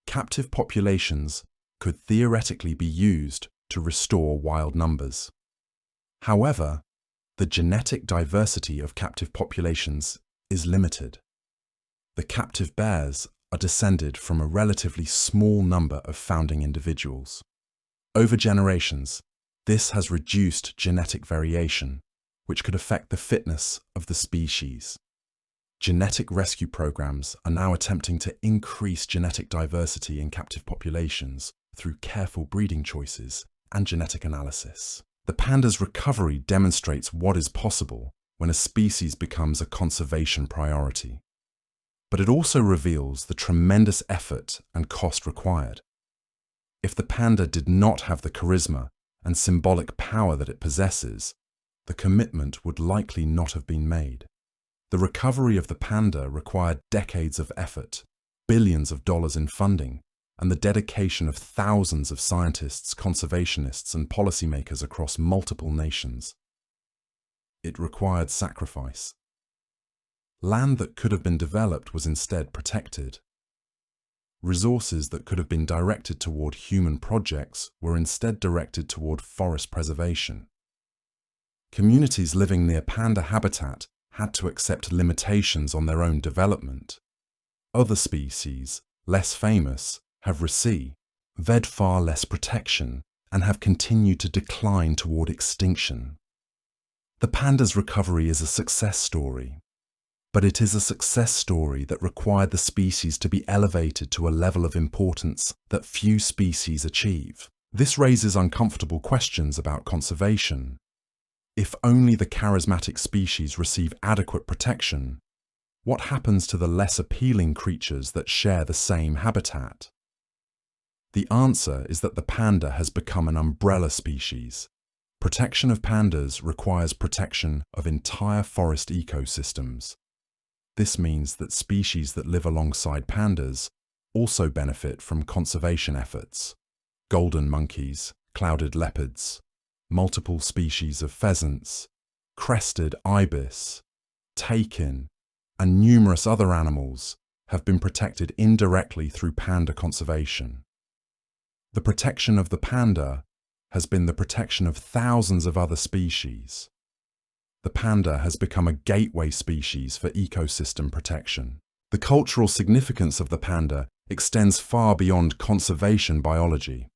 captive populations could theoretically be used to restore wild numbers. However, the genetic diversity of captive populations is limited. The captive bears are descended from a relatively small number of founding individuals. Over generations, this has reduced genetic variation, which could affect the fitness of the species. Genetic rescue programs are now attempting to increase genetic diversity in captive populations through careful breeding choices and genetic analysis. The panda's recovery demonstrates what is possible when a species becomes a conservation priority. But it also reveals the tremendous effort and cost required. If the panda did not have the charisma and symbolic power that it possesses, the commitment would likely not have been made. The recovery of the panda required decades of effort, billions of dollars in funding, and the dedication of thousands of scientists, conservationists, and policymakers across multiple nations. It required sacrifice. Land that could have been developed was instead protected. Resources that could have been directed toward human projects were instead directed toward forest preservation. Communities living near panda habitat had to accept limitations on their own development. Other species, less famous, have received far less protection and have continued to decline toward extinction. The panda's recovery is a success story. But it is a success story that required the species to be elevated to a level of importance that few species achieve. This raises uncomfortable questions about conservation. If only the charismatic species receive adequate protection, what happens to the less appealing creatures that share the same habitat? The answer is that the panda has become an umbrella species. Protection of pandas requires protection of entire forest ecosystems. This means that species that live alongside pandas also benefit from conservation efforts. Golden monkeys, clouded leopards, multiple species of pheasants, crested ibis, takin, and numerous other animals have been protected indirectly through panda conservation. The protection of the panda has been the protection of thousands of other species. The panda has become a gateway species for ecosystem protection. The cultural significance of the panda extends far beyond conservation biology.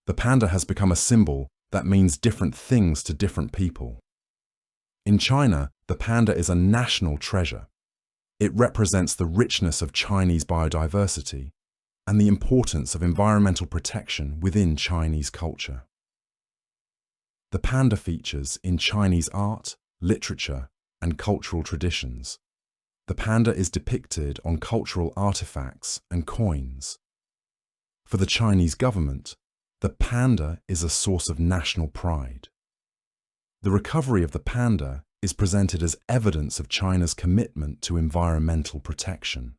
The panda has become a symbol that means different things to different people. In China, the panda is a national treasure. It represents the richness of Chinese biodiversity and the importance of environmental protection within Chinese culture. The panda features in Chinese art, literature, and cultural traditions. The panda is depicted on cultural artifacts and coins. For the Chinese government, the panda is a source of national pride. The recovery of the panda is presented as evidence of China's commitment to environmental protection.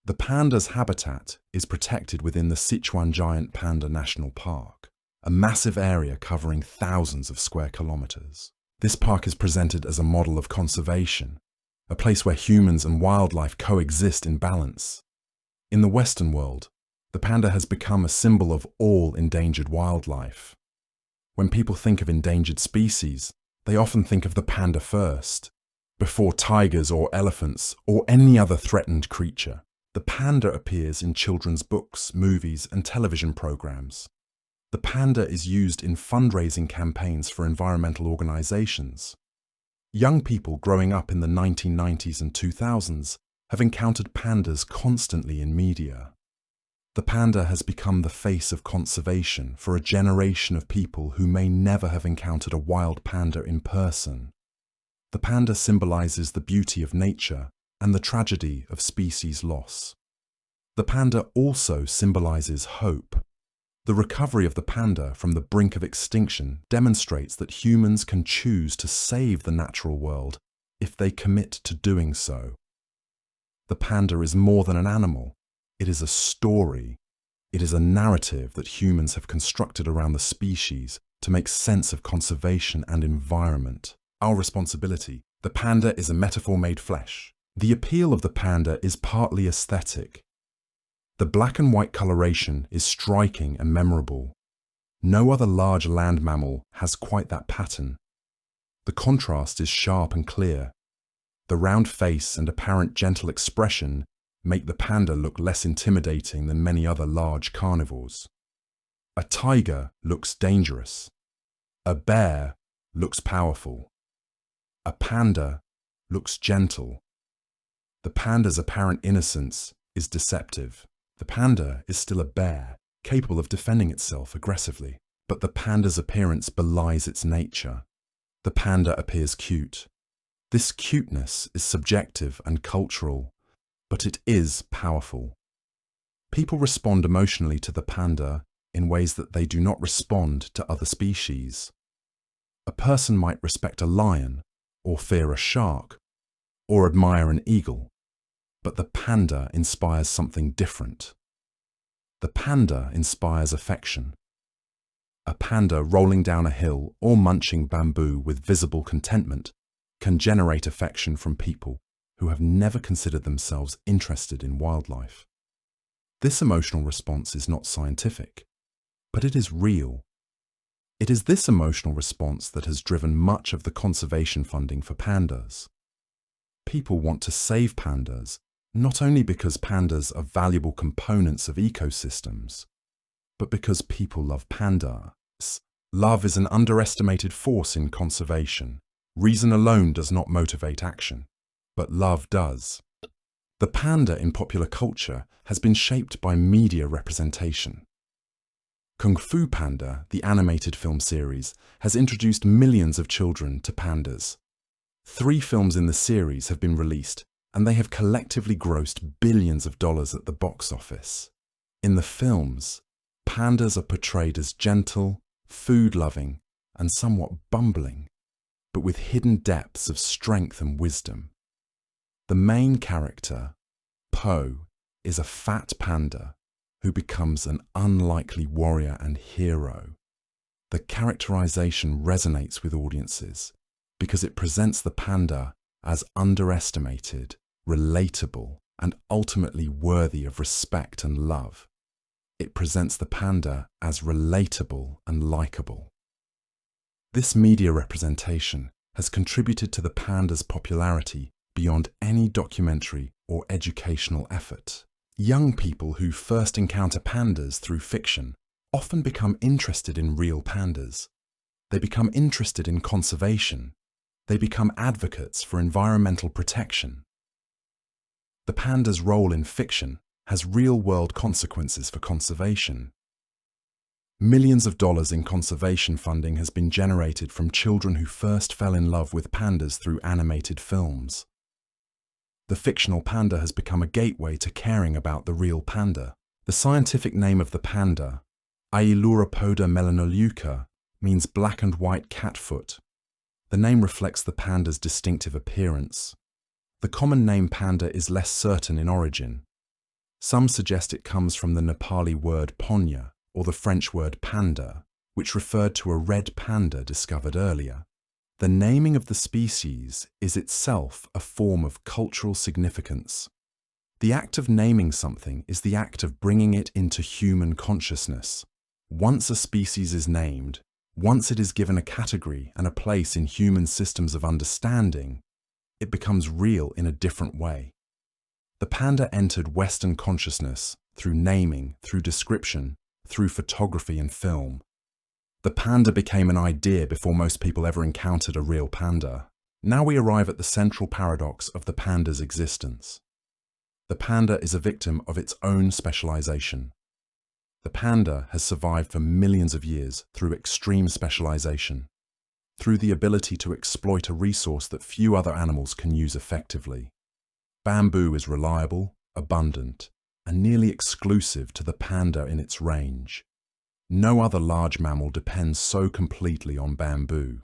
The panda's habitat is protected within the Sichuan Giant Panda National Park, a massive area covering thousands of square kilometers. This park is presented as a model of conservation, a place where humans and wildlife coexist in balance. In the Western world, the panda has become a symbol of all endangered wildlife. When people think of endangered species, they often think of the panda first, before tigers or elephants or any other threatened creature. The panda appears in children's books, movies, and television programs. The panda is used in fundraising campaigns for environmental organizations. Young people growing up in the 1990s and 2000s have encountered pandas constantly in media. The panda has become the face of conservation for a generation of people who may never have encountered a wild panda in person. The panda symbolizes the beauty of nature and the tragedy of species loss. The panda also symbolizes hope. The recovery of the panda from the brink of extinction demonstrates that humans can choose to save the natural world if they commit to doing so. The panda is more than an animal. It is a story. It is a narrative that humans have constructed around the species to make sense of conservation and environment. Our responsibility. The panda is a metaphor made flesh. The appeal of the panda is partly aesthetic. The black and white coloration is striking and memorable. No other large land mammal has quite that pattern. The contrast is sharp and clear. The round face and apparent gentle expression make the panda look less intimidating than many other large carnivores. A tiger looks dangerous. A bear looks powerful. A panda looks gentle. The panda's apparent innocence is deceptive. The panda is still a bear, capable of defending itself aggressively, but the panda's appearance belies its nature. The panda appears cute. This cuteness is subjective and cultural, but it is powerful. People respond emotionally to the panda in ways that they do not respond to other species. A person might respect a lion, or fear a shark, or admire an eagle, but the panda inspires something different. The panda inspires affection. A panda rolling down a hill or munching bamboo with visible contentment can generate affection from people who have never considered themselves interested in wildlife. This emotional response is not scientific, but it is real. It is this emotional response that has driven much of the conservation funding for pandas. People want to save pandas not only because pandas are valuable components of ecosystems, but because people love pandas. Love is an underestimated force in conservation. Reason alone does not motivate action. but love does. The panda in popular culture has been shaped by media representation. Kung Fu Panda, the animated film series, has introduced millions of children to pandas. 3 films in the series have been released, and they have collectively grossed billions of dollars at the box office. In the films, pandas are portrayed as gentle, food-loving, and somewhat bumbling, but with hidden depths of strength and wisdom. The main character, Po, is a fat panda who becomes an unlikely warrior and hero. The characterization resonates with audiences because it presents the panda as underestimated, relatable, and ultimately worthy of respect and love. It presents the panda as relatable and likable. This media representation has contributed to the panda's popularity beyond any documentary or educational effort. Young people who first encounter pandas through fiction often become interested in real pandas. They become interested in conservation. They become advocates for environmental protection. The panda's role in fiction has real-world consequences for conservation. Millions of dollars in conservation funding has been generated from children who first fell in love with pandas through animated films. The fictional panda has become a gateway to caring about the real panda. The scientific name of the panda, Ailuropoda melanoleuca, means black and white catfoot. The name reflects the panda's distinctive appearance. The common name panda is less certain in origin. Some suggest it comes from the Nepali word ponya, or the French word panda, which referred to a red panda discovered earlier. The naming of the species is itself a form of cultural significance. The act of naming something is the act of bringing it into human consciousness. Once a species is named, once it is given a category and a place in human systems of understanding, it becomes real in a different way. The panda entered Western consciousness through naming, through description, through photography and film. The panda became an idea before most people ever encountered a real panda. Now we arrive at the central paradox of the panda's existence. The panda is a victim of its own specialization. The panda has survived for millions of years through extreme specialization, through the ability to exploit a resource that few other animals can use effectively. Bamboo is reliable, abundant, and nearly exclusive to the panda in its range. No other large mammal depends so completely on bamboo.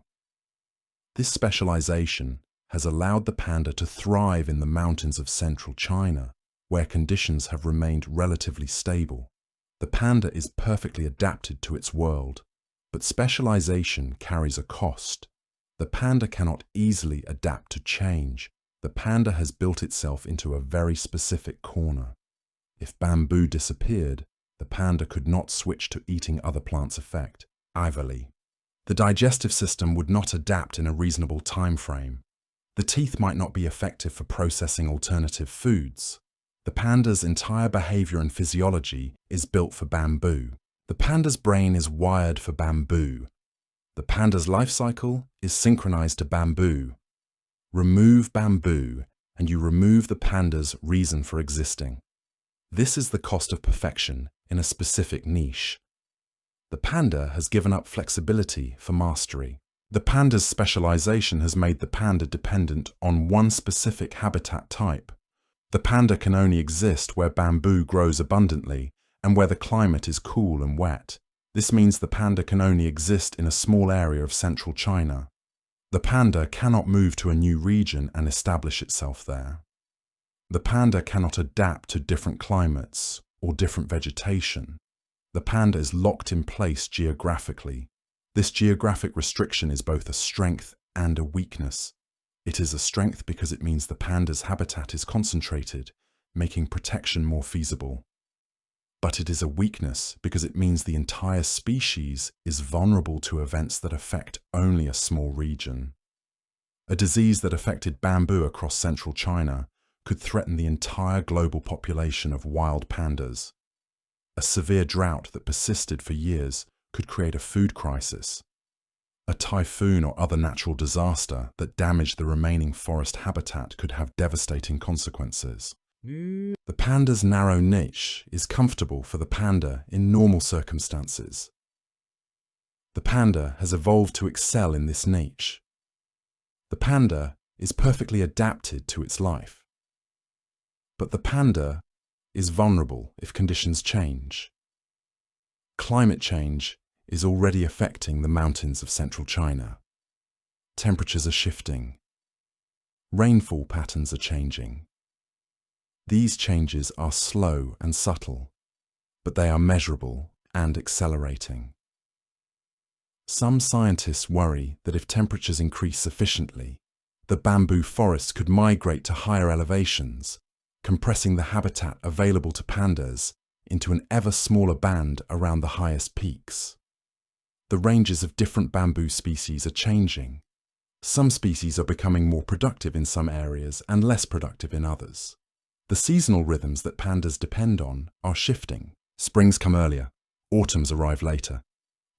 This specialization has allowed the panda to thrive in the mountains of central China, where conditions have remained relatively stable. The panda is perfectly adapted to its world, but specialization carries a cost. The panda cannot easily adapt to change. The panda has built itself into a very specific corner. If bamboo disappeared, the panda could not switch to eating other plants' effectively. The digestive system would not adapt in a reasonable time frame. The teeth might not be effective for processing alternative foods. The panda's entire behavior and physiology is built for bamboo. The panda's brain is wired for bamboo. The panda's life cycle is synchronized to bamboo. Remove bamboo, and you remove the panda's reason for existing. This is the cost of perfection in a specific niche. The panda has given up flexibility for mastery. The panda's specialization has made the panda dependent on one specific habitat type. The panda can only exist where bamboo grows abundantly and where the climate is cool and wet. This means the panda can only exist in a small area of central China. The panda cannot move to a new region and establish itself there. The panda cannot adapt to different climates or different vegetation. The panda is locked in place geographically. This geographic restriction is both a strength and a weakness. It is a strength because it means the panda's habitat is concentrated, making protection more feasible. But it is a weakness because it means the entire species is vulnerable to events that affect only a small region. A disease that affected bamboo across central China could threaten the entire global population of wild pandas. A severe drought that persisted for years could create a food crisis. A typhoon or other natural disaster that damaged the remaining forest habitat could have devastating consequences. The panda's narrow niche is comfortable for the panda in normal circumstances. The panda has evolved to excel in this niche. The panda is perfectly adapted to its life. But the panda is vulnerable if conditions change. Climate change is already affecting the mountains of central China. Temperatures are shifting. Rainfall patterns are changing. These changes are slow and subtle, but they are measurable and accelerating. Some scientists worry that if temperatures increase sufficiently, the bamboo forests could migrate to higher elevations, compressing the habitat available to pandas into an ever smaller band around the highest peaks. The ranges of different bamboo species are changing. Some species are becoming more productive in some areas and less productive in others. The seasonal rhythms that pandas depend on are shifting. Springs come earlier, autumns arrive later.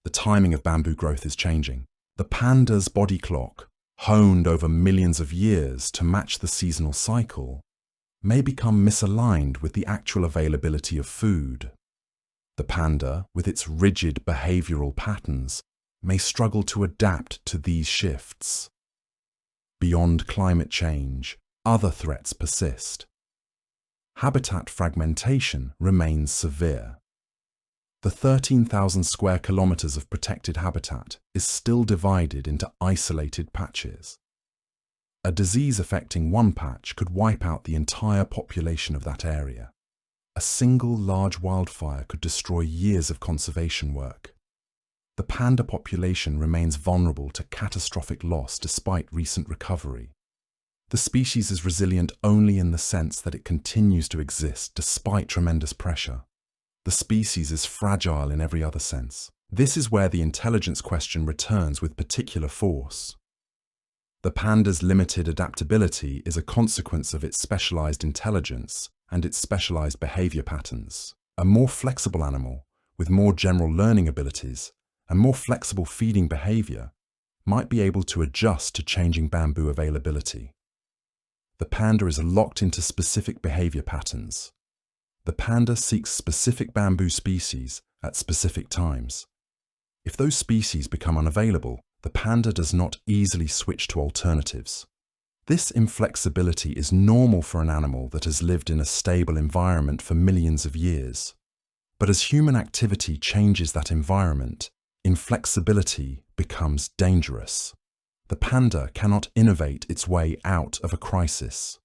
The timing of bamboo growth is changing. The panda's body clock, honed over millions of years to match the seasonal cycle, may become misaligned with the actual availability of food. The panda, with its rigid behavioral patterns, may struggle to adapt to these shifts. Beyond climate change, other threats persist. Habitat fragmentation remains severe. The 13,000 square kilometers of protected habitat is still divided into isolated patches. A disease affecting one patch could wipe out the entire population of that area. A single large wildfire could destroy years of conservation work. The panda population remains vulnerable to catastrophic loss despite recent recovery. The species is resilient only in the sense that it continues to exist despite tremendous pressure. The species is fragile in every other sense. This is where the intelligence question returns with particular force. The panda's limited adaptability is a consequence of its specialized intelligence and its specialized behavior patterns. A more flexible animal, with more general learning abilities and more flexible feeding behavior, might be able to adjust to changing bamboo availability. The panda is locked into specific behavior patterns. The panda seeks specific bamboo species at specific times. If those species become unavailable, the panda does not easily switch to alternatives. This inflexibility is normal for an animal that has lived in a stable environment for millions of years. But as human activity changes that environment, inflexibility becomes dangerous. The panda cannot innovate its way out of a crisis.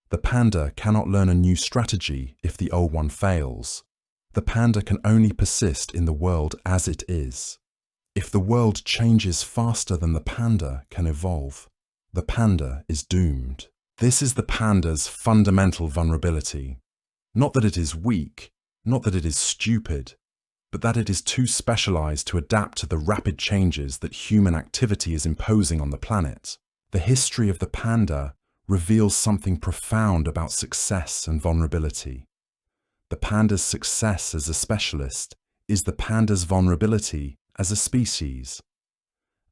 The panda cannot learn a new strategy if the old one fails. The panda can only persist in the world as it is. If the world changes faster than the panda can evolve, the panda is doomed. This is the panda's fundamental vulnerability. Not that it is weak, not that it is stupid, but that it is too specialized to adapt to the rapid changes that human activity is imposing on the planet. The history of the panda reveals something profound about success and vulnerability. The panda's success as a specialist is the panda's vulnerability as a species.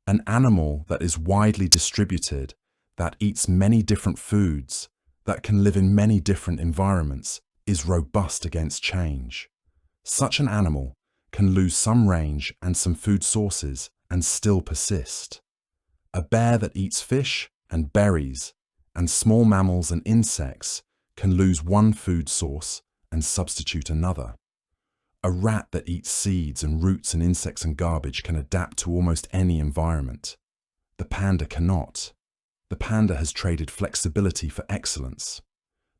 An animal that is widely distributed, that eats many different foods, that can live in many different environments, is robust against change. Such an animal can lose some range and some food sources and still persist. A bear that eats fish and berries and small mammals and insects can lose one food source and substitute another. A rat that eats seeds and roots and insects and garbage can adapt to almost any environment. The panda cannot. The panda has traded flexibility for excellence.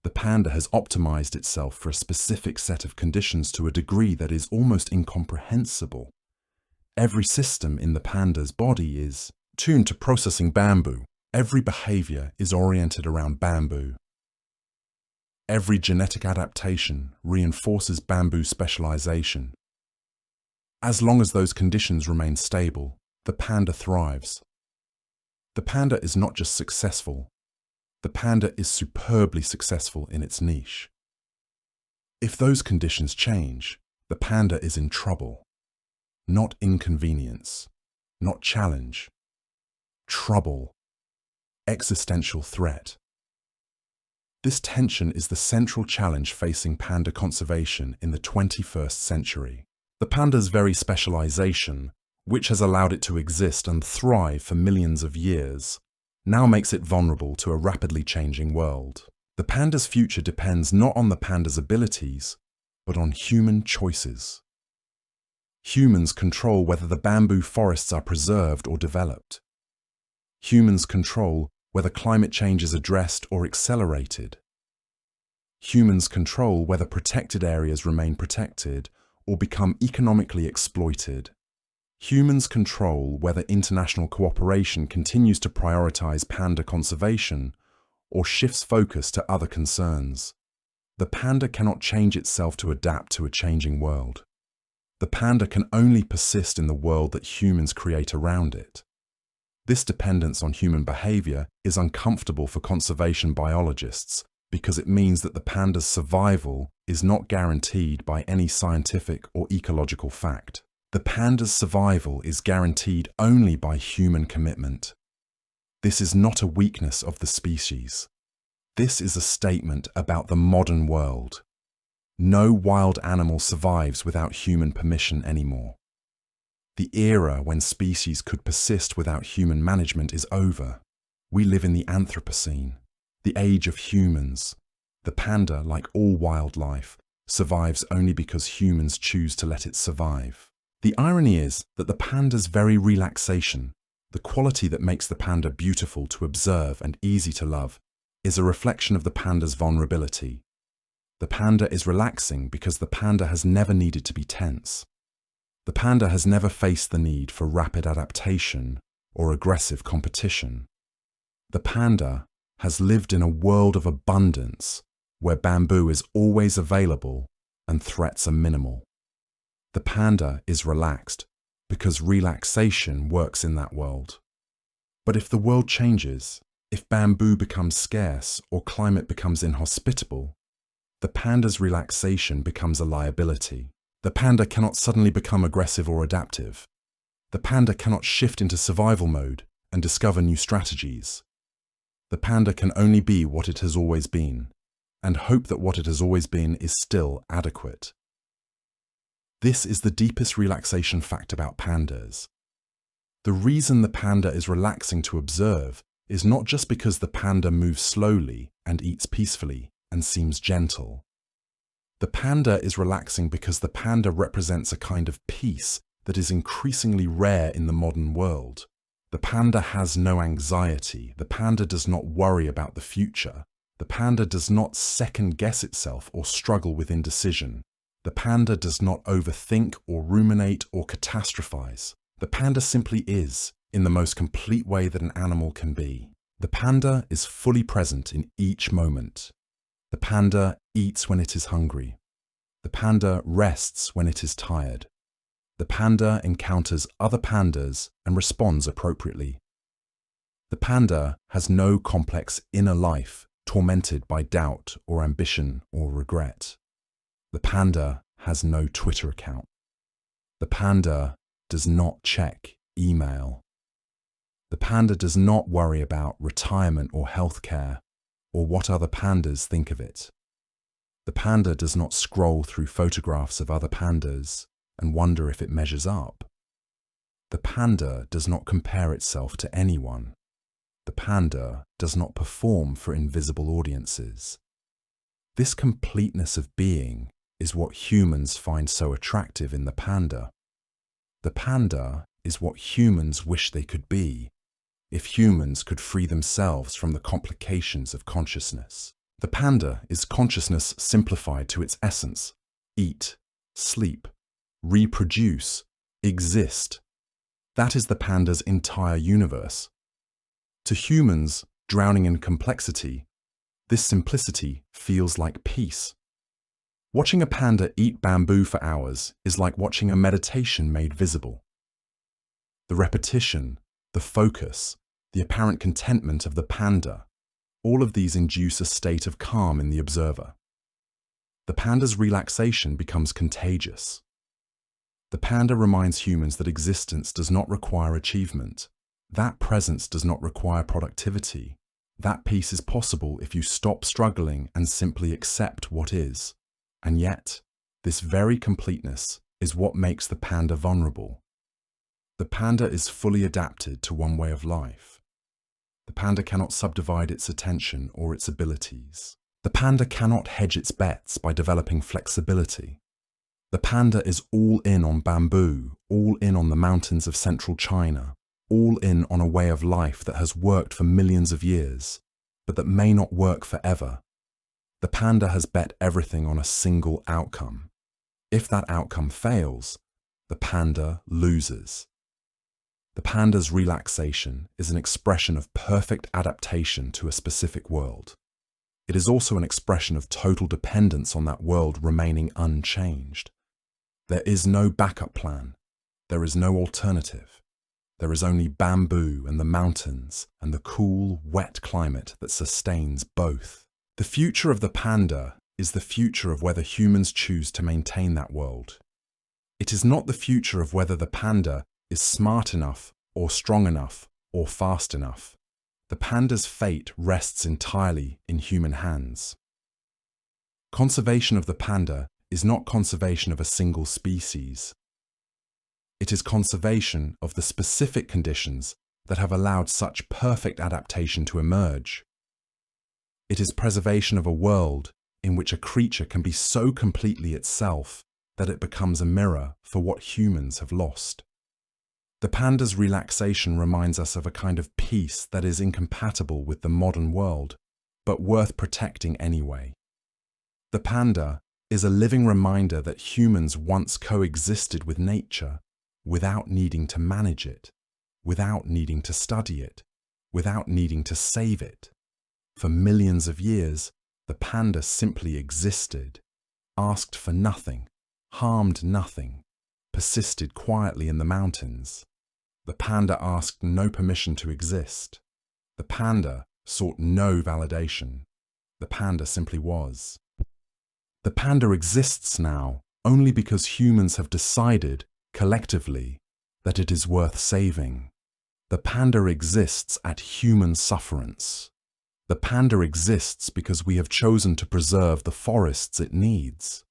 The panda has optimized itself for a specific set of conditions to a degree that is almost incomprehensible. Every system in the panda's body is tuned to processing bamboo. Every behavior is oriented around bamboo. Every genetic adaptation reinforces bamboo specialization. As long as those conditions remain stable, the panda thrives. The panda is not just successful, the panda is superbly successful in its niche. If those conditions change, the panda is in trouble. Not inconvenience, not challenge, trouble, existential threat. This tension is the central challenge facing panda conservation in the 21st century. The panda's very specialization, which has allowed it to exist and thrive for millions of years, now makes it vulnerable to a rapidly changing world. The panda's future depends not on the panda's abilities, but on human choices. Humans control whether the bamboo forests are preserved or developed. Humans control whether climate change is addressed or accelerated. Humans control whether protected areas remain protected or become economically exploited. Humans control whether international cooperation continues to prioritize panda conservation or shifts focus to other concerns. The panda cannot change itself to adapt to a changing world. The panda can only persist in the world that humans create around it. This dependence on human behavior is uncomfortable for conservation biologists because it means that the panda's survival is not guaranteed by any scientific or ecological fact. The panda's survival is guaranteed only by human commitment. This is not a weakness of the species. This is a statement about the modern world. No wild animal survives without human permission anymore. The era when species could persist without human management is over. We live in the Anthropocene, the age of humans. The panda, like all wildlife, survives only because humans choose to let it survive. The irony is that the panda's very relaxation, the quality that makes the panda beautiful to observe and easy to love, is a reflection of the panda's vulnerability. The panda is relaxing because the panda has never needed to be tense. The panda has never faced the need for rapid adaptation or aggressive competition. The panda has lived in a world of abundance where bamboo is always available and threats are minimal. The panda is relaxed because relaxation works in that world. But if the world changes, if bamboo becomes scarce or climate becomes inhospitable, the panda's relaxation becomes a liability. The panda cannot suddenly become aggressive or adaptive. The panda cannot shift into survival mode and discover new strategies. The panda can only be what it has always been, and hope that what it has always been is still adequate. This is the deepest relaxation fact about pandas. The reason the panda is relaxing to observe is not just because the panda moves slowly and eats peacefully and seems gentle. The panda is relaxing because the panda represents a kind of peace that is increasingly rare in the modern world. The panda has no anxiety. The panda does not worry about the future. The panda does not second-guess itself or struggle with indecision. The panda does not overthink or ruminate or catastrophize. The panda simply is, in the most complete way that an animal can be. The panda is fully present in each moment. The panda eats when it is hungry. The panda rests when it is tired. The panda encounters other pandas and responds appropriately. The panda has no complex inner life tormented by doubt or ambition or regret. The panda has no Twitter account. The panda does not check email. The panda does not worry about retirement or healthcare or what other pandas think of it. The panda does not scroll through photographs of other pandas and wonder if it measures up. The panda does not compare itself to anyone. The panda does not perform for invisible audiences. This completeness of being is what humans find so attractive in the panda. The panda is what humans wish they could be, if humans could free themselves from the complications of consciousness. The panda is consciousness simplified to its essence: eat, sleep, reproduce, exist. That is the panda's entire universe. To humans, drowning in complexity, this simplicity feels like peace. Watching a panda eat bamboo for hours is like watching a meditation made visible. The repetition, the focus, the apparent contentment of the panda, all of these induce a state of calm in the observer. The panda's relaxation becomes contagious. The panda reminds humans that existence does not require achievement. That presence does not require productivity. That peace is possible if you stop struggling and simply accept what is. And yet, this very completeness is what makes the panda vulnerable. The panda is fully adapted to one way of life. The panda cannot subdivide its attention or its abilities. The panda cannot hedge its bets by developing flexibility. The panda is all in on bamboo, all in on the mountains of central China, all in on a way of life that has worked for millions of years, but that may not work forever. The panda has bet everything on a single outcome. If that outcome fails, the panda loses. The panda's relaxation is an expression of perfect adaptation to a specific world. It is also an expression of total dependence on that world remaining unchanged. There is no backup plan. There is no alternative. There is only bamboo and the mountains and the cool, wet climate that sustains both. The future of the panda is the future of whether humans choose to maintain that world. It is not the future of whether the panda is smart enough or strong enough or fast enough. The panda's fate rests entirely in human hands. Conservation of the panda is not conservation of a single species. It is conservation of the specific conditions that have allowed such perfect adaptation to emerge. It is preservation of a world in which a creature can be so completely itself that it becomes a mirror for what humans have lost. The panda's relaxation reminds us of a kind of peace that is incompatible with the modern world, but worth protecting anyway. The panda is a living reminder that humans once coexisted with nature without needing to manage it, without needing to study it, without needing to save it. For millions of years, the panda simply existed, asked for nothing, harmed nothing, persisted quietly in the mountains. The panda asked no permission to exist. The panda sought no validation. The panda simply was. The panda exists now only because humans have decided, collectively, that it is worth saving. The panda exists at human sufferance. The panda exists because we have chosen to preserve the forests it needs.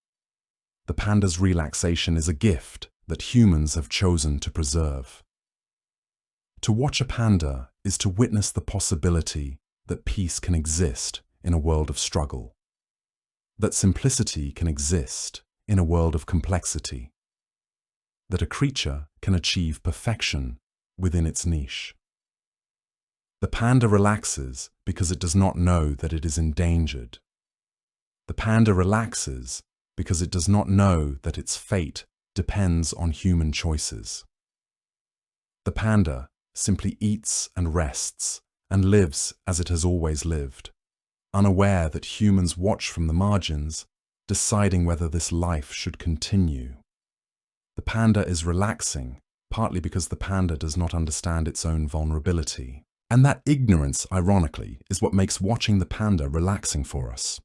The panda's relaxation is a gift that humans have chosen to preserve. To watch a panda is to witness the possibility that peace can exist in a world of struggle, that simplicity can exist in a world of complexity, that a creature can achieve perfection within its niche. The panda relaxes because it does not know that it is endangered. The panda relaxes because it does not know that its fate depends on human choices. The panda simply eats and rests and lives as it has always lived, unaware that humans watch from the margins, deciding whether this life should continue. The panda is relaxing, partly because the panda does not understand its own vulnerability. And that ignorance, ironically, is what makes watching the panda relaxing for us.